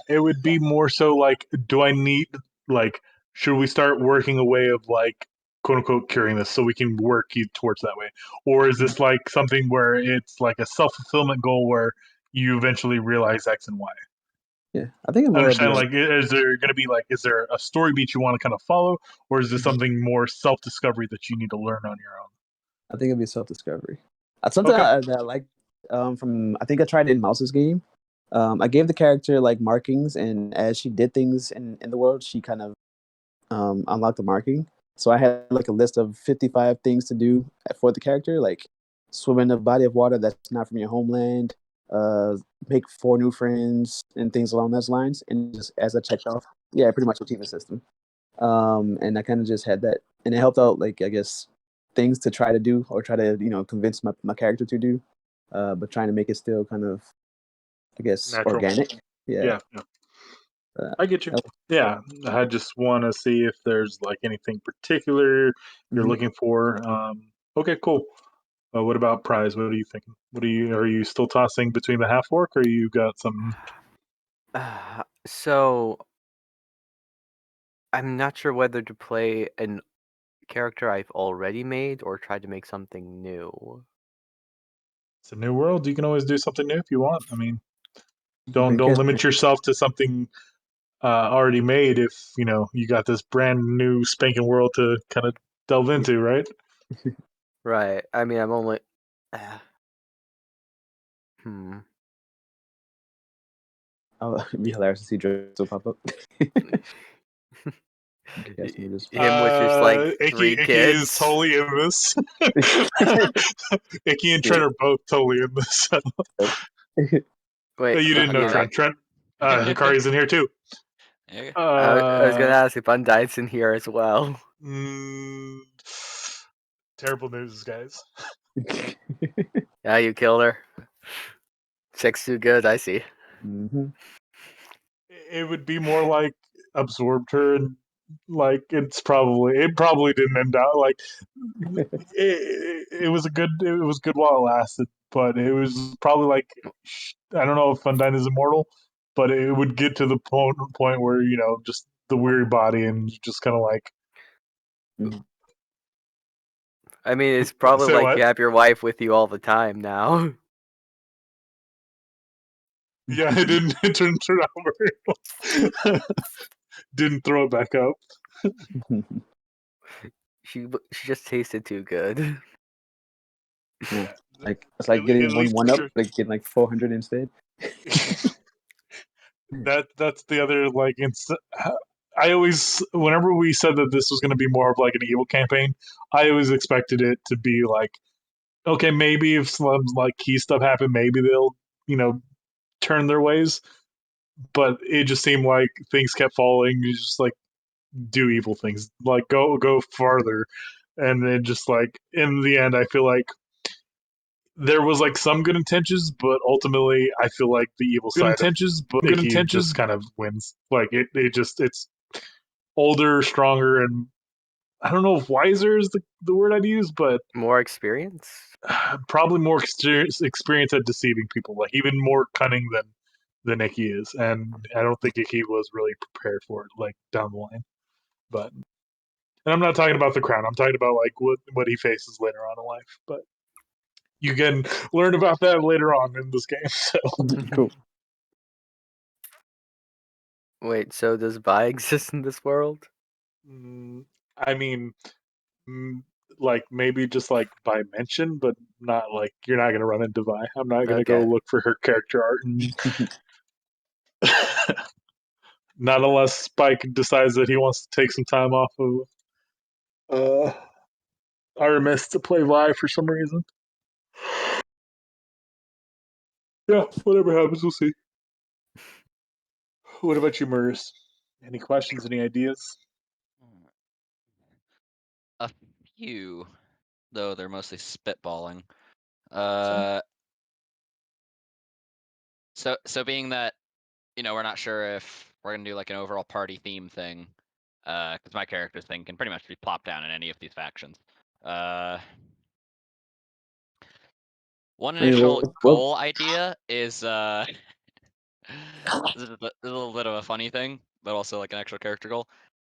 it would be more so like, do I need like, should we start working a way of like, quote unquote, curing this so we can work you towards that way, or is this like something where it's like a self fulfillment goal where you eventually realize X and Y? Yeah, I think it I more would be understand. like, Like, is there going to be like, is there a story beat you want to kind of follow, or is this something more self discovery that you need to learn on your own? I think it'd be self discovery. Something Okay. that I like from, I think I tried it in Mouse's game. I gave the character like markings, and as she did things in the world, she kind of unlocked the marking. So I had like a list of 55 things to do for the character, like swim in a body of water that's not from your homeland, make 4 new friends, and things along those lines. And just as I checked off, yeah, pretty much achievement system. And I kind of just had that, and it helped out, like, I guess, things to try to do or try to convince my character to do, but trying to make it still kind of, I guess, Natural. organic. Yeah. Yeah. I get you. Yeah, I just want to see if there's like anything particular you're Mhm. looking for. Okay, cool. What about prize? What are you thinking? Are you still tossing between the half orc, or you got some? So I'm not sure whether to play an character I've already made or try to make something new. It's a new world. You can always do something new if you want. I mean, don't Because limit yourself to something already made. If you got this brand new spanking world to kind of delve into, right? Right. I mean, I'm only. Hmm. oh, it'd be hilarious to see Drizzle pop up. Yes, we just Him with just like Icky 3 is kids. totally in this. Icky and Trent are both totally in this. Wait, You didn't know Alright. Trent. Hikari's in here too. Yeah. I was gonna ask if Undyne's in here as well. Mm, terrible news, guys. Yeah, you killed her. Sex too good, I see. Mm-hmm. It would be more like absorbed her, and like it probably didn't end out like it was good while it lasted, but it was probably like, I don't know if Undyne is immortal, but it would get to the point where just the weary body and just kind of like. I mean, it's probably Say like what? you have your wife with you all the time now. Yeah, it didn't. It didn't turn out very well. Didn't throw it back up. She just tasted too good. Yeah. Like it's like getting At least one for up, sure. like getting like 400 instead. That's the other like. I always, whenever we said that this was going to be more of like an evil campaign, I always expected it to be like, okay, maybe if some like key stuff happened, maybe they'll turn their ways. But it just seemed like things kept falling. You just like do evil things, like go farther, and then just like in the end, I feel like there was like some good intentions, but ultimately, I feel like the evil side of Nikki just kind of wins. Like it's older, stronger, and I don't know if wiser is the word I'd use, but More experience? probably more experience at deceiving people, like even more cunning than Nikki is, and I don't think Nikki was really prepared for it, like down the line. But and I'm not talking about the crown. I'm talking about like what he faces later on in life. But you can learn about that later on in this game. So Cool. Wait, so does Vi exist in this world? I mean, like maybe just like by mention, but not like you're not gonna run into Vi. I'm not gonna go Okay. look for her character art, and not unless Spike decides that he wants to take some time off of RMS to play Vi for some reason. Yeah, whatever happens, we'll see. What about you, Maurice? Any questions? Any ideas? A few, though they're mostly spitballing. Awesome. So being that we're not sure if we're gonna do like an overall party theme thing, because my character's thing can pretty much be plopped down in any of these factions. One I mean, initial what? goal idea is this is a little bit of a funny thing, but also like an extra character goal.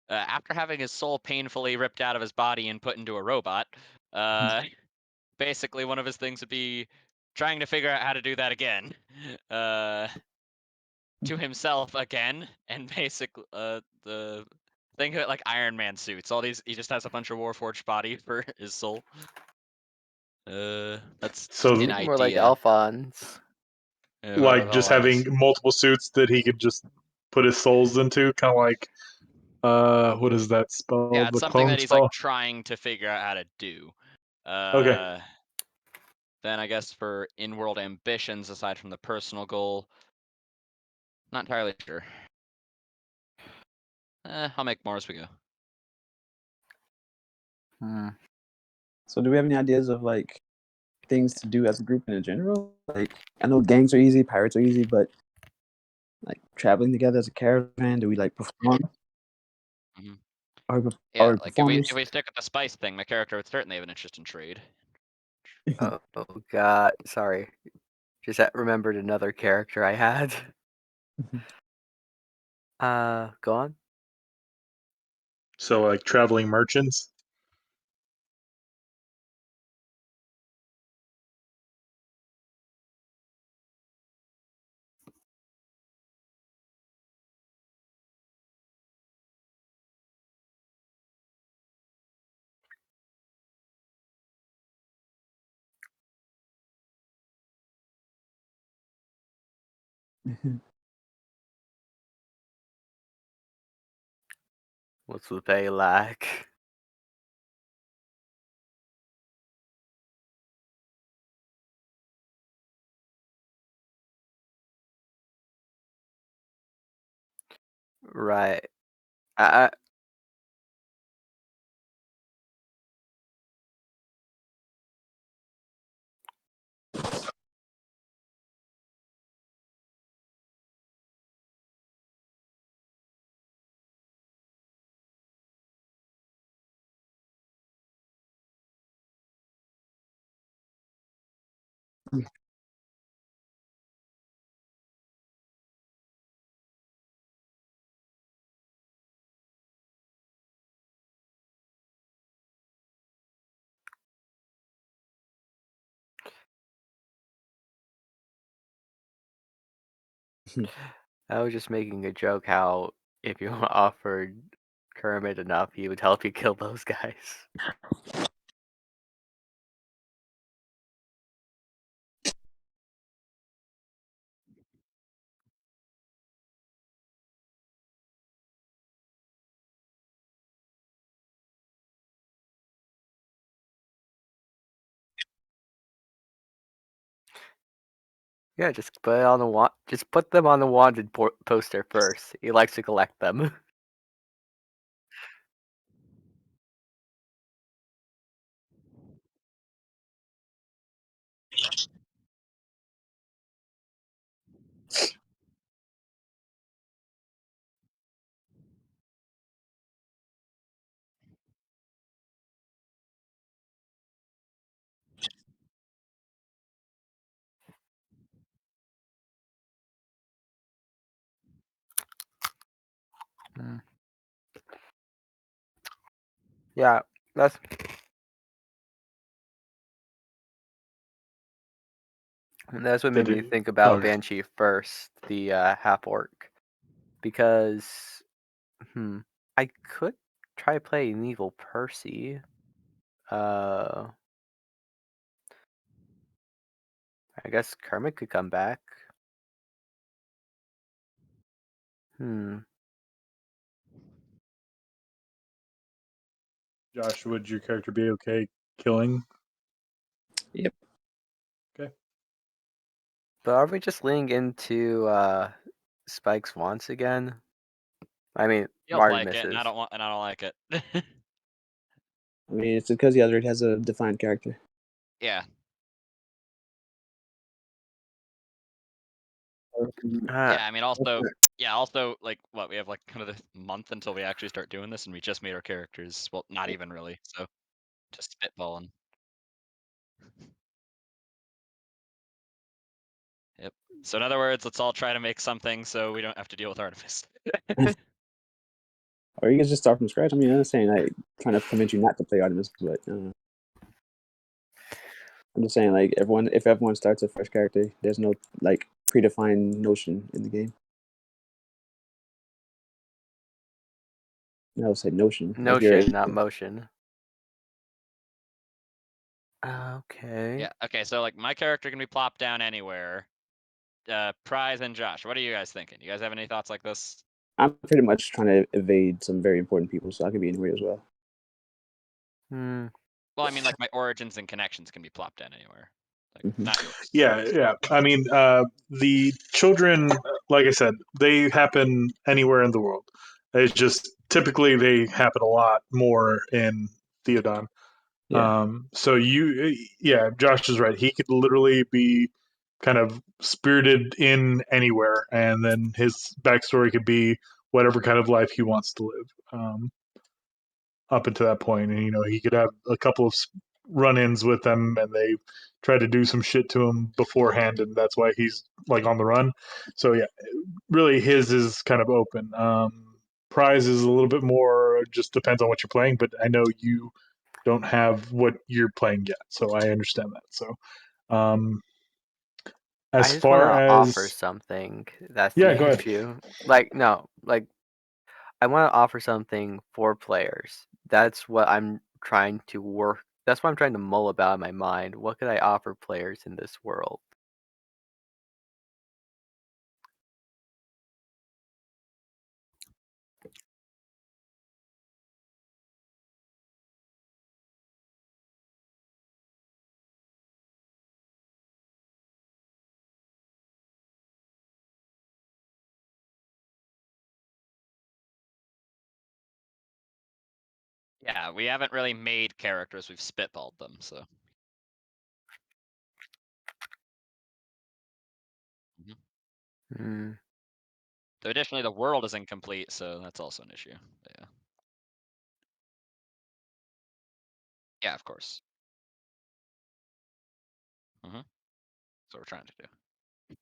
After having his soul painfully ripped out of his body and put into a robot, uh, basically one of his things would be trying to figure out how to do that again, to himself again, and basically the think of it like Iron Man suits. All these, he just has a bunch of Warforged body for his soul. That's So an More like idea. Alphonse. What like about just Alphonse? having multiple suits that he could just put his souls into, kind of like what is that spell? Yeah, it's The something clone that he's like spell. trying to figure out how to do. Okay. Then I guess for in-world ambitions, aside from the personal goal, not entirely sure. I'll make more as we go. Hmm. So, do we have any ideas of like things to do as a group in general? Like, I know gangs are easy, pirates are easy, but like traveling together as a caravan, do we like perform? Mhm. Are we, Yeah, like if performers? we stick with the spice thing, my character would certainly have an interest in trade. Oh, God, sorry. Just remembered another character I had. Go on. So like traveling merchants. What's what they lack? Right. I I was just making a joke how if you offered Kermit enough, he would help you kill those guys. Yeah, just put it on the just put them on the wanted poster first. He likes to collect them. Mm. Yeah, that's what made Did me it? think about Okay. Banshee first, the half orc, because I could try playing evil Percy. I guess Kermit could come back. Hmm. Josh, would your character be okay killing? Yep. Okay. But are we just leaning into Spike's wants again? I mean, Feels Marty like it, and misses. I don't like it. I mean, it's because the other has a defined character. Yeah. Uh, Yeah, I mean, also, like, what, we have, like, kind of this month until we actually start doing this, and we just made our characters. Well, not even really, so just spitballing. So in other words, let's all try to make something so we don't have to deal with Artemis. Or you can just start from scratch. I mean, I'm not saying like trying to convince you not to play Artemis, but I'm just saying like if everyone starts a fresh character, there's no like predefined notion in the game. No, I said notion. Like Notion, not motion. Okay. Yeah. Okay. So like my character can be plopped down anywhere. Prize and Josh, what are you guys thinking? You guys have any thoughts like this? I'm pretty much trying to evade some very important people, so I can be anywhere as well. Hmm. Well, I mean, like my origins and connections can be plopped down anywhere, like not yours. Yeah. I mean, the children, like I said, they happen anywhere in the world. It's just typically they happen a lot more in Theodon. Yeah. So yeah, Josh is right. He could literally be kind of spirited in anywhere, and then his backstory could be whatever kind of life he wants to live. Up until that point, and he could have a couple of run-ins with them, and they try to do some shit to him beforehand, and that's why he's like on the run. So yeah, really his is kind of open. Prize is a little bit more, just depends on what you're playing, but I know you don't have what you're playing yet, so I understand that. So I as just want far to offer as something. That's the yeah, go ahead. issue. Like, no, like, I want to offer something for players. That's what I'm trying to work. That's what I'm trying to mull about in my mind. What could I offer players in this world? Yeah, we haven't really made characters; we've spitballed them. So. Hmm. So additionally, the world is incomplete, so that's also an issue. Yeah. Yeah, of course. That's what we're trying to do.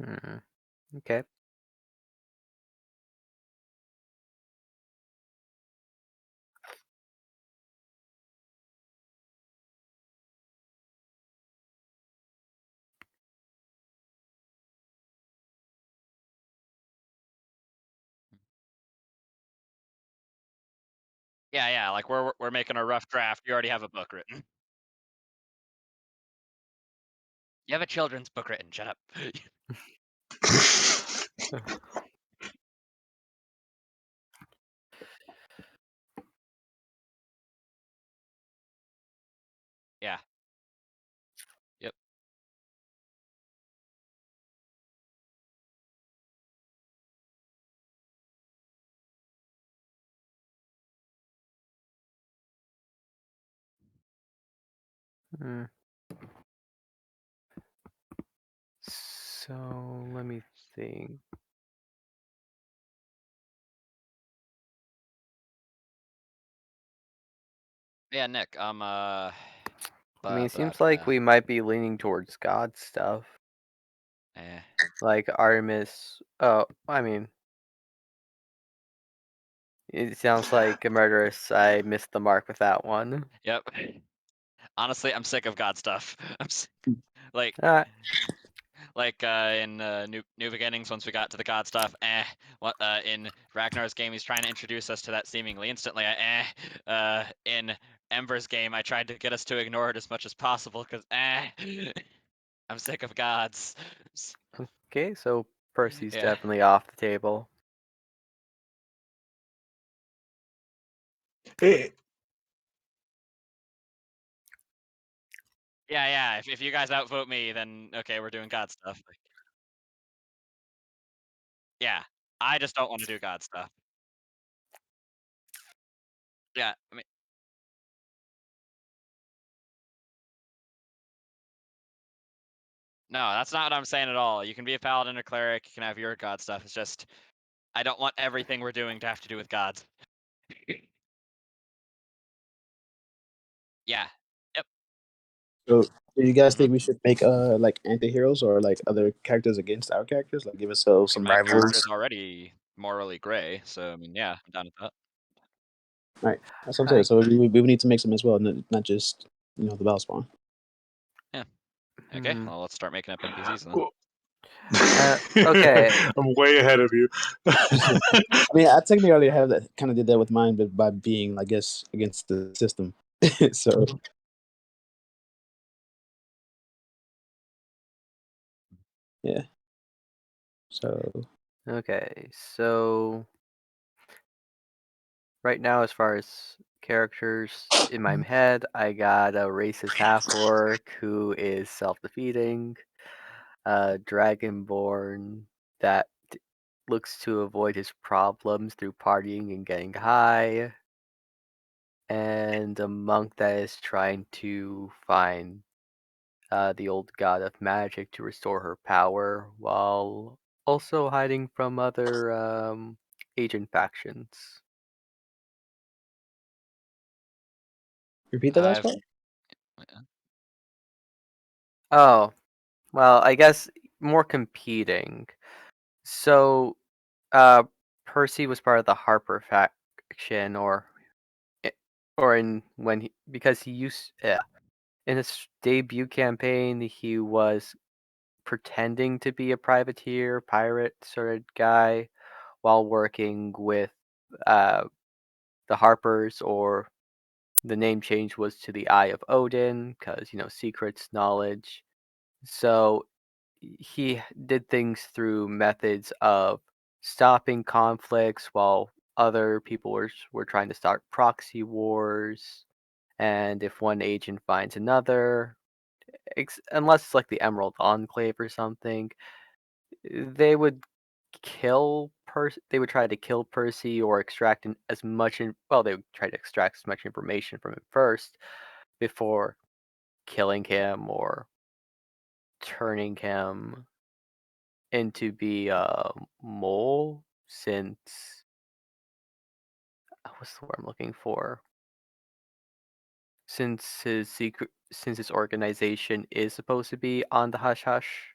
Hmm. Okay. Yeah. Like we're making a rough draft. You already have a book written. You have a children's book written. Shut up. Yeah. Yep. Hmm. So let me think. Yeah, Nick. I mean, it Blah, seems like blah. we might be leaning towards God stuff, Eh. like Artemis. Oh, I mean, it sounds like a murderess. I missed the mark with that one. Yep. Honestly, I'm sick of God stuff. Like Ah, in New Beginnings, once we got to the God stuff, What in Ragnar's game, he's trying to introduce us to that seemingly instantly. In Ember's game, I tried to get us to ignore it as much as possible because I'm sick of gods. okay, so Percy's Yeah. definitely off the table. Hey, Yeah. If you guys outvote me, then okay, we're doing God stuff. Like, yeah, I just don't want to do God stuff. Yeah, I mean, no, that's not what I'm saying at all. You can be a paladin or cleric. You can have your God stuff. It's just I don't want everything we're doing to have to do with gods. Yeah. Yep. So, do you guys Mhm. think we should make like anti-heroes or like other characters against our characters? Like give ourselves I mean, some my character is rivals. already morally gray, so I mean, yeah, I'm down with that. Right. That's what I'm saying. I So we need to make some as well, not just the battle spawn. Okay, well, let's start making up NPCs then. Cool. Okay. I'm way ahead of you. I mean, I technically already have that. Kind of did that with mine, but by being, I guess, against the system. So yeah. So Okay. So right now, as far as characters in my head, I got a racist half orc who is self-defeating, a dragonborn that looks to avoid his problems through partying and getting high, and a monk that is trying to find the old god of magic to restore her power while also hiding from other agent factions. repeat the last I've part. Oh, well, I guess more competing. So, uh, Percy was part of the Harper faction, i- or in when he because he used in his debut campaign he was pretending to be a privateer, pirate sort of guy, while working with uh the Harpers, or the name change was to the Eye of Odin, because secrets, knowledge. So he did things through methods of stopping conflicts while other people were trying to start proxy wars. And if one agent finds another, unless it's like the Emerald Enclave or something, they would they would try to kill Percy or extract as much well, they would try to extract as much information from him first before killing him or turning him into be a mole, since what's the word I'm looking for? Since his organization is supposed to be on the hush hush.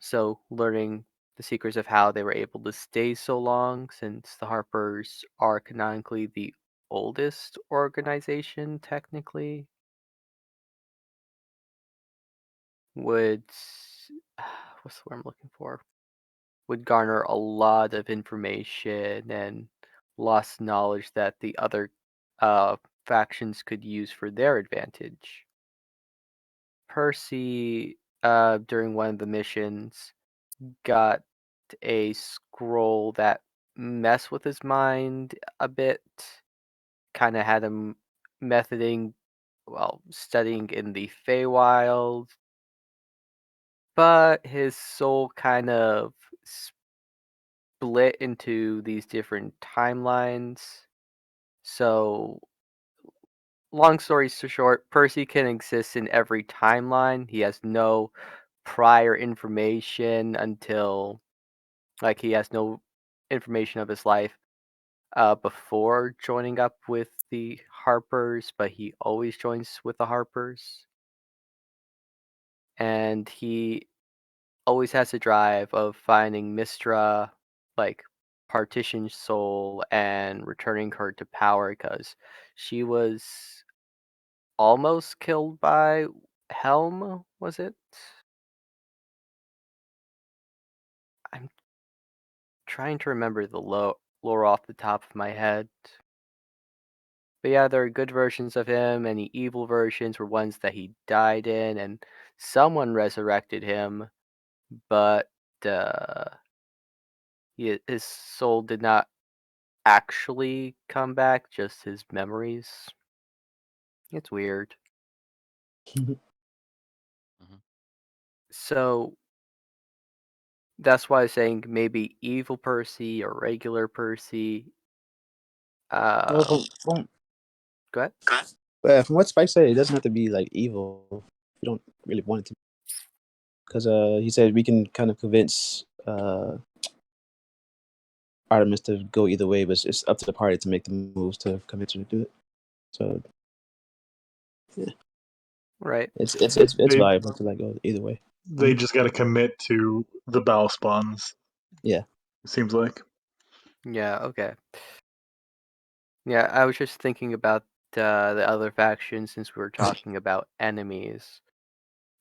So learning the secrets of how they were able to stay so long, since the Harpers are canonically the oldest organization technically, would what's the word I'm looking for? Would garner a lot of information and lost knowledge that the other uh, factions could use for their advantage. Percy, during one of the missions, got a scroll that messed with his mind a bit, kind of had him methoding, well, studying in the Feywild, but his soul kind of split into these different timelines. So, long story short, Percy can exist in every timeline. He has no prior information until, like, he has no information of his life before joining up with the Harpers, but he always joins with the Harpers. And he always has a drive of finding Mistra, like partition soul, and returning her to power, because she was almost killed by Helm, was it? I'm trying to remember the lore off the top of my head. But yeah, there are good versions of him, and the evil versions were ones that he died in, and someone resurrected him, but uh, his soul did not actually come back, just his memories. It's weird. Mhm. So that's why I was saying maybe evil Percy or regular Percy. Well, Go ahead. from what Spike said, it doesn't have to be like evil. You don't really want it to, because he said we can kind of convince Artemis to go either way, but it's up to the party to make the moves to convince her to do it. So Right. it's They valuable to go either way. they just got to commit to the bow spawns. Yeah. It seems like. Yeah. Okay. Yeah, I was just thinking about the other faction since we were talking about enemies.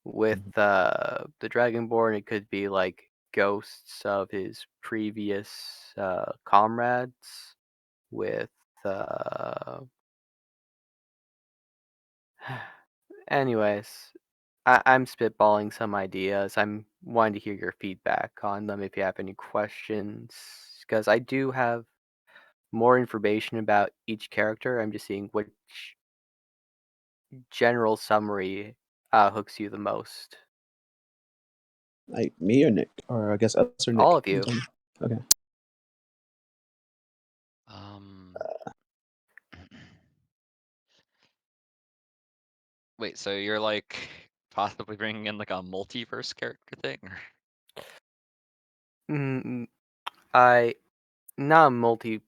With the Dragonborn, it could be like ghosts of his previous comrades. With anyways, I'm spitballing some ideas. I'm wanting to hear your feedback on them if you have any questions, because I do have more information about each character. I'm just seeing which general summary hooks you the most. Like me or Nick, or I guess us or Nick. All of you. Okay. Wait, so you're like possibly bringing in like a multiverse character thing? Mm, I not multi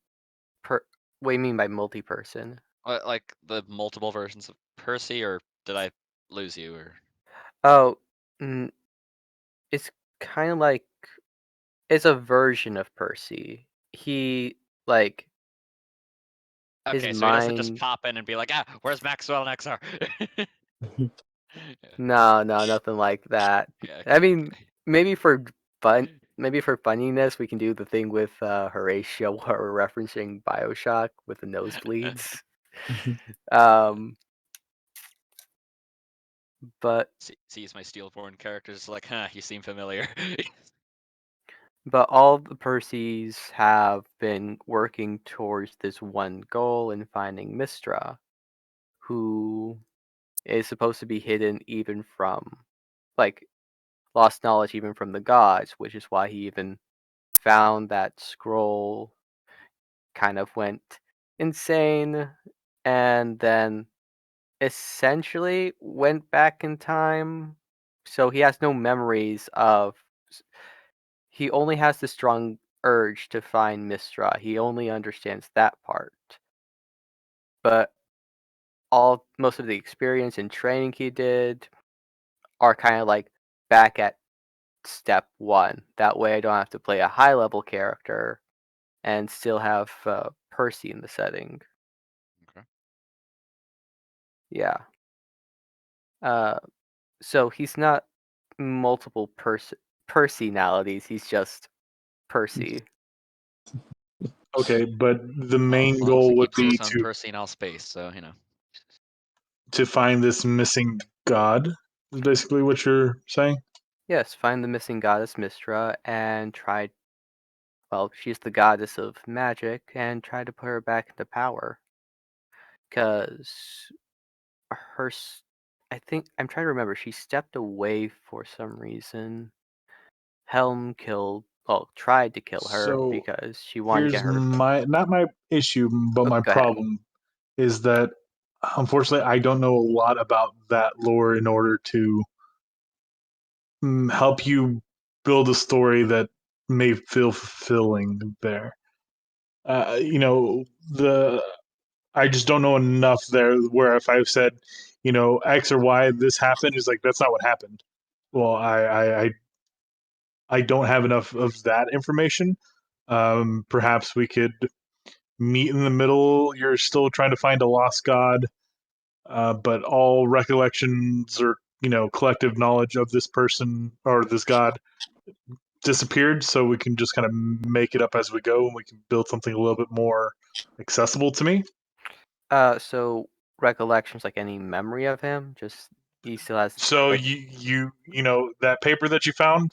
per. What do you mean by multi-person? Like the multiple versions of Percy, or did I lose you? Or Oh, it's kind of like it's a version of Percy. He like his okay, so he doesn't just mind. pop in and be like, where's Maxwell and XR? No, nothing like that. Yeah, I okay. mean, maybe for fun, maybe for funniness, we can do the thing with Horatio where we're referencing Bioshock with the nosebleeds. But Sees my Steelborn characters like, you seem familiar. But all the Percys have been working towards this one goal in finding Mistra, who is supposed to be hidden even from, like, lost knowledge even from the gods, which is why he even found that scroll, kind of went insane, and then essentially went back in time. So he has no memories of. He only has the strong urge to find Mistra. He only understands that part. But most of the experience and training he did are kind of like back at step one. That way I don't have to play a high level character and still have Percy in the setting. Okay. Yeah. So he's not multiple personalities. He's just Percy. Okay, but the Well, as main long as he goal would keeps be his own Percy in all space, so to find this missing god. Is basically what you're saying. Yes, find the missing goddess Mistra and try. Well, she's the goddess of magic, and try to put her back into power. Because her. I think. I'm trying to remember. She stepped away for some reason. Helm killed. Well, tried to kill her So because she wanted to here's get her. my not my issue, but Oh, my go ahead. problem is that unfortunately I don't know a lot about that lore in order to help you build a story that may feel fulfilling there. You know, the I just don't know enough there where if I've said, X or Y, this happened, is like that's not what happened. Well, I don't have enough of that information. Perhaps we could meet in the middle. You're still trying to find a lost god, but all recollections or collective knowledge of this person or this god disappeared. So we can just kind of make it up as we go, and we can build something a little bit more accessible to me. So recollections, like any memory of him, just he still has So like you that paper that you found,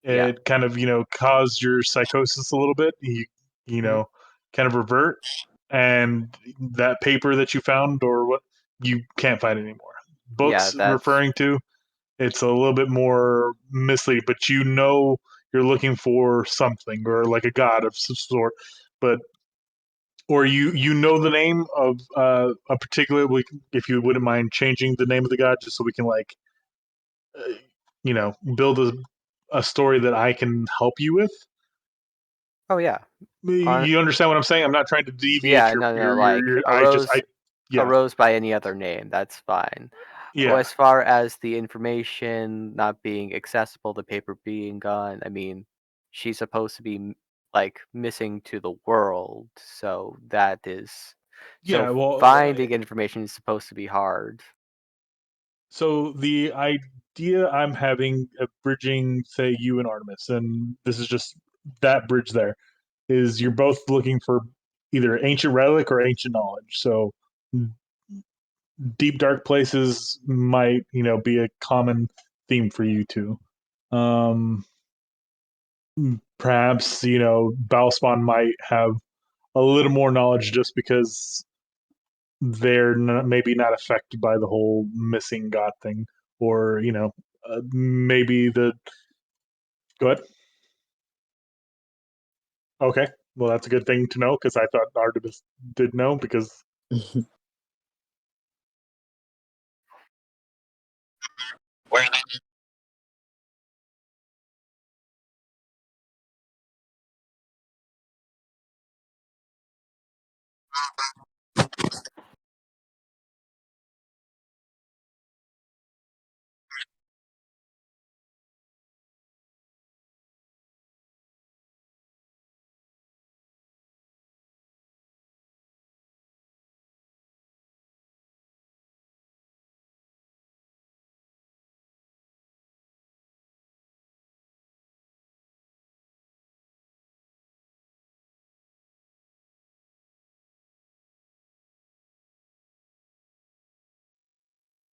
yeah. it kind of caused your psychosis a little bit. You hmm know kind of revert, and that paper that you found or what you can't find anymore. Yeah, Books that's referring to it's a little bit more misleading, but you're looking for something or like a god of some sort, but or you know the name of a particular. If you wouldn't mind changing the name of the god, just so we can build a story that I can help you with. Oh yeah. You understand what I'm saying? I'm not trying to deviate Yeah, no, your like yeah, arose by any other name, that's fine. Well, yeah. as far as the information not being accessible, the paper being gone, I mean, she's supposed to be like missing to the world, so that is so Yeah, well, finding information is supposed to be hard. so the idea I'm having of bridging, say, you and Artemis, and this is just that bridge there, is you're both looking for either ancient relic or ancient knowledge. So deep dark places might, be a common theme for you two. Um, Perhaps, Balspawn might have a little more knowledge just because they're maybe not affected by the whole missing god thing, or maybe the go ahead. Okay, well that's a good thing to know because I thought Artemis did know because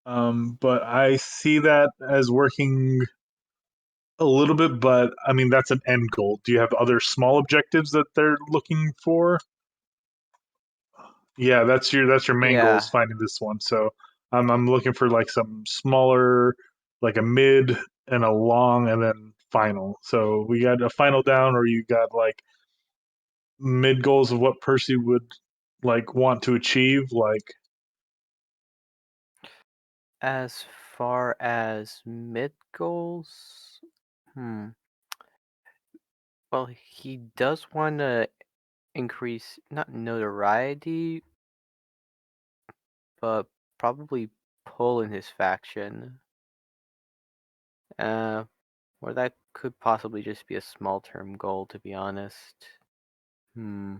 but I see that as working a little bit, but I mean that's an end goal. Do you have other small objectives that they're looking for? Yeah, that's your main goal is Yeah, finding this one. So I'm looking for like some smaller, like a mid and a long, and then final. So we got a final down, or you got like mid goals of what Percy would like want to achieve. Like, as far as mid goals, hmm. Well, he does want to increase not notoriety, but probably pull in his faction. Uh, or that could possibly just be a small term goal, to be honest. Hmm.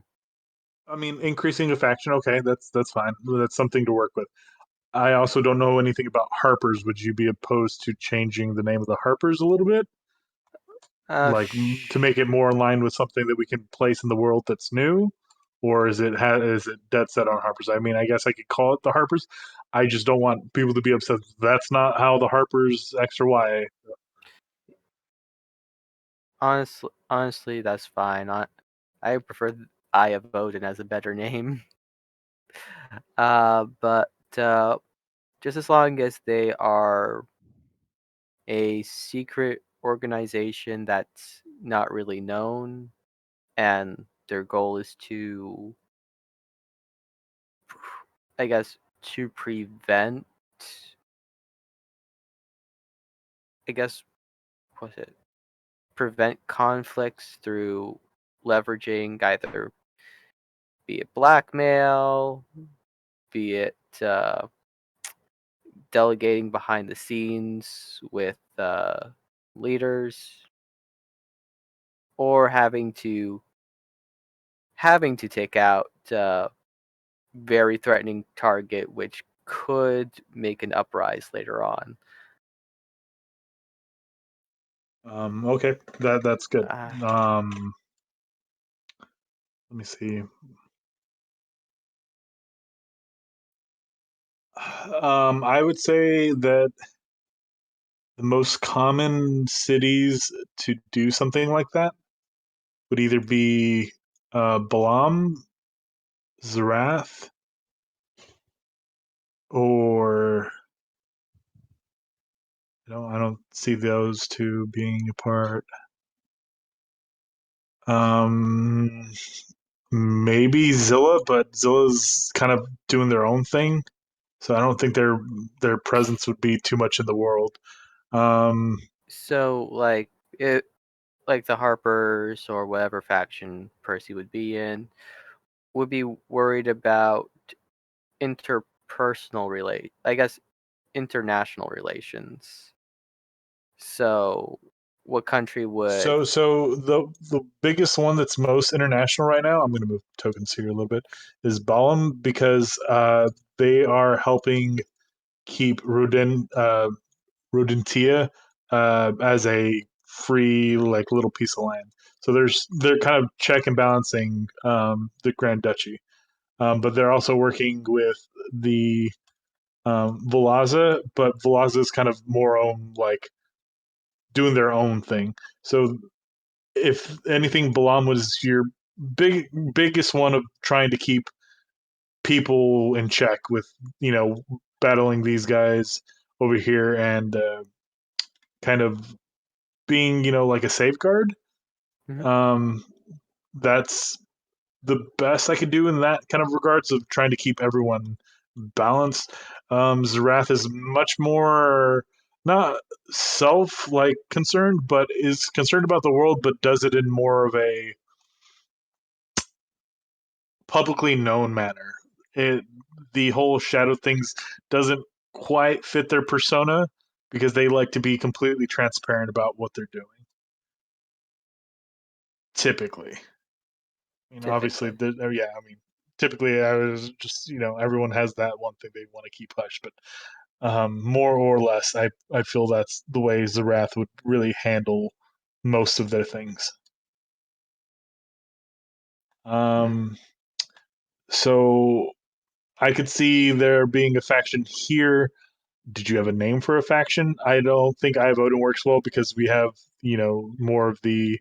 I mean, increasing a faction, okay, that's fine. That's something to work with. I also don't know anything about Harpers. Would you be opposed to changing the name of the Harpers a little bit? Like to make it more aligned with something that we can place in the world that's new, or is it dead set on Harpers? I mean, I guess I could call it the Harpers. I just don't want people to be upset. That's not how the Harpers X or Y. Honestly, that's fine. I prefer Eye of Odin as a better name. But just as long as they are a secret organization that's not really known, and their goal is to, I guess, to prevent, I guess, what's it? Prevent conflicts through leveraging either be it blackmail, be it delegating behind the scenes with leaders, or having to take out very threatening target, which could make an uprise later on. Okay, that's good. Uh, Let me see. I would say that the most common cities to do something like that would either be Balam, Zarath, or I don't see those two being apart. Um, Maybe Zilla, but Zilla's kind of doing their own thing, so I don't think their presence would be too much in the world. Um, so like like the Harpers or whatever faction Percy would be in, would be worried about international relations. So, what country would? So the biggest one that's most international right now, I'm going to move tokens here a little bit, is Balam because they are helping keep Rodentia as a free like little piece of land. So they're kind of check and balancing the Grand Duchy, but they're also working with the Velaza, but Velaza is kind of more own like doing their own thing. So if anything, Balam was your biggest one of trying to keep people in check with you know battling these guys over here and kind of being like a safeguard. Mhm. Um, that's the best I could do in that kind of regards of trying to keep everyone balanced. Zarath is much more not self like concerned, but is concerned about the world, but does it in more of a publicly known manner. It the whole shadow things doesn't quite fit their persona because they like to be completely transparent about what they're doing. Typically, obviously, Typically. yeah. I mean, typically, I was just everyone has that one thing they want to keep hush, but more or less, I feel that's the way Zarath would really handle most of their things. Hmm. Um, so I could see there being a faction here. Did you have a name for a faction? I don't think I have Odin works well because we have more of the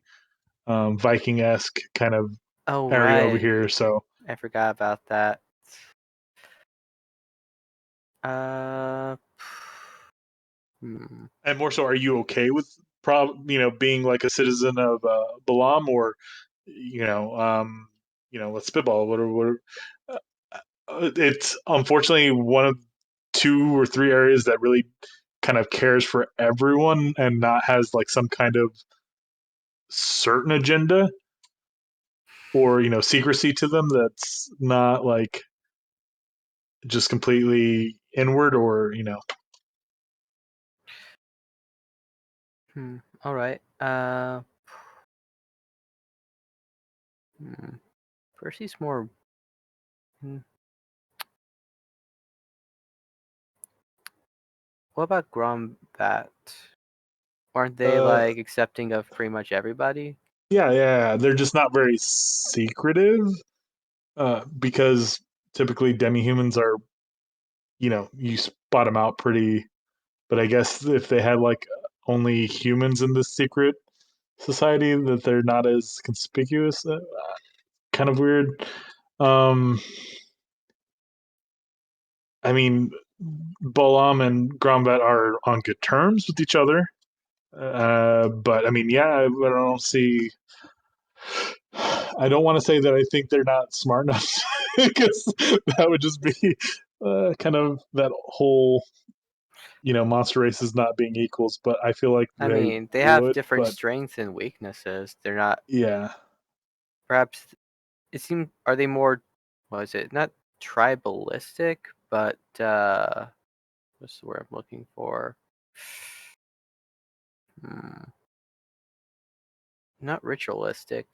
Viking esque kind of Oh area over right, here. So I forgot about that. Uh, hmm. and more so, are you okay with being like a citizen of Balam or let's spitball. Uh, it's unfortunately one of two or three areas that really kind of cares for everyone and not has like some kind of certain agenda or secrecy to them that's not like just completely inward or All right. Hmm. Percy's more. Hmm. What about Grombat? Aren't they uh like accepting of pretty much everybody? yeah, they're just not very secretive because typically demi-humans are you spot them out pretty, but I guess if they had like only humans in this secret society that they're not as conspicuous, kind of weird. um I mean, Bolam and Grombat are on good terms with each other. But I mean, yeah, I don't see. I don't want to say that I think they're not smart enough because that would just be kind of that whole monster races not being equals. But I feel like I they mean, they have would. different But strengths and weaknesses. They're not. yeah, Perhaps it seems. Are they more? What is it? Not tribalistic, but what's the word I'm looking for? Hmm, not ritualistic.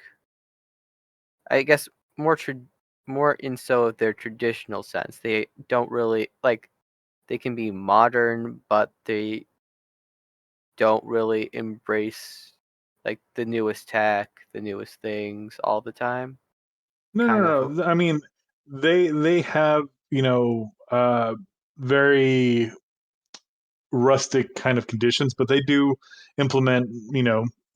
I guess more in so of their traditional sense. They don't really like. They can be modern, but they don't really embrace like the newest tech, the newest things all the time. no, Kind of. no, no. I mean, they have very rustic kind of conditions, but they do implement,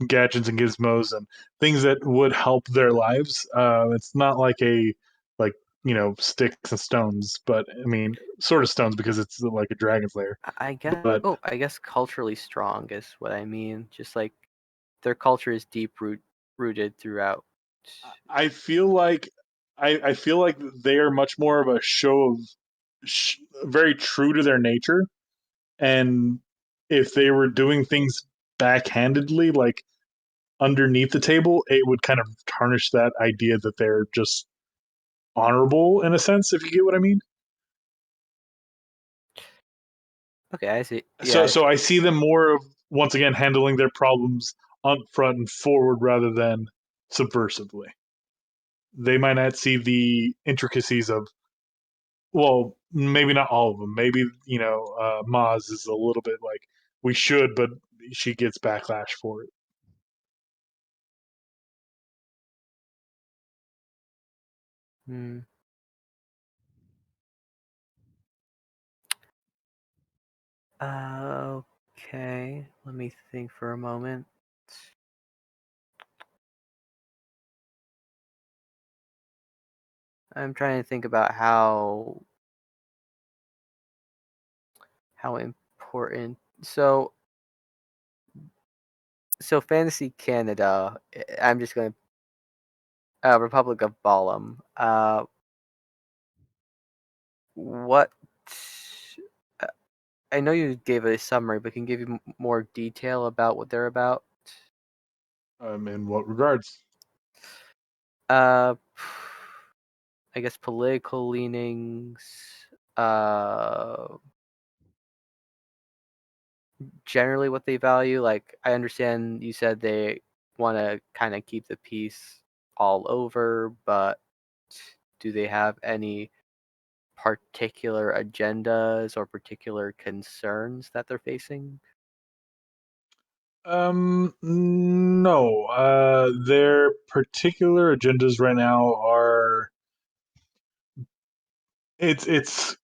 gadgets and gizmos and things that would help their lives. It's not like a like sticks and stones, but I mean sort of stones because it's like a dragon's lair. I guess. But Oh, I guess culturally strong is what I mean. Just like their culture is rooted throughout. I feel like I feel like they are much more of a show of very true to their nature, and if they were doing things backhandedly, like underneath the table, it would kind of tarnish that idea that they're just honorable in a sense, if you get what I mean. Okay, I see. So Yeah, so I see them more of once again handling their problems up front and forward rather than subversively. They might not see the intricacies of, well, maybe not all of them. Maybe Maz is a little bit like we should, but she gets backlash for it. hmm. Okay, let me think for a moment. I'm trying to think about how important. So Fantasy Canada. I'm just gonna Republic of Balam. What? uh, I know you gave a summary, but can you give you more detail about what they're about? In what regards? Uh, I guess political leanings. Uh, Generally what they value. Like I understand you said they want to kind of keep the peace all over, but do they have any particular agendas or particular concerns that they're facing? No. Their particular agendas right now are it's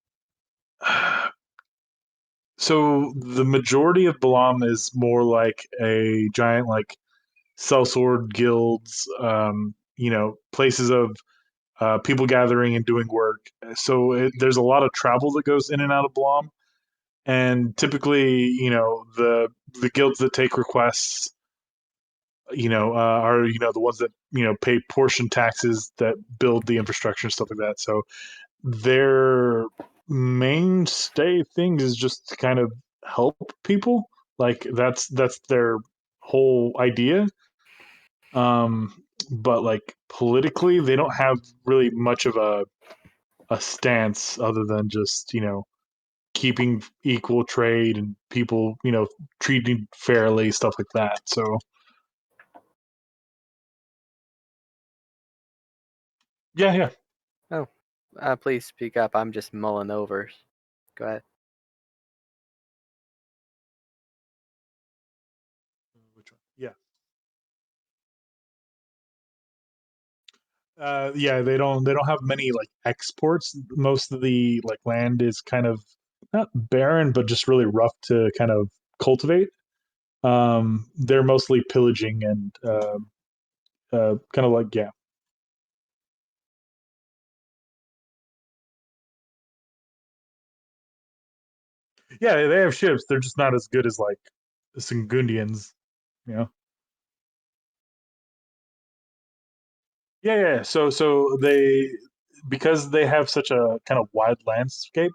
so the majority of Balam is more like a giant like sellsword guilds, places of people gathering and doing work. So there's a lot of travel that goes in and out of Balam, and typically, the guilds that take requests, are the ones that pay portion taxes that build the infrastructure and stuff like that. So their mainstay thing is just to kind of help people. Like that's their whole idea. Um, but like politically, they don't have really much of a stance other than just keeping equal trade and people treating fairly, stuff like that. So yeah, yeah. Oh, please speak up. I'm just mulling over. Go ahead. Which one? Yeah. Yeah, they don't have many like exports. Most of the like land is kind of not barren, but just really rough to kind of cultivate. They're mostly pillaging and kind of like yeah, yeah. They have ships. They're just not as good as like the Sungundians, you know. Yeah, yeah. So they because they have such a kind of wide landscape,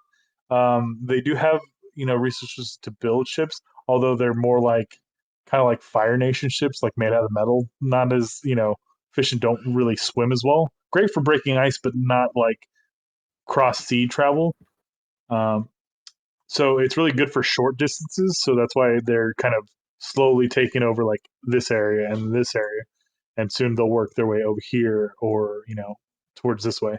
they do have resources to build ships, although they're more like kind of like Fire Nation ships, like made out of metal. Not as fish and don't really swim as well. Great for breaking ice, but not like cross sea travel. Um, so it's really good for short distances. So that's why they're kind of slowly taking over like this area and this area, and soon they'll work their way over here or towards this way.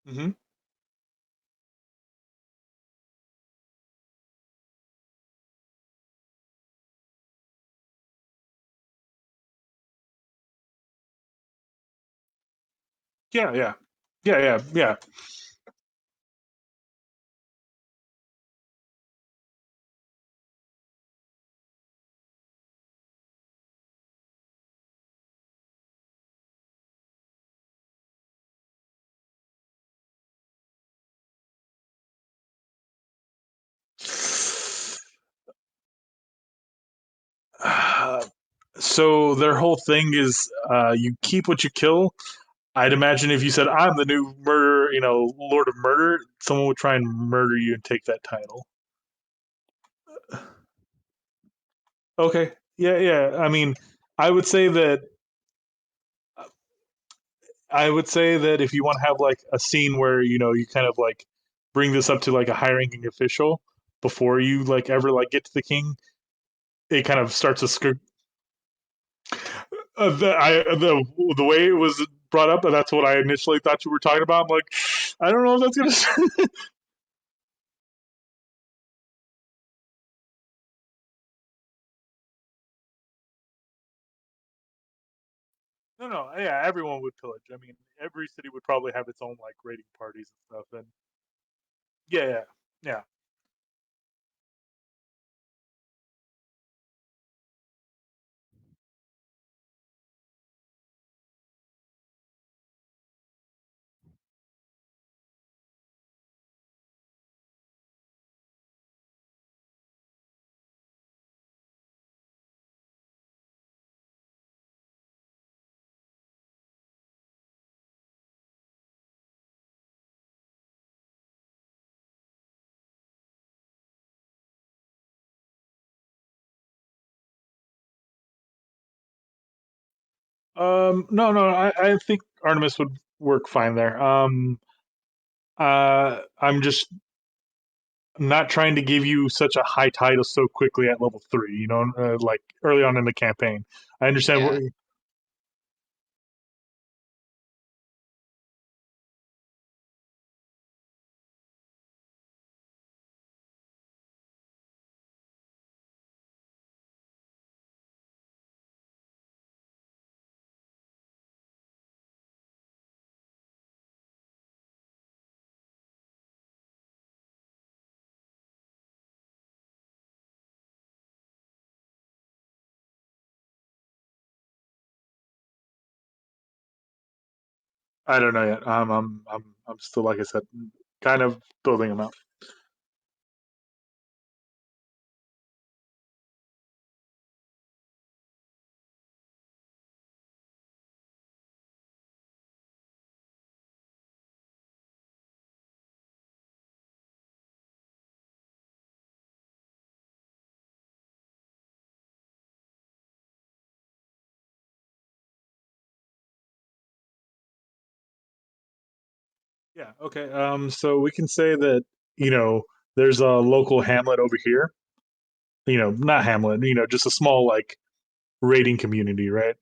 Hmm. Yeah, yeah, yeah, yeah, yeah. So their whole thing is you keep what you kill. I'd imagine if you said I'm the new murderer were, Lord of Murder, someone would try and murder you and take that title. Okay. Yeah, yeah. I mean, I would say that I would say that if you want to have like a scene where you kind of like bring this up to like a high-ranking official before you like ever like get to the king, it kind of starts a script. The way it was brought up, that's what I initially thought you were talking about. I'm like, I don't know if that's gonna. No, no, yeah, everyone would pillage. I mean, every city would probably have its own like raiding parties and stuff, and yeah, yeah, yeah. No, no, I think Artemis would work fine there. I'm just not trying to give you such a high title so quickly at level 3. Like early on in the campaign. I understand Yeah. what. I don't know yet. I'm still, like I said, kind of building them out. Yeah. Okay. So we can say that you know there's a local hamlet over here. Not hamlet. Just a small like raiding community, right?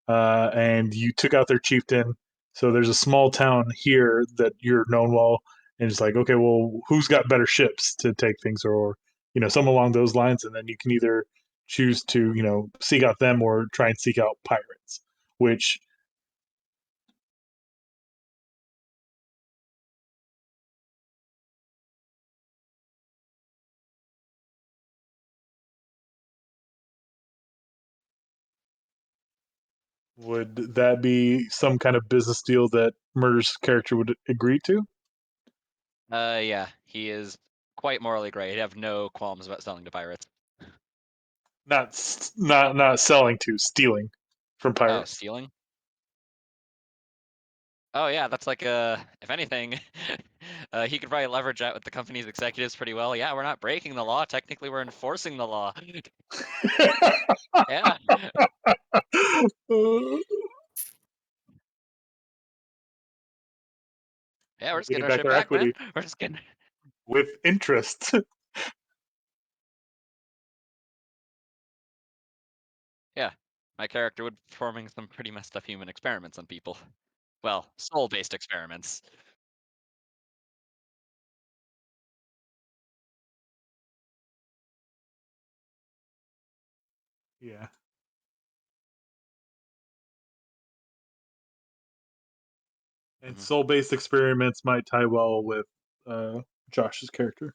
And you took out their chieftain. So there's a small town here that you're known well, and it's like, okay, well, who's got better ships to take things, or some along those lines, and then you can either choose to seek out them or try and seek out pirates, which would that be some kind of business deal that Murder's character would agree to? Yeah, he is quite morally gray. He'd have no qualms about selling to pirates. Not selling to, stealing from Oh, pirates. stealing? Oh yeah, that's like if anything, he could probably leverage that with the company's executives pretty well. Yeah, we're not breaking the law. Technically, we're enforcing the law. Yeah. Yeah, we're just getting Getting our back shit their back, man. equity We're just getting. with interest. Yeah, my character would be performing some pretty messed up human experiments on people. Well, soul-based experiments. Yeah. And Hmm. soul-based experiments might tie well with Josh's character.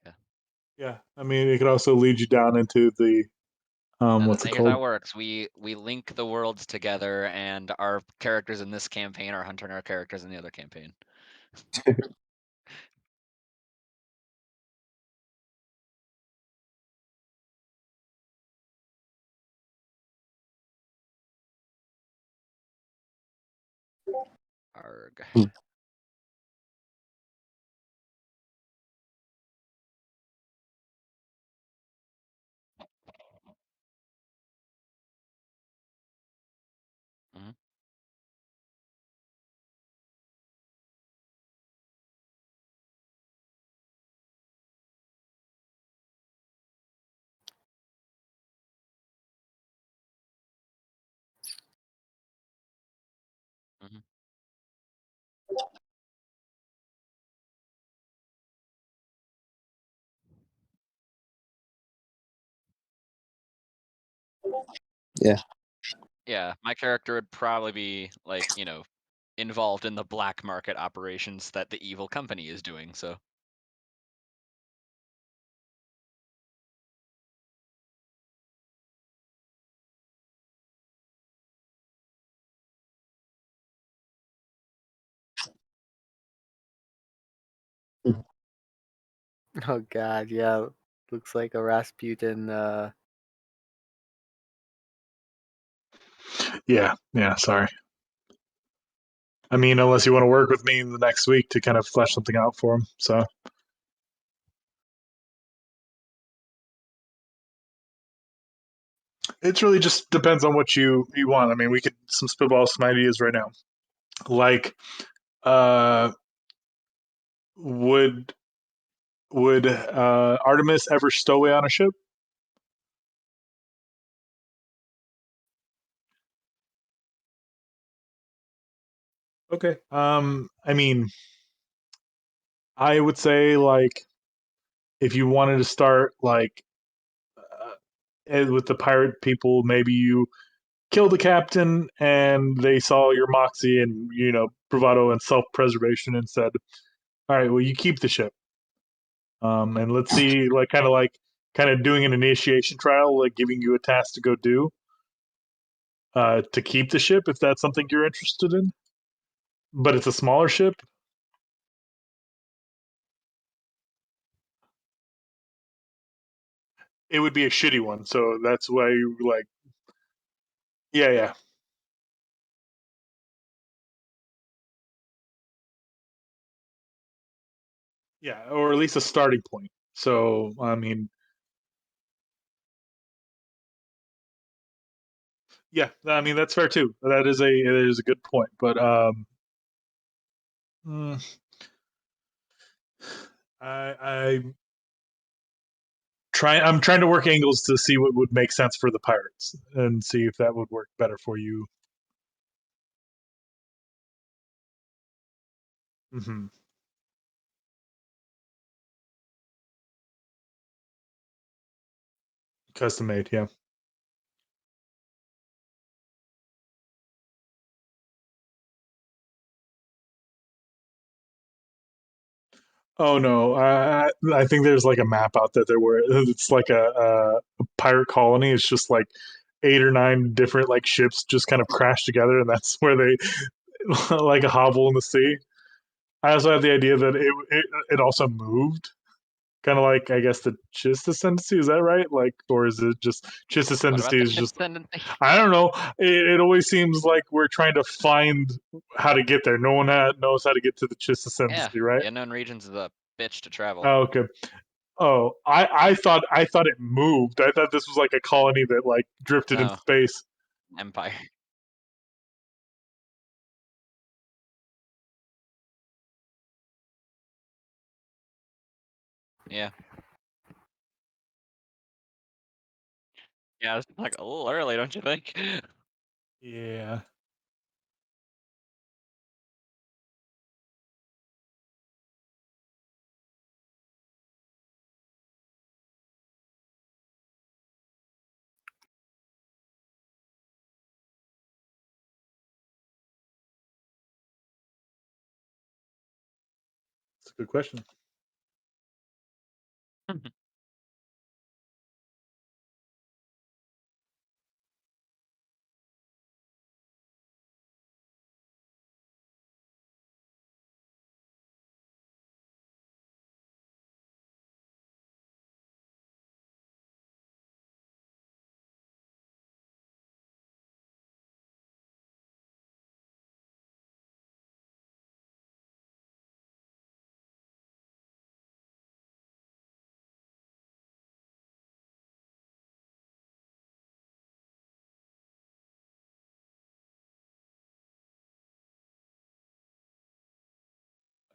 Yeah. Yeah, I mean, it could also lead you down into the And what's it here's how called? it works: we link the worlds together, and our characters in this campaign are hunting our characters in the other campaign. Arg. Hmm. Mhm. Mhm. Yeah. Yeah, my character would probably be like, involved in the black market operations that the evil company is doing. So Oh god, yeah. Looks like a Rasputin. Yeah, yeah. Sorry. I mean, unless you want to work with me the next week to kind of flesh something out for him. So it really just depends on what you want. I mean, we could some spitball some ideas right now. Like, uh, would would Artemis ever stow away on a ship? Okay. I mean, I would say like if you wanted to start like with the pirate people, maybe you kill the captain and they saw your moxie and bravado and self-preservation and said, all right, well, you keep the ship, and let's see, kind of doing an initiation trial, like giving you a task to go do, to keep the ship if that's something you're interested in, but it's a smaller ship. It would be a shitty one, so that's why you like, yeah, yeah, yeah, or at least a starting point. So I mean, yeah, I mean that's fair too. That is a good point, but mm, I I'm trying to work angles to see what would make sense for the pirates and see if that would work better for you. Hmm. Custom made, yeah. Oh no, I think there's like a map out there where it's like a pirate colony. It's just like 8 or 9 different like ships just kind of crash together, and that's where they like a hovel in the sea. I also have the idea that it also moved, kind of like I guess the Chiss ascendancy. Is that right? Like, or is it just Chiss what about ascendancy the is chip just tendency? I don't know. It always seems like we're trying to find how to get there. No one knows how to get to the Chiss Yeah, ascendancy, right? the unknown regions is a bitch to travel. Oh, okay. Oh, I thought it moved. I thought this was like a colony that like drifted in No, space. Empire. Yeah, yeah, it's like a little early, don't you think? Yeah. It's a good question.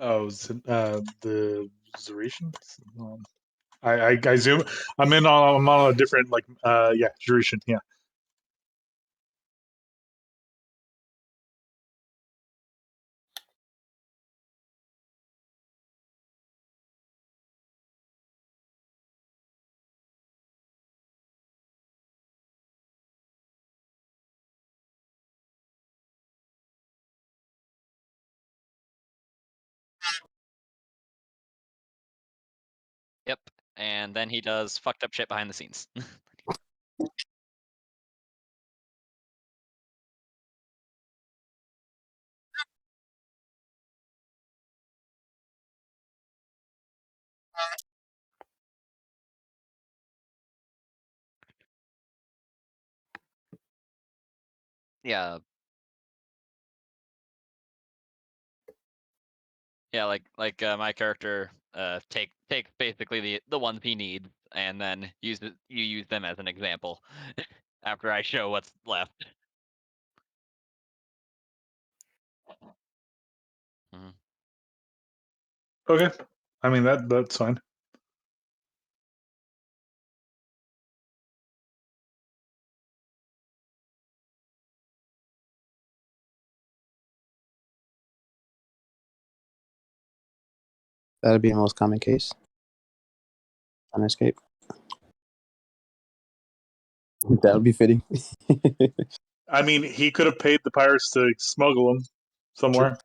Oh, the Zeretians? I zoom. I'm on a different yeah, Zeretian. Yeah. Yep. And then he does fucked up shit behind the scenes. Yeah. Yeah, like my character take basically the ones he needs and then you use them as an example after I show what's left. Mhm. Okay. I mean that's fine. That'd be the most common case on escape. That would be fitting. I mean, he could have paid the pirates to smuggle them somewhere.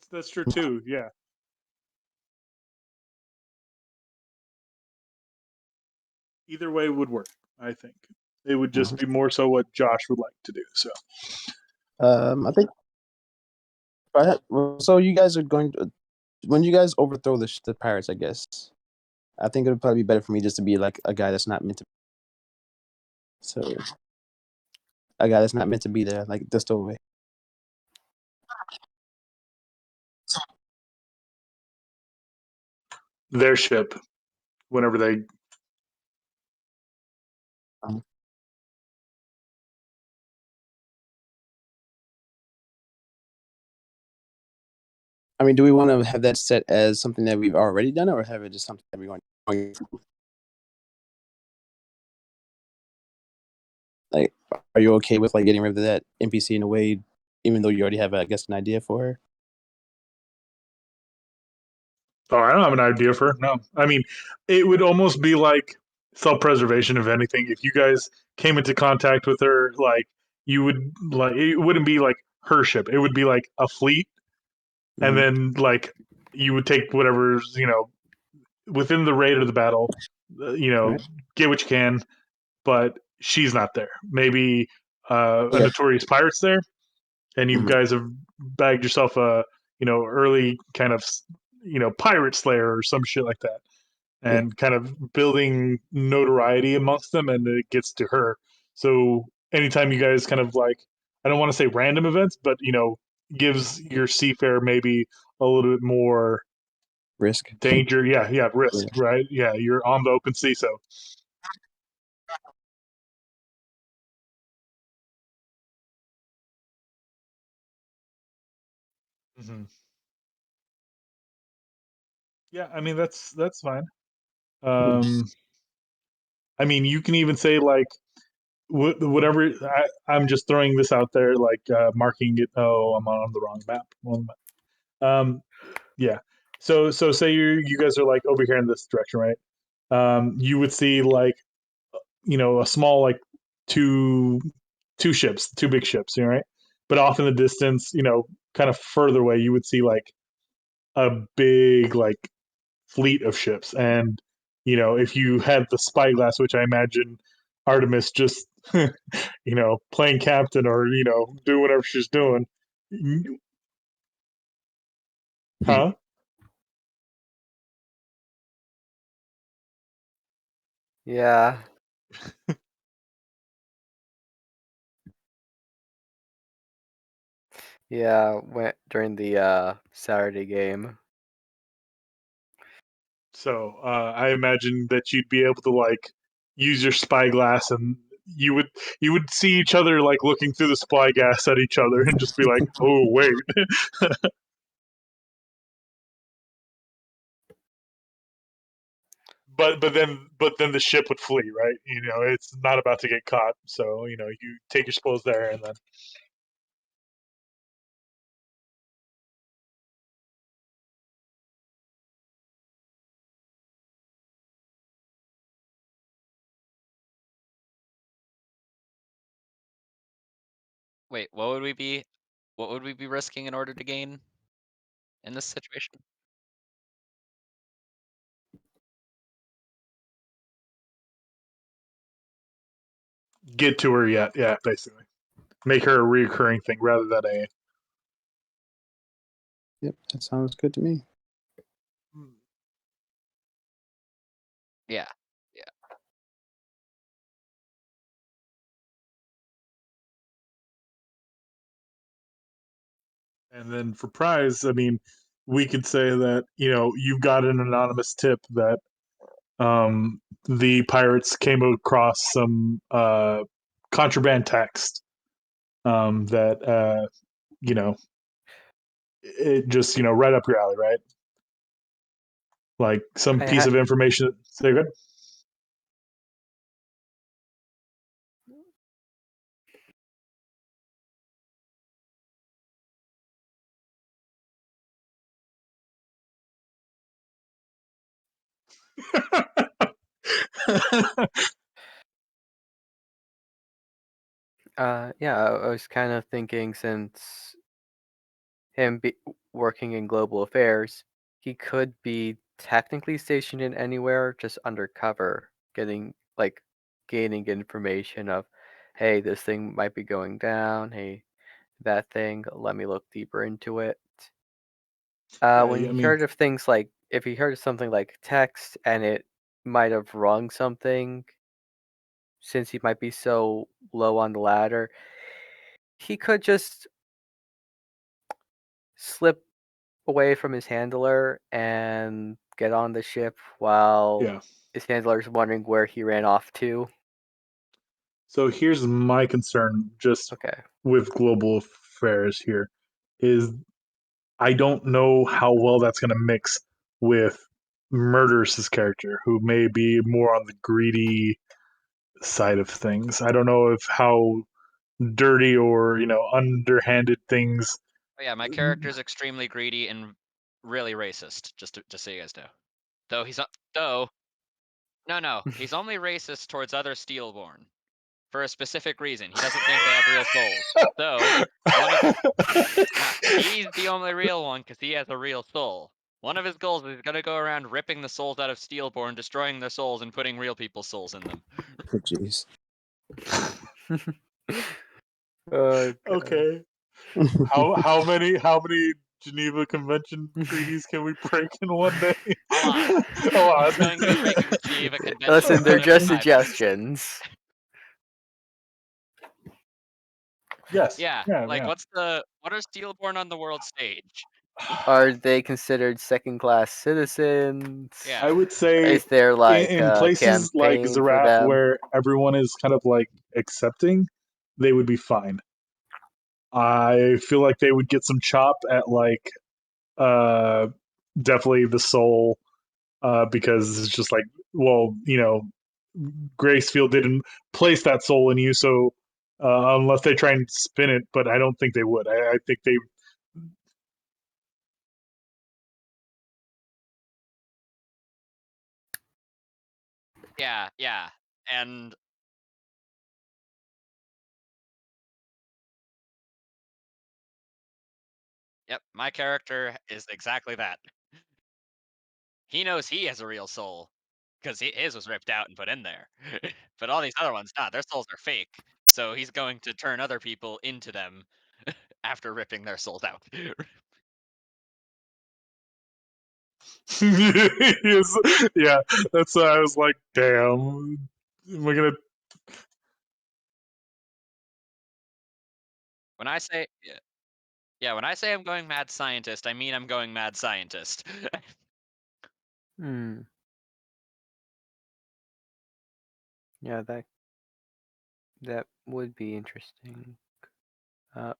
That's true too. Yeah. Either way would work. I think it would just be more so what Josh would like to do. So. I think. So you guys are going to, when you guys overthrow the pirates, I guess. I think it would probably be better for me just to be like a guy that's not meant to. So a guy that's not meant to be there, like the stowaway. Their ship, whenever they. I mean, do we want to have that set as something that we've already done, or have it just something that we're going? Like, are you okay with like getting rid of that NPC in a way, even though you already have, I guess, an idea for her? Oh, I don't have an idea for her. No, I mean, it would almost be like self-preservation, if anything. If you guys came into contact with her, like you would like it wouldn't be like her ship. It would be like a fleet, and Mm-hmm. then like you would take whatever's within the rate of the battle. Right. Get what you can, but she's not there. Maybe a Yeah. notorious pirate's there, and you Mm-hmm. guys have bagged yourself a early kind of pirate slayer or some shit like that, Yeah. and kind of building notoriety amongst them, and it gets to her. So anytime you guys kind of like, I don't want to say random events, but gives your seafarer maybe a little bit more Risk. danger. Yeah, yeah, risk, Yeah. right? Yeah, you're on the open sea, so. Mhm. Yeah, I mean that's fine. Um, I mean, you can even say like whatever. I'm just throwing this out there, like marking it. Oh, I'm on the wrong map. Um, yeah. So say you guys are like over here in this direction, right? You would see like a small like two two big ships, right? But off in the distance, kind of further away, you would see like a big like fleet of ships. And if you had the spyglass, which I imagine Artemis just playing captain or doing whatever she's doing, huh? Yeah. Yeah, went during the Saturday game. So I imagine that you'd be able to like use your spyglass, and you would see each other like looking through the spyglass at each other, and just be like, "Oh wait." But then the ship would flee, right? You know, it's not about to get caught, so you know you take your spoils there, and then Wait, what would we be risking in order to gain in this situation? get to her yet. Yeah, basically make her a reoccurring thing rather than a. Yep, that sounds good to me. Yeah. Yeah. And then for prize, I mean, we could say that you know you've got an anonymous tip that the pirates came across some contraband text that you know it just you know right up your alley, right? Like some I piece had of information. Say good. yeah, I was kind of thinking since him working in global affairs, he could be technically stationed in anywhere, just undercover, getting like gaining information of, hey, this thing might be going down. Hey, that thing. Let me look deeper into it. Yeah, When I he mean, heard of things like, if he heard of something like text and it might have rung something, since he might be so low on the ladder, he could just slip away from his handler and get on the ship while yeah. his handler's wondering where he ran off to. So here's my concern, just Okay. with global affairs here, is I don't know how well that's going to mix with Murderous' character, who may be more on the greedy side of things. I don't know if how dirty or you know underhanded things. Oh, yeah, my character's extremely greedy and really racist, just so you guys know. Though he's though no, he's only racist towards other Steelborn for a specific reason. He doesn't think they have real souls. So one of he's the only real one because he has a real soul. One of his goals is gonna go around ripping the souls out of Steelborn, destroying their souls, and putting real people's souls in them. Oh, jeez. Oh god. Okay, how many Geneva Convention treaties can we break in one day? A lot. A lot. He's going to be breaking the Geneva Convention Listen, they're one every just 5 years. suggestions. Yes. Yeah, Yeah. like Yeah. what are Steelborn on the world stage? Are they considered second class citizens? Yeah. I would say Is there like in a places like campaign for Zerat them? where everyone is kind of like accepting, they would be fine. I feel like they would get some chop at like uh definitely the soul because it's just like well you know Gracefield didn't place that soul in you so unless they try and spin it but I don't think they would I think they Yeah, yeah. And yep, my character is exactly that. He knows he has a real soul because his was ripped out and put in there. But all these other ones, not. Their souls are fake. So he's going to turn other people into them after ripping their souls out. yes, yeah that's why I was like damn am I gonna When I say yeah, when I say I'm going mad scientist, I mean I'm going mad scientist. Hmm. Yeah, that would be interesting. Uh,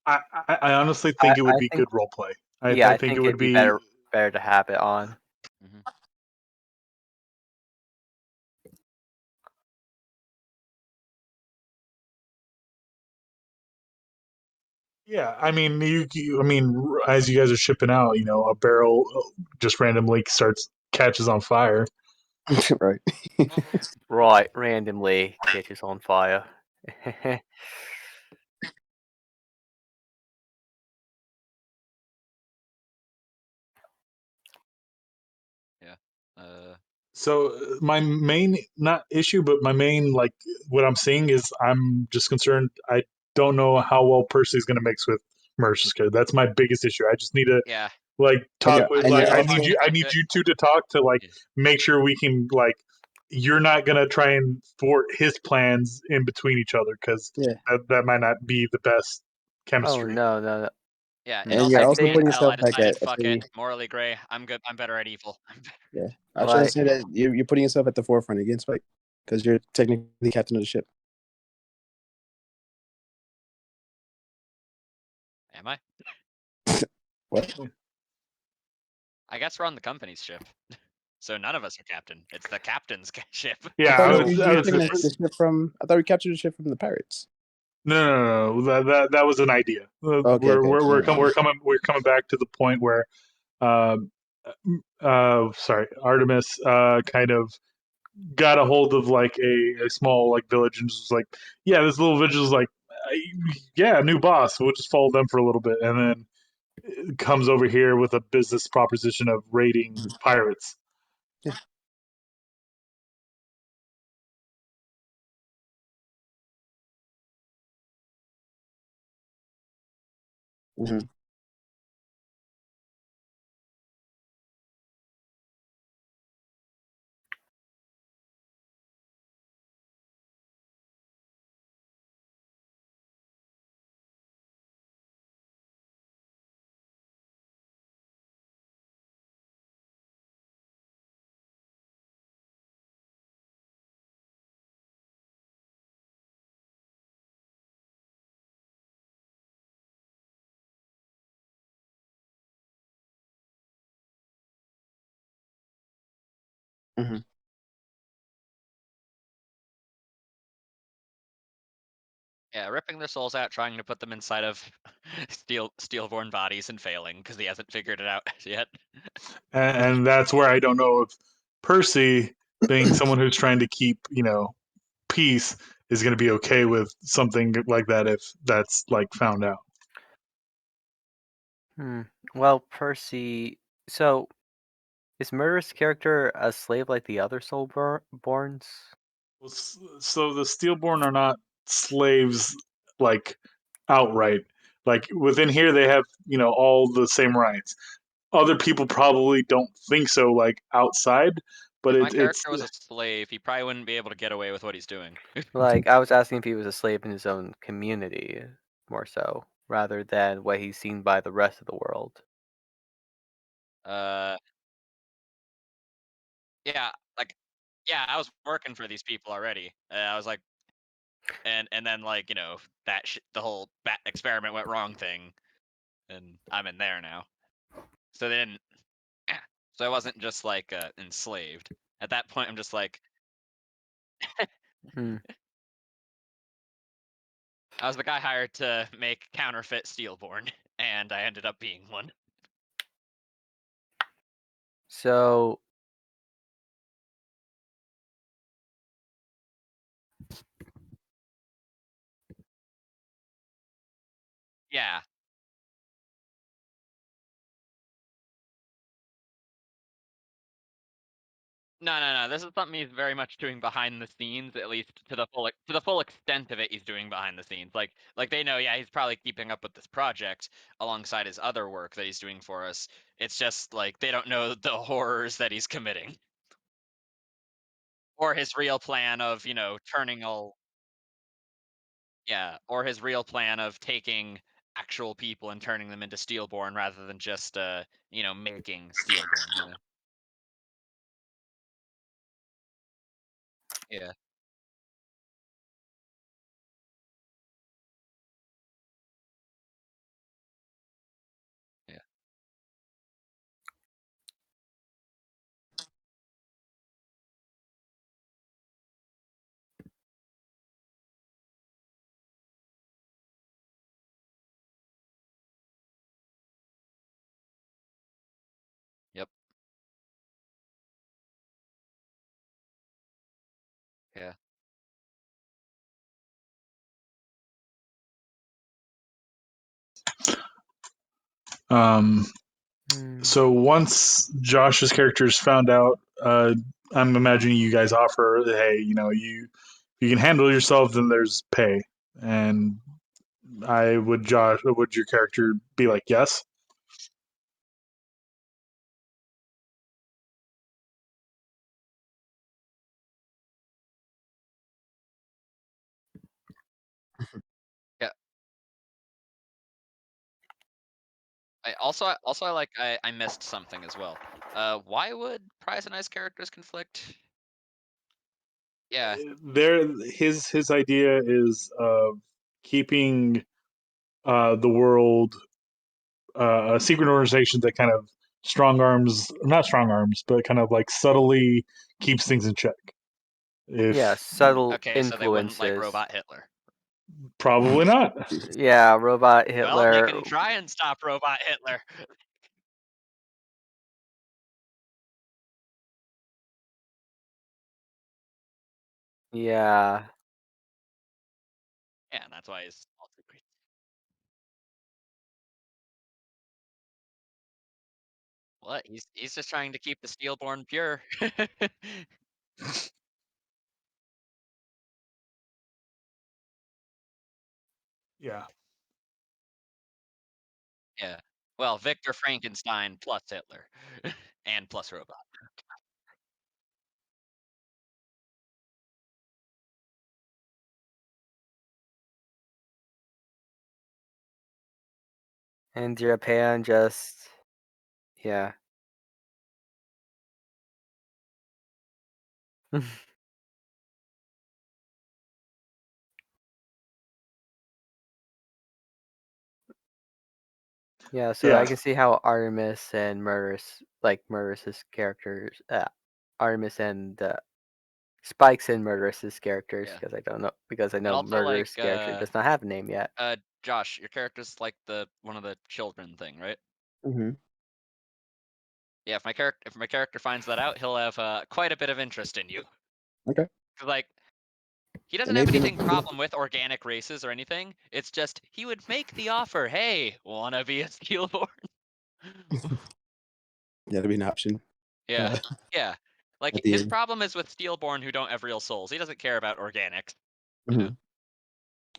I honestly I think it would I be think good role play. yeah, I I think it think would it'd be be. better to have it on. Mhm. Yeah, I mean, I mean, as you guys are shipping out, a barrel just randomly catches on fire. Right. Right, randomly catches on fire. Yeah. Uh, So my main not issue, but my main like what I'm seeing is I'm just concerned. I don't know how well Percy's going to mix with Mercer's character. That's my biggest issue. I just need to yeah. like And talk you're with and Talk you're to like him. also I need you two to talk to like Yeah. make sure we can like you're not gonna try and thwart his plans in between each other because yeah, that might not be the best Oh chemistry. no. Yeah, and and also you're I to also make think putting Intel, I yourself back decided, at fuck it, the morally gray. I'm good. I'm better at evil. yeah. I was trying to like say that you're putting yourself at the forefront against Spike because you're technically captain of the ship. Am I? What? I guess we're on the company's ship, so none of us are captain. It's the captain's ship. I Yeah, thought so you I were was taking the ship from. I thought we captured the ship from the pirates. no. That was an idea. Okay, okay. Never mind. We're coming back to the point where, um, sorry, Artemis kind of got a hold of like a small like village and just was like, yeah, this little village is like, yeah, new boss. We'll just follow them for a little bit, and then it comes over here with a business proposition of raiding pirates. Yeah. Mhm. Mhm. Yeah, ripping their souls out, trying to put them inside of steelborn bodies and failing because he hasn't figured it out yet. And that's where I don't know if Percy, being someone who's trying to keep peace, is going to be okay with something like that if that's like found out. well, Percy. So is Murder's character a slave like the other Soulborns? So the Steelborn are not slaves like outright. Like within here, they have all the same rights. Other people probably don't think so, like outside, but If my it's character was a slave, he probably wouldn't be able to get away with what he's doing. Like I was asking if he was a slave in his own community, more so, rather than what he's seen by the rest of the world. Uh, yeah, like, yeah, I was working for these people already. I was like, and then like the whole bat experiment went wrong thing, and I'm in there now. So they didn't. So I wasn't just like enslaved. At that point, I'm just like, Hmm. I was the guy hired to make counterfeit Steelborn, and I ended up being one. So Yeah, No. This is something he's very much doing behind the scenes, at least to the full extent of it. He's doing behind the scenes. Like they know, yeah, he's probably keeping up with this project alongside his other work that he's doing for us. It's just like they don't know the horrors that he's committing, or his real plan of turning all. Yeah, or his real plan of taking actual people and turning them into Steelborn rather than just making Steelborn. Yeah. Yeah. Yep. Yeah. Um, Hmm. so once Josh's character is found out, I'm imagining you guys offer, hey, you can handle yourself, then there's pay. And would your character be like, yes? Yeah. I missed something as well. Why would Prize and Ice characters conflict? Yeah. His idea is keeping the world a secret organization that kind of not strong arms, but kind of like subtly keeps things in check. Yeah, If subtle Okay, so they wouldn't like influences. Robot Hitler. Probably not. Yeah, robot Well, they Hitler. can try and stop Robot Hitler. Yeah. Yeah, and that's why he's also great. What? He's just trying to keep the Steelborn pure. Yeah. Yeah. Well, Victor Frankenstein plus Hitler and plus Robot. And Japan just. Yeah. Yeah, so Yeah. I can see how Artemis and Murderous characters, Artemis and Spikes and Murderous's characters, Yeah. because I And know also like Murderous character does not have a name yet. Josh, your character's like the one of the children thing, right? Hmm. Yeah, if my character finds that out, he'll have quite a bit of interest in you. Okay. 'Cause, like he doesn't And have maybe in anything the, problem with organic races or anything. It's just he would make the offer, "Hey, wanna be a Steelborn?" that'd be an option. Yeah. Yeah. Like At the his end. problem is with Steelborn who don't have real souls. He doesn't care about organics, you know. Hmm.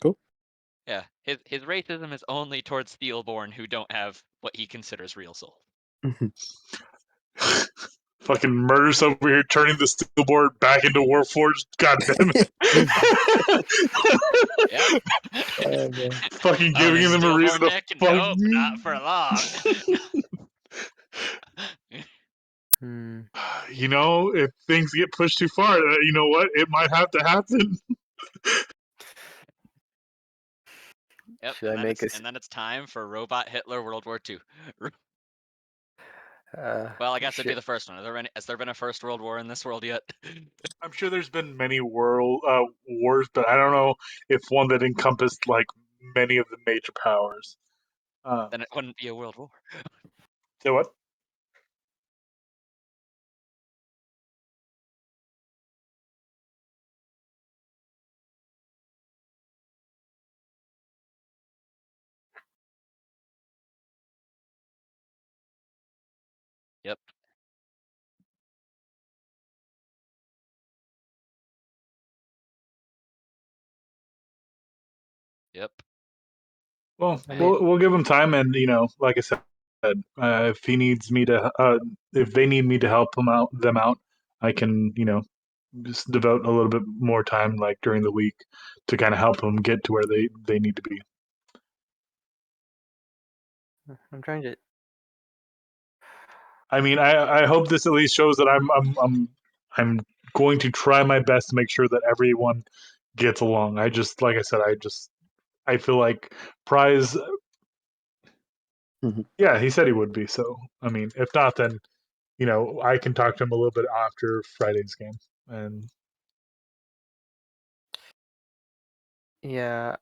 Cool. Yeah. His racism is only towards Steelborn who don't have what he considers real souls. Fucking Murders over here turning the Steelboard back into Warforged. God damn it. Yep. Fucking Oh, giving this them a reason Steelborn to Nick? fuck. Nope, not for long. Hmm. If things get pushed too far, you know what? It might have to happen. Yep, Should I make a? and then it's time for Robot Hitler World War II. Uh, Well, I guess it'd be should, the first one. Has there been a first World War in this world yet? I'm sure there's been many world wars, but I don't know if one that encompassed like many of the major powers. Then it wouldn't be a world war. Say what? Yep. Yep. Well, I mean, we'll give him time, and like I said, if he needs me to, if they need me to help them out, I can, just devote a little bit more time, like during the week, to kind of help them get to where they need to be. I'm trying to. I mean, I hope this at least shows that I'm going to try my best to make sure that everyone gets along. I just, like I said, I feel like Prize. Mhm. Yeah, he said he would be. So I mean, if not, then I can talk to him a little bit after Friday's game. And Yeah,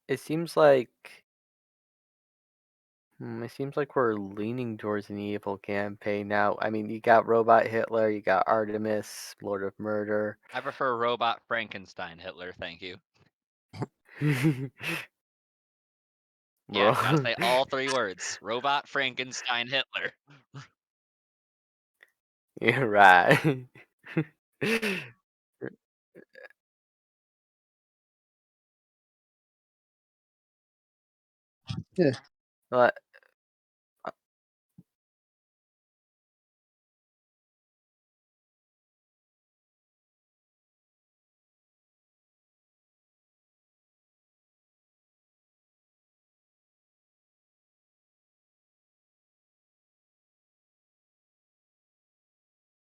it seems like we're leaning towards an evil campaign now. I mean, you got Robot Hitler, you got Artemis, Lord of Murder. I prefer Robot Frankenstein Hitler, thank you. Yeah, Bro. gotta say all 3 words. Robot Frankenstein Hitler. You're right. Yeah. But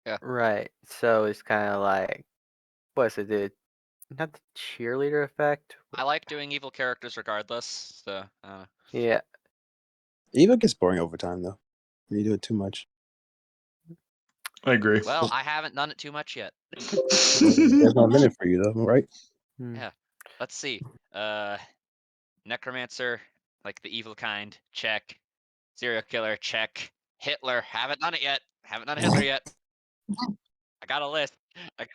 Yeah. right, so it's kind of like, what's it? Not the cheerleader effect. I like doing evil characters regardless, so, Yeah, Eva gets boring over time though. When you do it too much. I agree. well, I haven't done it too much yet. There's no limit for you though, right? hmm. Yeah. Let's see. Necromancer, like the evil kind, check. Serial killer, check. Hitler, haven't done it yet. Haven't done Hitler yet. I got a list. I,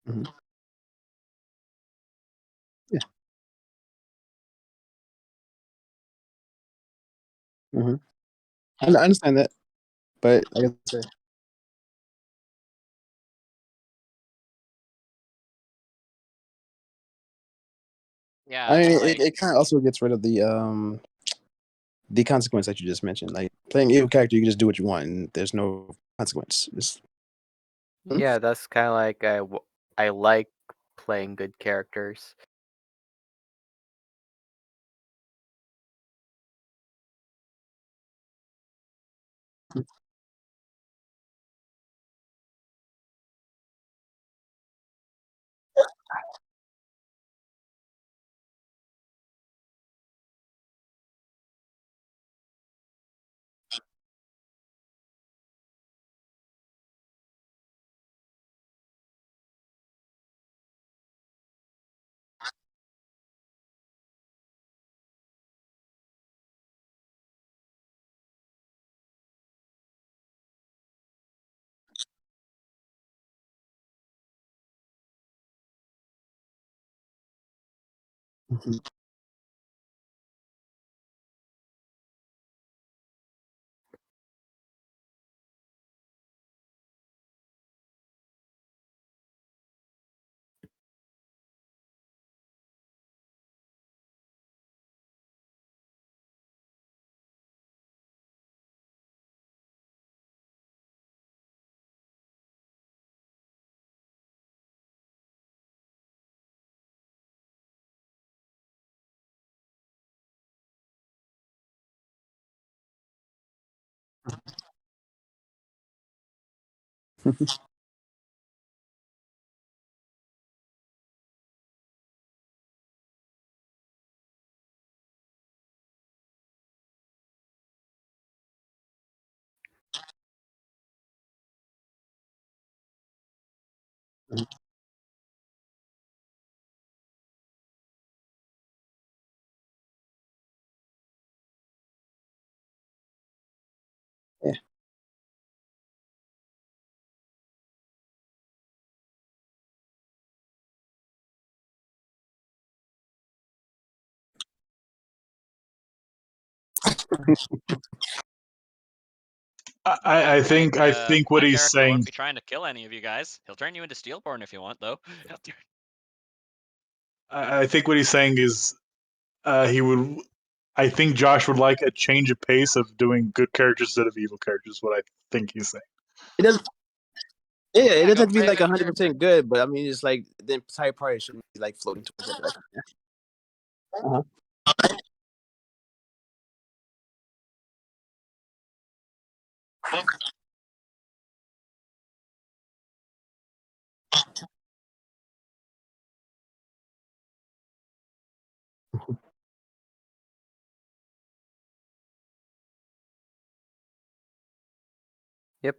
Mhm. Yeah. Hmm. I understand that, but like I said, I yeah, mean, like it kind of also gets rid of the consequence that you just mentioned. Like playing evil character, you can just do what you want, and there's no consequence. Hmm? Yeah, that's kind of like I like playing good characters. Mhm. Yeah. I think what my he's character saying. won't be trying to kill any of you guys. He'll turn you into Steelborn if you want, though. I think what he's saying is he would. I think Josh would like a change of pace of doing good characters instead of evil characters. What I think he's saying. It doesn't. Yeah, it Yeah, doesn't go have to be play a like good 100% good, but I mean, it's like the entire party shouldn't be like floating towards that direction. Uh-huh. Yep.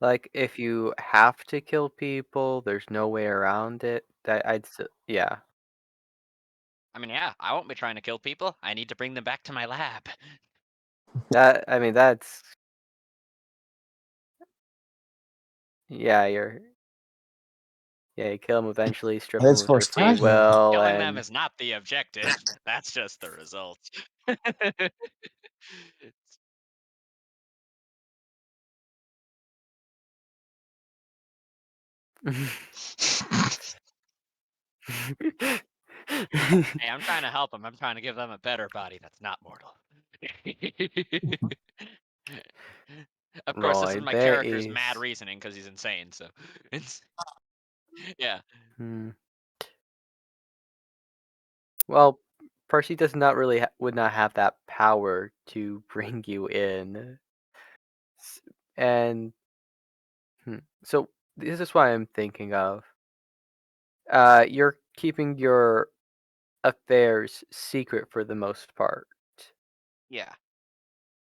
Like if you have to kill people, there's no way around it. That yeah. I mean, yeah, I won't be trying to kill people. I need to bring them back to my lab. That I mean that's yeah, you kill them eventually, strip them That's of for their free starters. will, Killing them and is not the objective. That's just the result. Hey, I'm trying to help them. I'm trying to give them a better body that's not mortal. Of course, this is Roy my character's mad base. reasoning because he's insane. So, it's yeah. Hmm. Well, Percy does not really would not have that power to bring you in, and so this is why I'm thinking of. You're keeping your affairs secret for the most part. Yeah.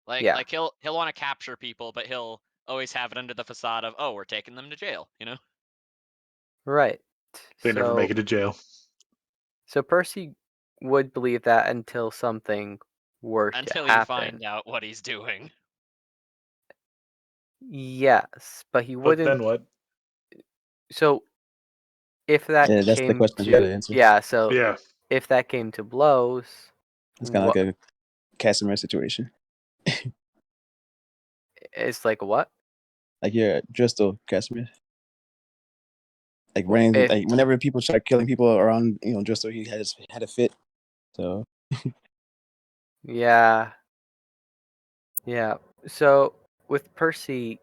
Like Yeah, like he'll want to capture people, but he'll always have it under the facade of, oh, we're taking them to jail, you know? right. They never make So, it to jail. so Percy would believe that until something were to Until you happen. find out what he's doing. Yes, but he But then wouldn't. what? So if that Yeah, that's the came question you got to to answer. yeah, so Yeah. if that came to blows, It's kind of what like a Casimir situation. it's like what? Like you're Driscoll Casimir. Like Well, running, if like whenever people start killing people around, Driscoll, he had a fit. So yeah, yeah. So with Percy,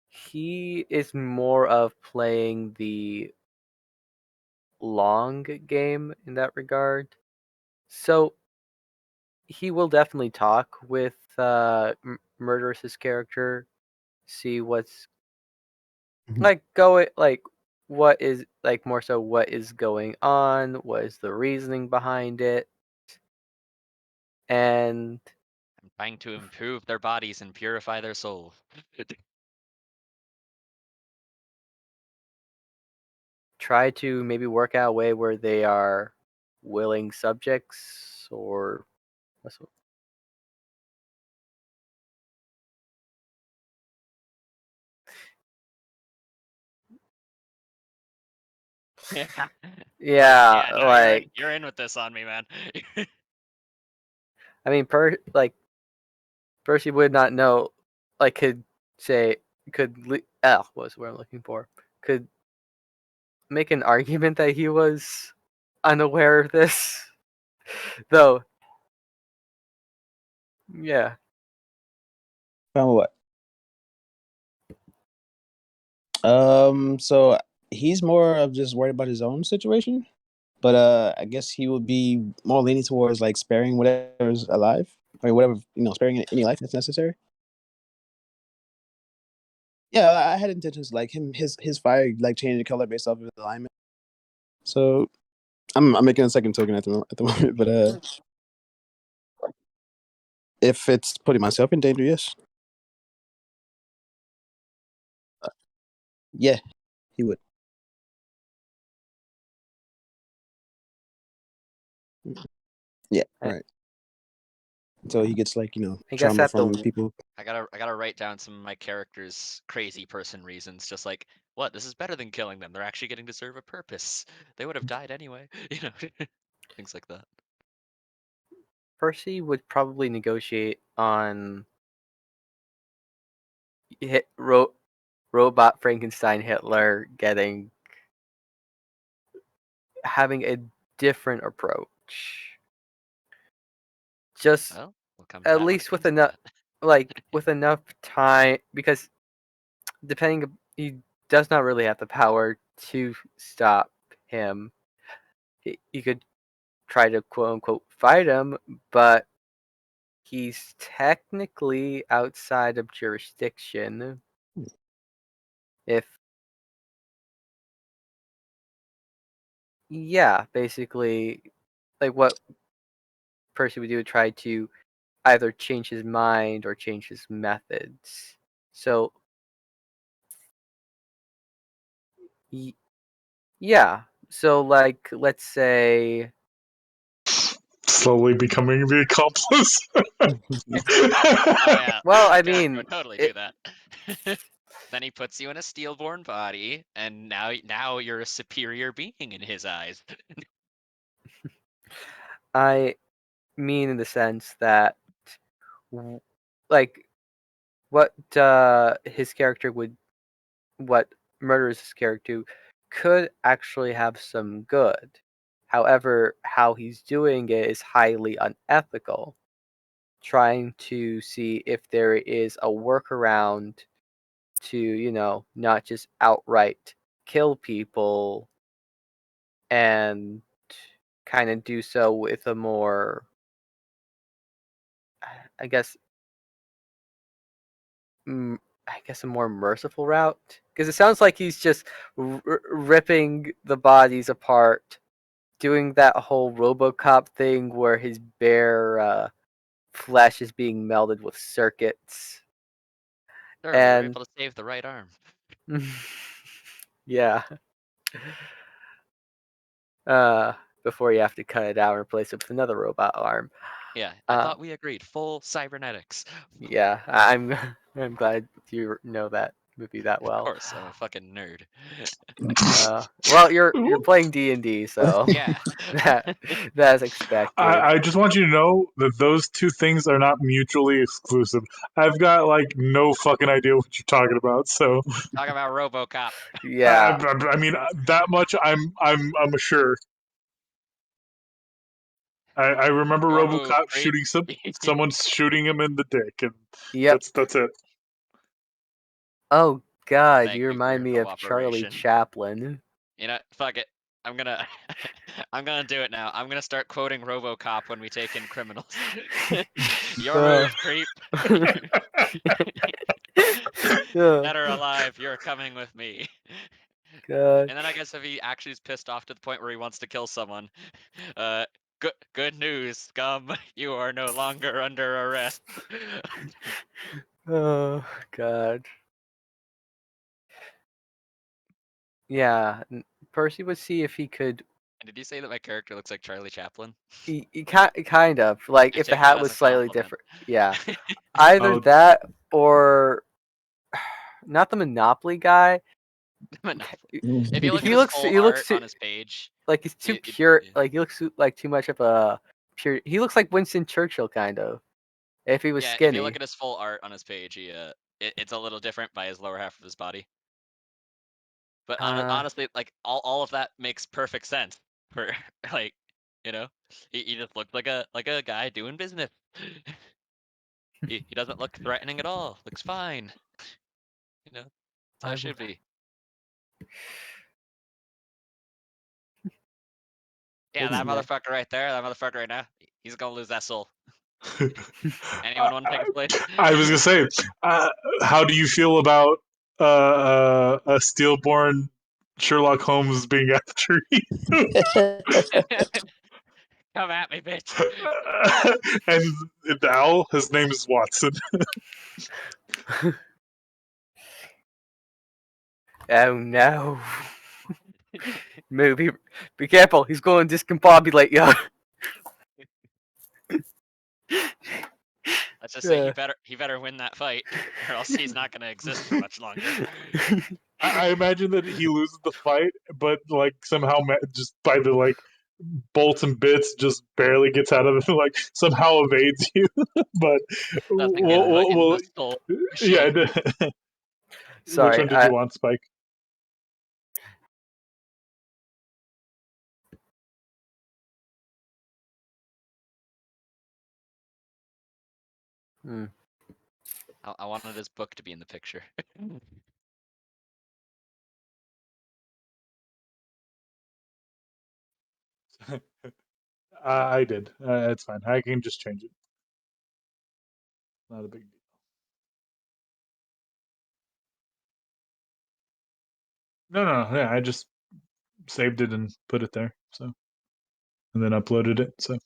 he is more of playing the long game in that regard. So he will definitely talk with Murderous's character, see what's Mhm. like what is like more so what is going on, what is the reasoning behind it, and I'm trying to improve their bodies and purify their souls. try to maybe work out a way where they are willing subjects or Yeah. yeah, Yeah, no, like you're in with this on me, man. I mean Percy would not know, like could say what's what I'm looking for, could make an argument that he was unaware of this, though. Yeah, found what? So he's more of just worried about his own situation, but I guess he would be more leaning towards like sparing whatever's alive, or whatever sparing any life that's necessary. Yeah, I had intentions like his fire like changing the color based off of his alignment. So I'm making a second token at the moment, but if it's putting myself in danger, yes, yeah, he would. Yeah, I, right. So he gets like I guess trauma at the from people. I gotta write down some of my characters' crazy person reasons. Just like, what? This is better than killing them. They're actually getting to serve a purpose. They would have died anyway. Things like that. Percy would probably negotiate on robot Frankenstein Hitler having a different approach. Just Well, we'll come to at that when it least with comes to enough that. with enough time, because he does not really have the power to stop him. He could try to quote unquote fight him, but he's technically outside of jurisdiction. If Yeah, basically, like what Percy would do would try to either change his mind or change his methods. So, yeah. So, like, let's say, Slowly becoming the accomplice. Oh yeah, well, I Jack mean, would totally do that. Then he puts you in a steel-born body, and now you're a superior being in his eyes. I mean in the sense that, like, what his character would, what murders his character could actually have some good. However, how he's doing it is highly unethical. Trying to see if there is a workaround to, not just outright kill people and kind of do so with a more, I guess, I guess a more merciful route. Because it sounds like he's just ripping the bodies apart, doing that whole RoboCop thing where his bare flesh is being melded with circuits. Sure, we were And able to save the right arm. yeah. Before you have to cut it out and replace it with another robot arm. Yeah, I Uh, thought we agreed. Full cybernetics. yeah, I'm I'm glad you know that movie that Of well. course, I'm a fucking nerd. Well, you're playing D&D, so Yeah. that that's expected. I just want you to know that those two things are not mutually exclusive. I've got like no fucking idea what you're talking about. So Talk about RoboCop. Yeah, I mean that much I'm sure. I remember Your move, RoboCop creep. shooting someone's shooting him in the dick, and yep. that's it. Oh God, Thank you you for remind your me of Charlie cooperation. Chaplin. You know, fuck it. I'm gonna I'm gonna do it now. I'm gonna start quoting RoboCop when we take in criminals. Your move, creep. Dead or alive, you're coming with me. God. And then I guess if he actually is pissed off to the point where he wants to kill someone, good news, scum. You are no longer under arrest. Oh God. Yeah, Percy would see if he could. And did you say that my character looks like Charlie Chaplin? He kind of like I if the take that hat as was a slightly compliment. different. Yeah, either Oh, that or not the Monopoly guy. Monopoly. If you look at He his looks full he looks art too, on his page, like he's too you, pure. you- Like he looks like too much of a pure. He looks like Winston Churchill kind of. If he was yeah, if you look skinny. at his full art on his page, it's a little different by his lower half of his body. But Uh, honestly, like all of that makes perfect sense for like, he just looks like a guy doing business. He doesn't look threatening at all. Looks fine. That's how I it would. should be. Yeah, It's that next. motherfucker right there, that motherfucker right now, he's gonna lose that soul. I, Anyone want to take his place? I was gonna say, how do you feel about a stillborn Sherlock Holmes being after you? Come at me, bitch. And now his name is Watson. Oh no. Movie. Be careful. He's going to discombobulate you. Let's just say Yeah. he better win that fight, or else he's not gonna exist for much longer. I imagine that he loses the fight, but like somehow just by the like bolts and bits, just barely gets out of it. Like somehow evades you. But Doesn't get put in the soul yeah. machine. Which Sorry, one did you want, Spike? I wanted his book to be in the picture. I did. It's fine. I can just change it. Not a big deal. No. Yeah, I just saved it and put it there. So, and then uploaded it. So,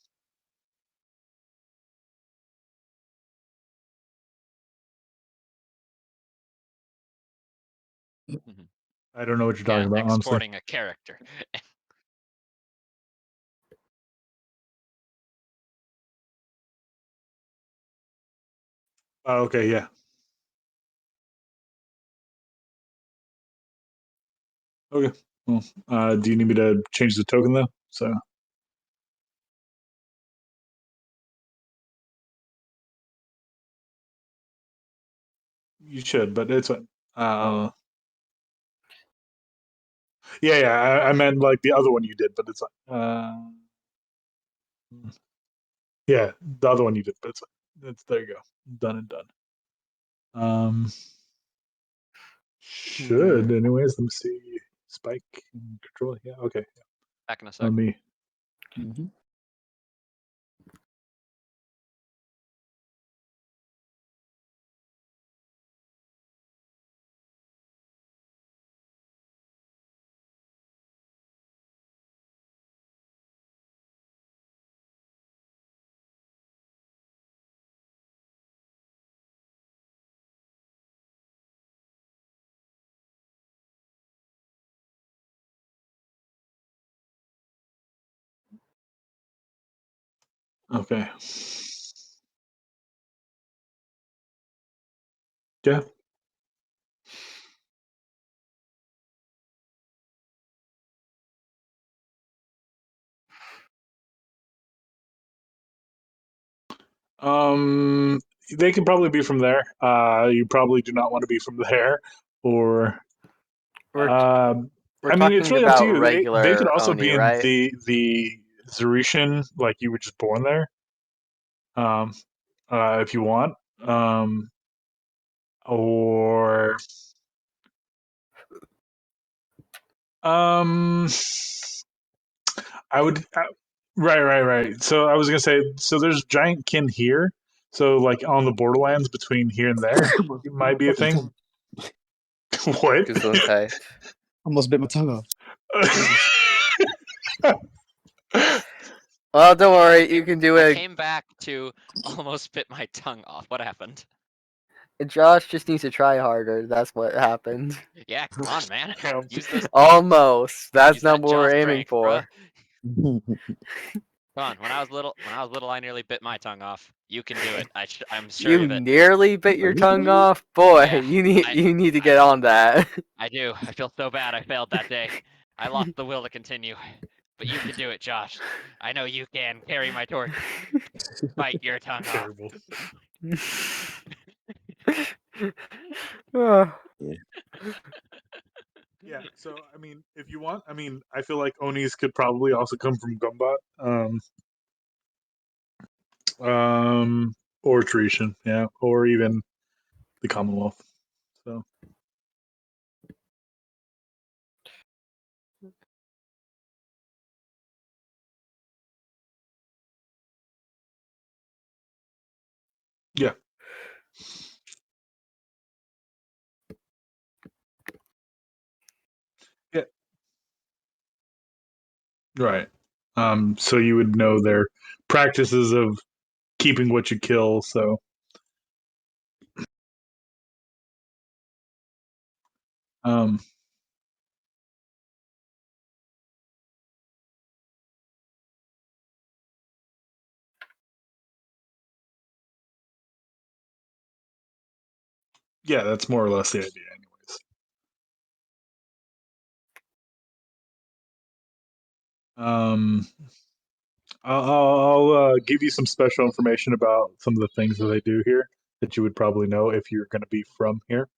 I don't know what you're talking about, honestly. Exporting a character. Oh, okay, yeah. Okay. Well, do you need me to change the token though? So, you should, but it's fine. Yeah. I meant like the other one you did, but it's fine. Yeah, the other one you did, but it's fine. It's there. You go. Done and done. Should anyways. Let me see. Spike and control. Yeah. Okay. Back in a sec. Let me. Mm-hmm. Okay. Yeah. They can probably be from there. You probably do not want to be from there, or We're I mean, it's talking really up to about you. They could regular also Oni, be in right? the Zerishan, like you were just born there. Um, if you want, or um, I would. Right. So I was gonna say, so there's giant kin here. So like on the borderlands between here and there, it might be a Fucking thing. tongue. What? Gesundheit. Almost bit my tongue off. Well, don't worry, you can do I it. came back to almost bit my tongue off. What happened? Josh just needs to try harder. That's what happened. Yeah, come on, man. Counts. Use those. Almost. That's Use not that what jaw we're aiming strength, bruh. for. Come on. When I was little, I nearly bit my tongue off. You can do it. I'm sure You of it. nearly bit your Are you tongue serious? off, boy. Yeah, You need to get on that. I do. I feel so bad. I failed that day. I lost the will to continue. But you can do it, Josh. I know you can. Carry my torch. Bite your tongue off. Terrible. Ah. Yeah. So I mean, if you want, I mean, I feel like Onis could probably also come from Gumbot, or Tritian, yeah, or even the Commonwealth. So yeah, yeah, right. So you would know their practices of keeping what you kill. So um, Yeah, that's more or less the idea, anyways. Um, I'll give you some special information about some of the things that they do here that you would probably know if you're going to be from here.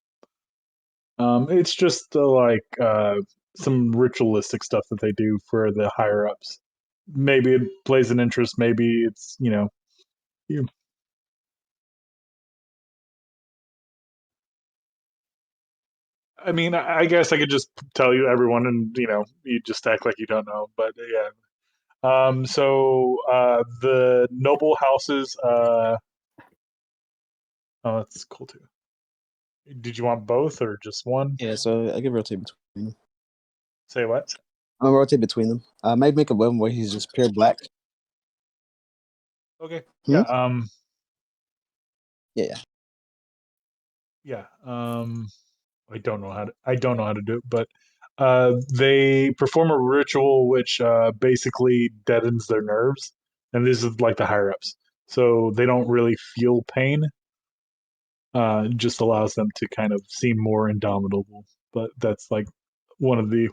It's just some ritualistic stuff that they do for the higher ups. Maybe it plays an interest. Maybe it's you. I mean, I guess I could just tell you everyone, and you just act like you don't know. But yeah. The noble houses. Oh, that's cool too. Did you want both or just one? Yeah, so I can rotate between them. Say what? I'm gonna rotate between them. I might make a one where he's just pure black. Okay. Hmm? Yeah. Yeah. Yeah. I don't know how to do it, but they perform a ritual which basically deadens their nerves, and this is like the higher ups, so they don't really feel pain. Just allows them to kind of seem more indomitable. But that's like one of the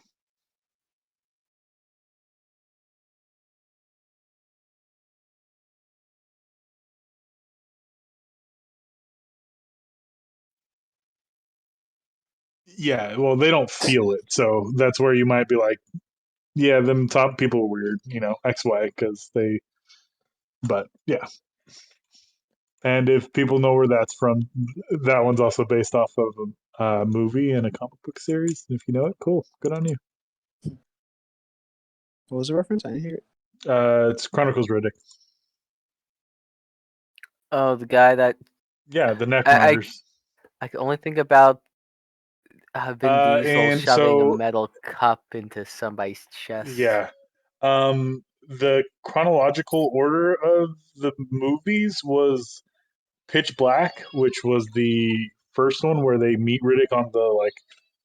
yeah. Well, they don't feel it, so that's where you might be like, yeah, them top people are weird, XY, because they. But yeah, and if people know where that's from, that one's also based off of a movie and a comic book series. If you know it, cool, good on you. What was the reference? I didn't hear it. It's Chronicles Riddick. Oh, the guy that Yeah, the neck I monitors. I can only think about Vin Diesel And shoving a so metal cup into somebody's chest. yeah, the chronological order of the movies was Pitch Black, which was the first one where they meet Riddick on the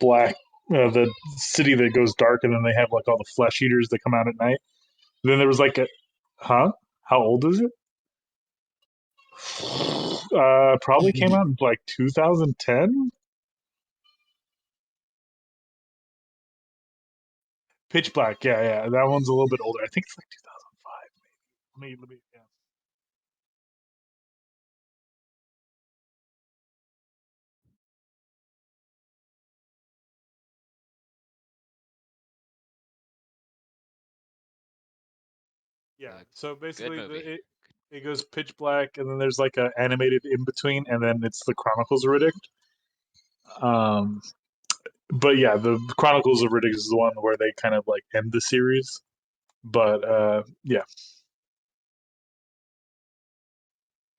black, the city that goes dark, and then they have like all the flesh eaters that come out at night. Then there was like a, huh? How old is it? Probably came out in like 2010. Pitch Black, yeah, yeah, that one's a little bit older. I think it's like 2005, maybe. Yeah. Yeah. So Good basically, movie. it goes Pitch Black, and then there's like a animated in between, and then it's the Chronicles of Riddick. Um, but yeah, the Chronicles of Riddick is the one where they kind of like end the series. But yeah.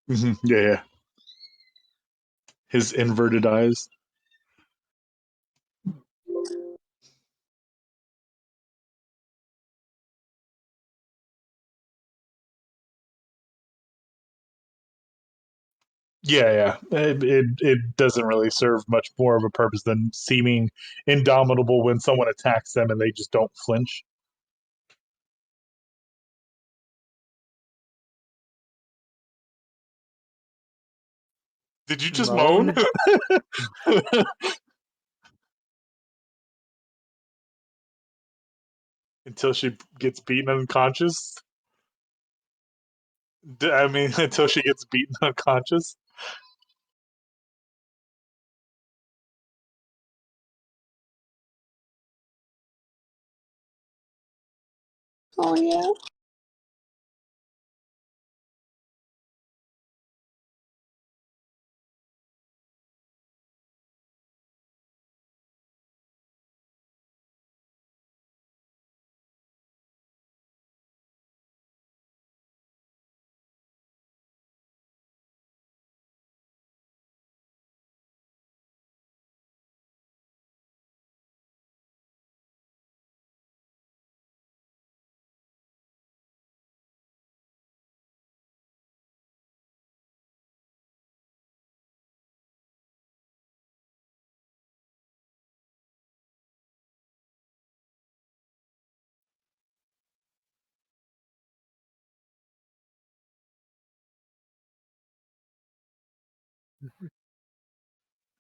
Yeah, yeah. His inverted eyes. Yeah, yeah. It doesn't really serve much more of a purpose than seeming indomitable when someone attacks them and they just don't flinch. Did you just moan? Moan? Until she gets beaten unconscious? I mean, until she gets beaten unconscious? Oh yeah.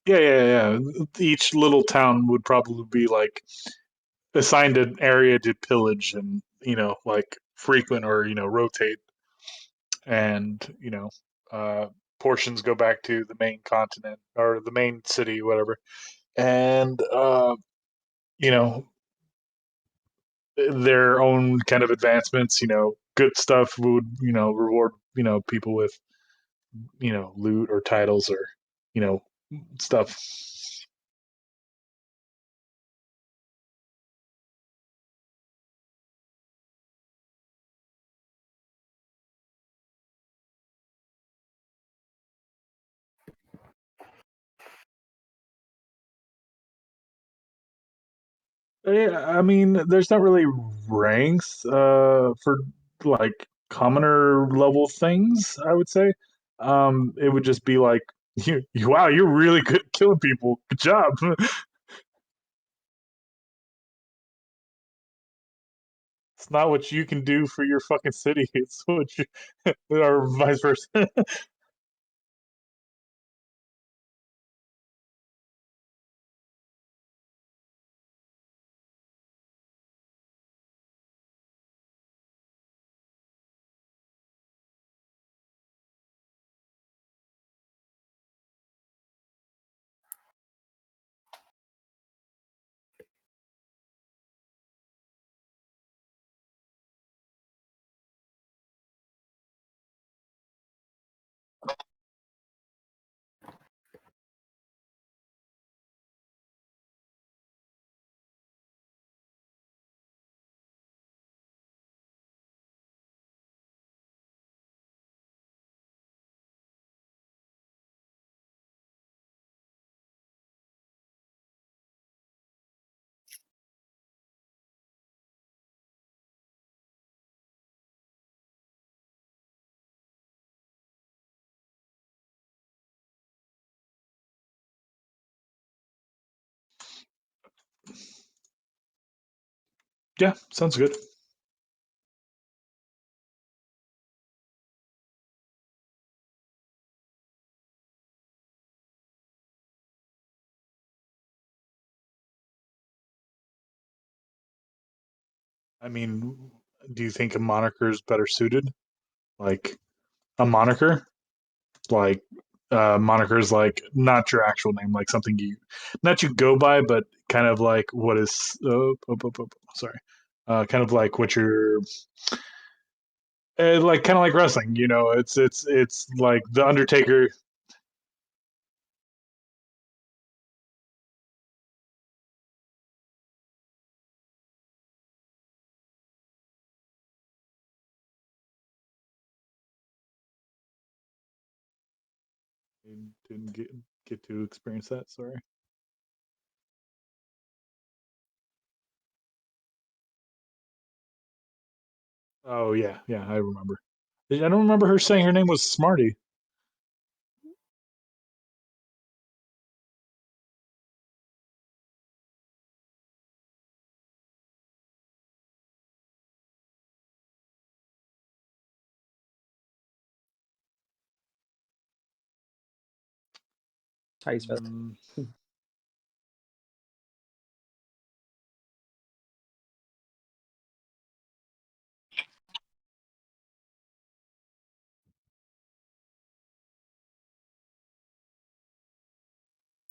Yeah. Each little town would probably be like assigned an area to pillage and like frequent or rotate, and uh, portions go back to the main continent or the main city, whatever, and you know their own kind of advancements. Good stuff would reward people with loot or titles or you know stuff. Yeah, I mean, there's not really ranks for like commoner level things, I would say. It would just be like, wow, you're really good at killing people. Good job. It's not what you can do for your fucking city. It's what you, or vice versa. Yeah, sounds good. I mean, do you think a moniker is better suited? Like a moniker? Like monikers like not your actual name, like something you not you go by, but kind of like what is sorry, kind of like what you're like, kind of like wrestling. It's like the Undertaker. Didn't get to experience that. Sorry. Oh yeah, I remember. I don't remember her saying her name was Smarty. How you spell it? Mm,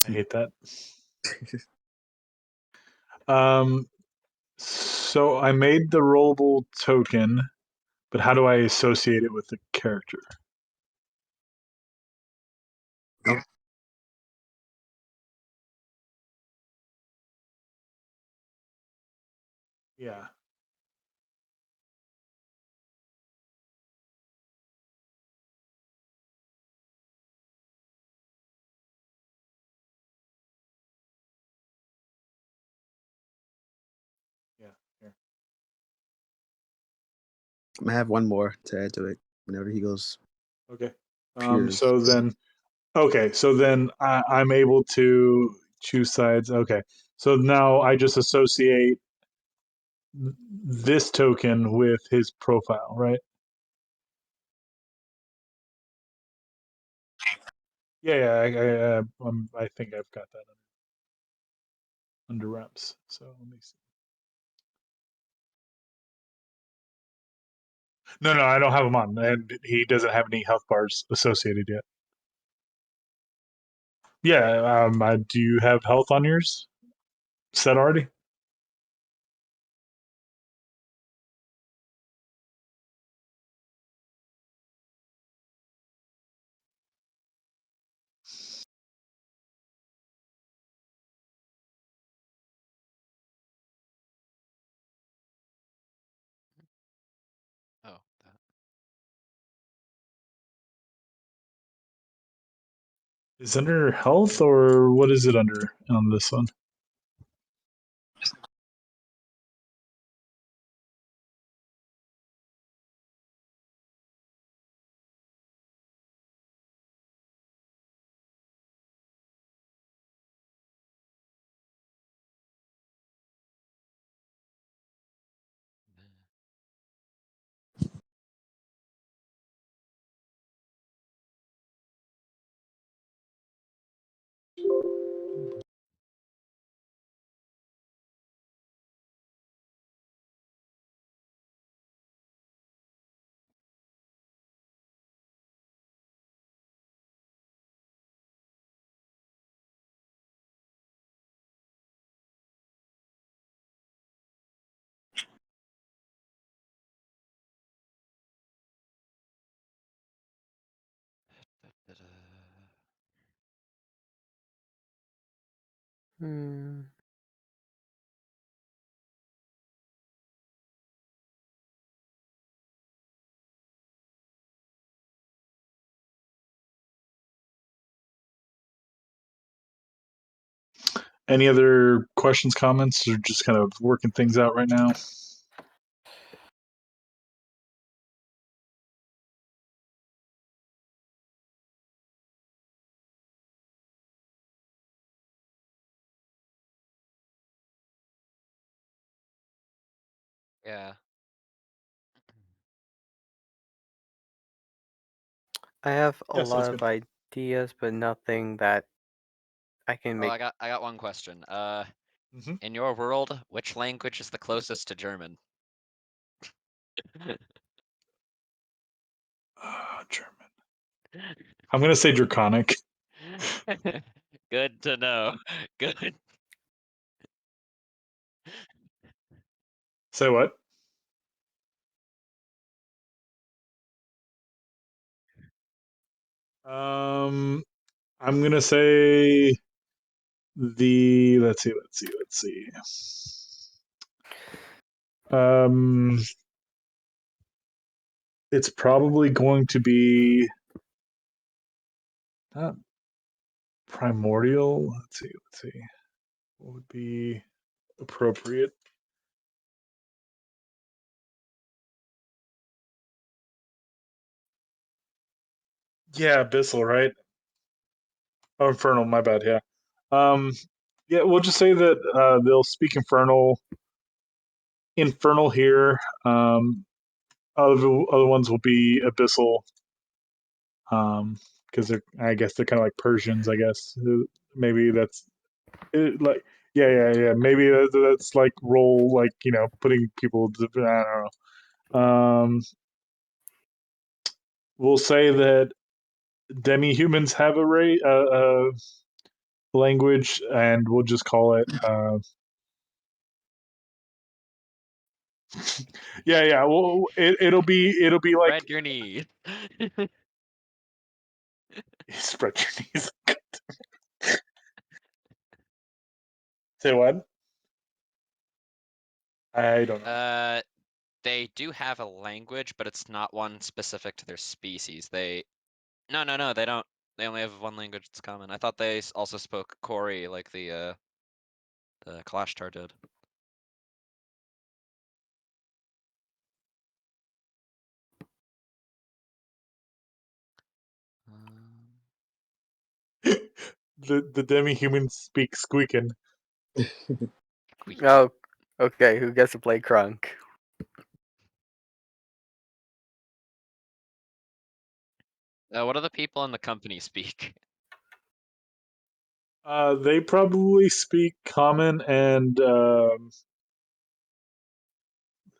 I hate that. Um, so I made the rollable token, but how do I associate it with the character? Oh, Yeah. Yeah. Here. I'm gonna have one more to add to it whenever he goes Okay. peers. So then I'm able to choose sides. Okay. So now I just associate this token with his profile, right? Yeah. I think I've got that under wraps. So let me see. No, I don't have him on, and he doesn't have any health bars associated yet. Yeah. Do you have health on yours set already? Oh, that. Is it under health or what is it under on this one? Hmm. Any other questions, comments, or just kind of working things out right now? Yeah. I have a Yeah, sounds lot of good. ideas, but nothing that I can Oh, make. I got one question. Mm-hmm. In your world, which language is the closest to German? German. I'm gonna say draconic. Good to know. Good. Say what? I'm gonna say the. Let's see. Um, it's probably going to be not primordial. Let's see. What would be appropriate? Yeah, abyssal, right? Oh, infernal. My bad. Yeah. Um, yeah. We'll just say that they'll speak infernal. Infernal here. Other ones will be abyssal. Because I guess they're kind of like Persians. I guess maybe that's like yeah. Maybe that's like role like putting people. I don't know. We'll say that demi-humans have a language, and we'll just call it. Yeah. Well, it'll be like Spread your knees. spread your knees. Say what? I don't know. They do have a language, but it's not one specific to their species. No, they don't. They only have one language that's common. I thought they also spoke Kori, like the Kalashtar did. Um, The demi-humans speak squeaking. Oh, okay. Who gets to play Crunk? what do the people in the company speak? They probably speak Common and let's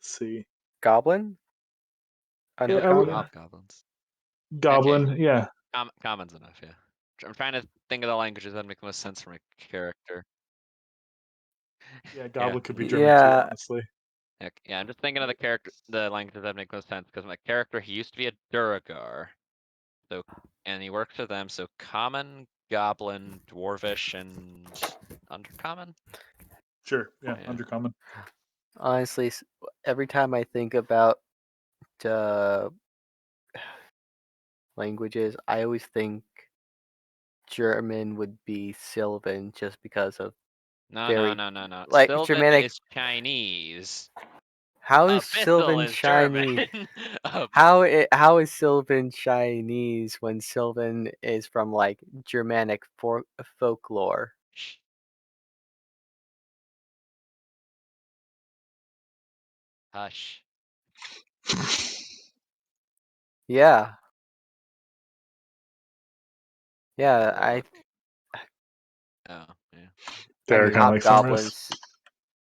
see, Goblin? yeah, I would, Undercommon? Hobgoblins. Goblin. Yeah, Common's enough, yeah. I'm trying to think of the languages that make the most sense for my character. yeah, Yeah. Goblin could be German too, Yeah, honestly. Heck, yeah, I'm just thinking of the languages that make most sense because my character, he used to be a Duragar, so and he works for them. So Common, Goblin, Dwarvish, and Undercommon. Sure, yeah, Yeah. Undercommon. honestly, every time I think about languages, I always think German would be Sylvan just because of No. like Sylvan Germanic. is Chinese. How is Abyssal Sylvan is German. Chinese? How is Sylvan Chinese when Sylvan is from like Germanic folklore? Hush. Yeah, yeah. Let me look. Oh, yeah. I Tara mean kind of like Samurais. hobgoblins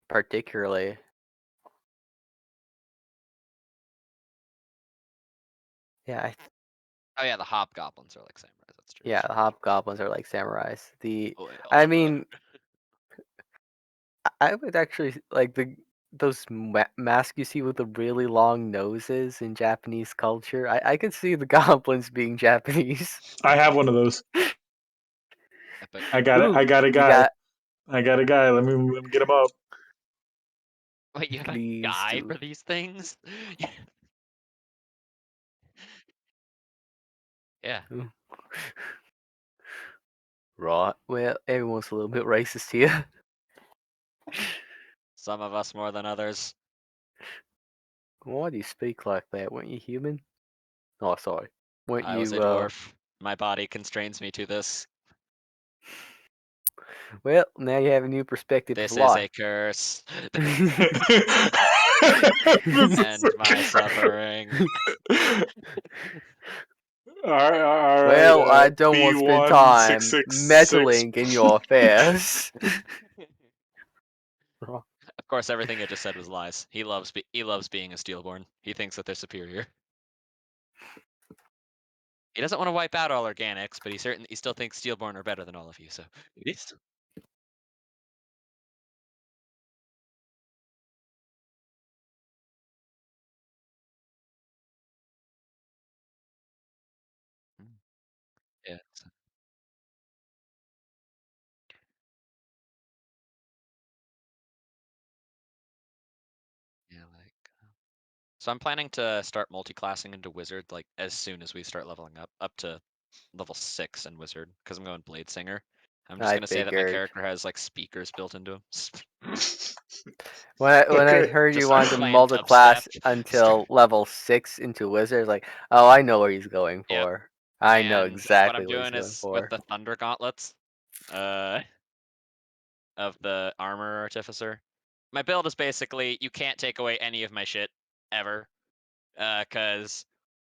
particularly. Yeah, Oh yeah, the hobgoblins are like samurais. That's true. yeah. The hobgoblins are like samurais. Oh, wait, hold I on. mean, I would actually like those masks you see with the really long noses in Japanese culture. I could see the goblins being Japanese. I have one of those. Epic. I got it. Ooh, I got a you guy. got I got a guy. Let me get him up. Wait, you have a these guy two. for these things? Yeah. Ooh. Right. Well, everyone's a little bit racist here. Some of us more than others. Why do you speak like that? Weren't you human? Oh, sorry. Weren't I was a you, dwarf. My body constrains me to this. well, now you have a new perspective of This is life. a curse. This is End my suffering. all right. Well, I don't want to spend B1 six time six six. meddling in your affairs. Of course, everything I just said was lies. He loves being a Steelborn. He thinks that they're superior. He doesn't want to wipe out all organics, but he still thinks Steelborn are better than all of you. So he's yeah. Yeah, like so I'm planning to start multi-classing into wizard like as soon as we start leveling up to level 6 in wizard because I'm going blade singer. I'm just I gonna say that my figured. character has like speakers built into him. When I Okay. heard you Just start wanted to playing dubstep. multi-class until level 6 into wizard, like, oh, I know what he's going Yep. for. I know And what I'm exactly what he's doing going is with for. the thunder gauntlets uh of the armor artificer. My build is basically you can't take away any of my shit ever. Cause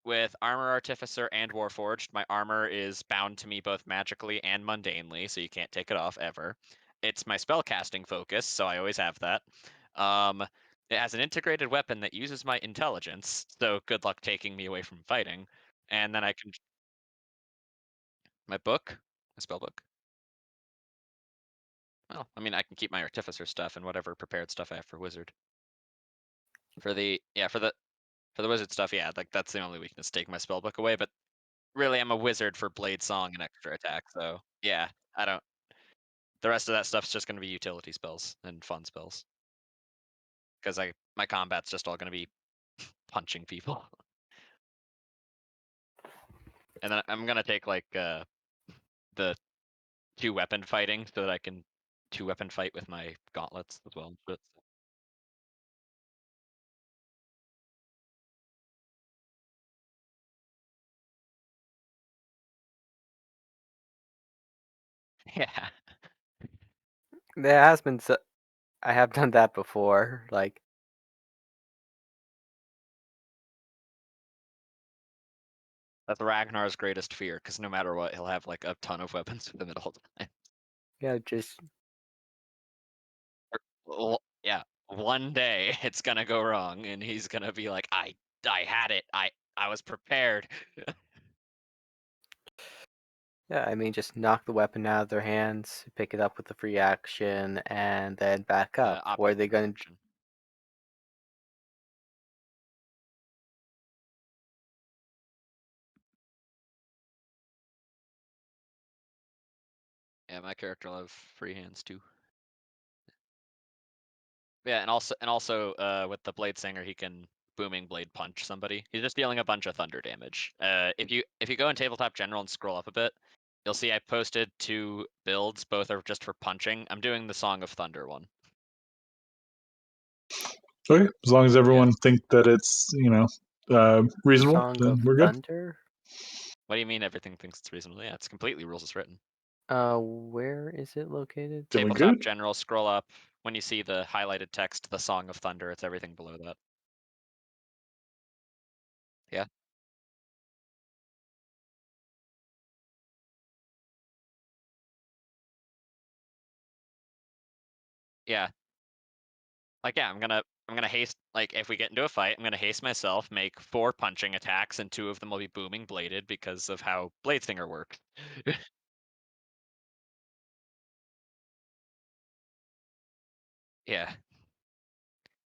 with Armor Artificer and Warforged, my armor is bound to me both magically and mundanely, so you can't take it off ever. It's my spellcasting focus, so I always have that. Um, it has an integrated weapon that uses my intelligence, so good luck taking me away from fighting. And then I can my book, my spell book. Well, I mean, I can keep my Artificer stuff and whatever prepared stuff I have for Wizard. For the Wizard stuff, yeah, like that's the only weakness. Take my spell book away, but really I'm a wizard for blade song and extra attack, so yeah, I don't the rest of that stuff's just gonna be utility spells and fun spells. Because my combat's just all gonna be punching people. And then I'm gonna take like the 2-weapon fighting so that I can 2-weapon fight with my gauntlets as well. But yeah. There has been I have done that before. Like, That's Ragnar's greatest fear, because no matter what, he'll have like a ton of weapons with him at all times. Yeah, just Well, yeah, one day it's gonna go wrong, and he's gonna be like, I had it. I was prepared. yeah, I mean, just knock the weapon out of their hands, pick it up with the free action, and then back up. Or are they going to? Option. Yeah, my character will have free hands too. Yeah, and also with the Blade Singer, he can booming blade punch somebody. He's just dealing a bunch of thunder damage. If you go in tabletop general and scroll up a bit, you'll see I posted 2 builds. Both are just for punching. I'm doing the Song of Thunder one. Okay, as long as everyone think that it's reasonable, Song then of we're good. Thunder? What do you mean everything thinks it's reasonable? Yeah, it's completely rules as written. Where is it located? Then we Tabletop good. general, scroll up. When you see the highlighted text, the Song of Thunder, it's everything below that. Yeah. Yeah. Like, yeah, I'm gonna haste, like, if we get into a fight, I'm gonna haste myself, make 4 punching attacks, and 2 of them will be booming bladed because of how Blade Stinger works. Yeah.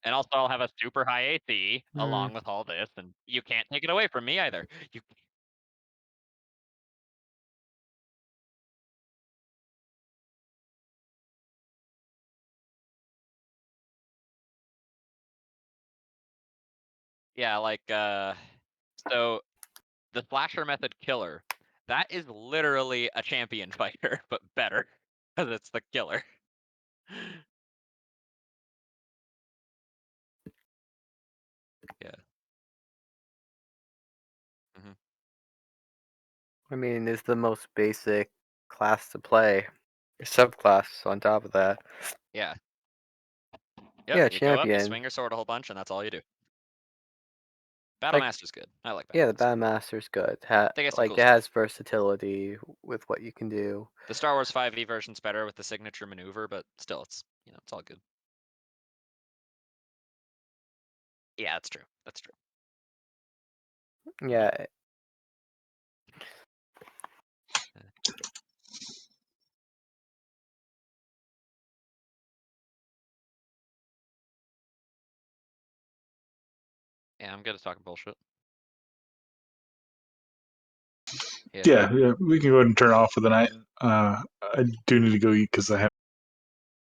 And also I'll have a super high AC along with all this, and you can't take it away from me either. You Yeah, like, so the slasher method killer, that is literally a champion fighter, but better, because it's the killer. Yeah. Mhm. I mean, it's the most basic class to play. Subclass on top of that. Yeah. Yep, Yeah, you go up, you champion. swing your sword a whole bunch, and that's all you do. Like, Battlemaster's good. I like yeah, the Battlemaster. Bandmaster's good. They get some Like, cool it stuff. has versatility with what you can do. The Star Wars 5e version's better with the signature maneuver, but still, it's it's all good. Yeah, that's true. That's true. Yeah, Yeah, I'm good at talking bullshit. Yeah, we can go ahead and turn off for the night. I do need to go eat because I have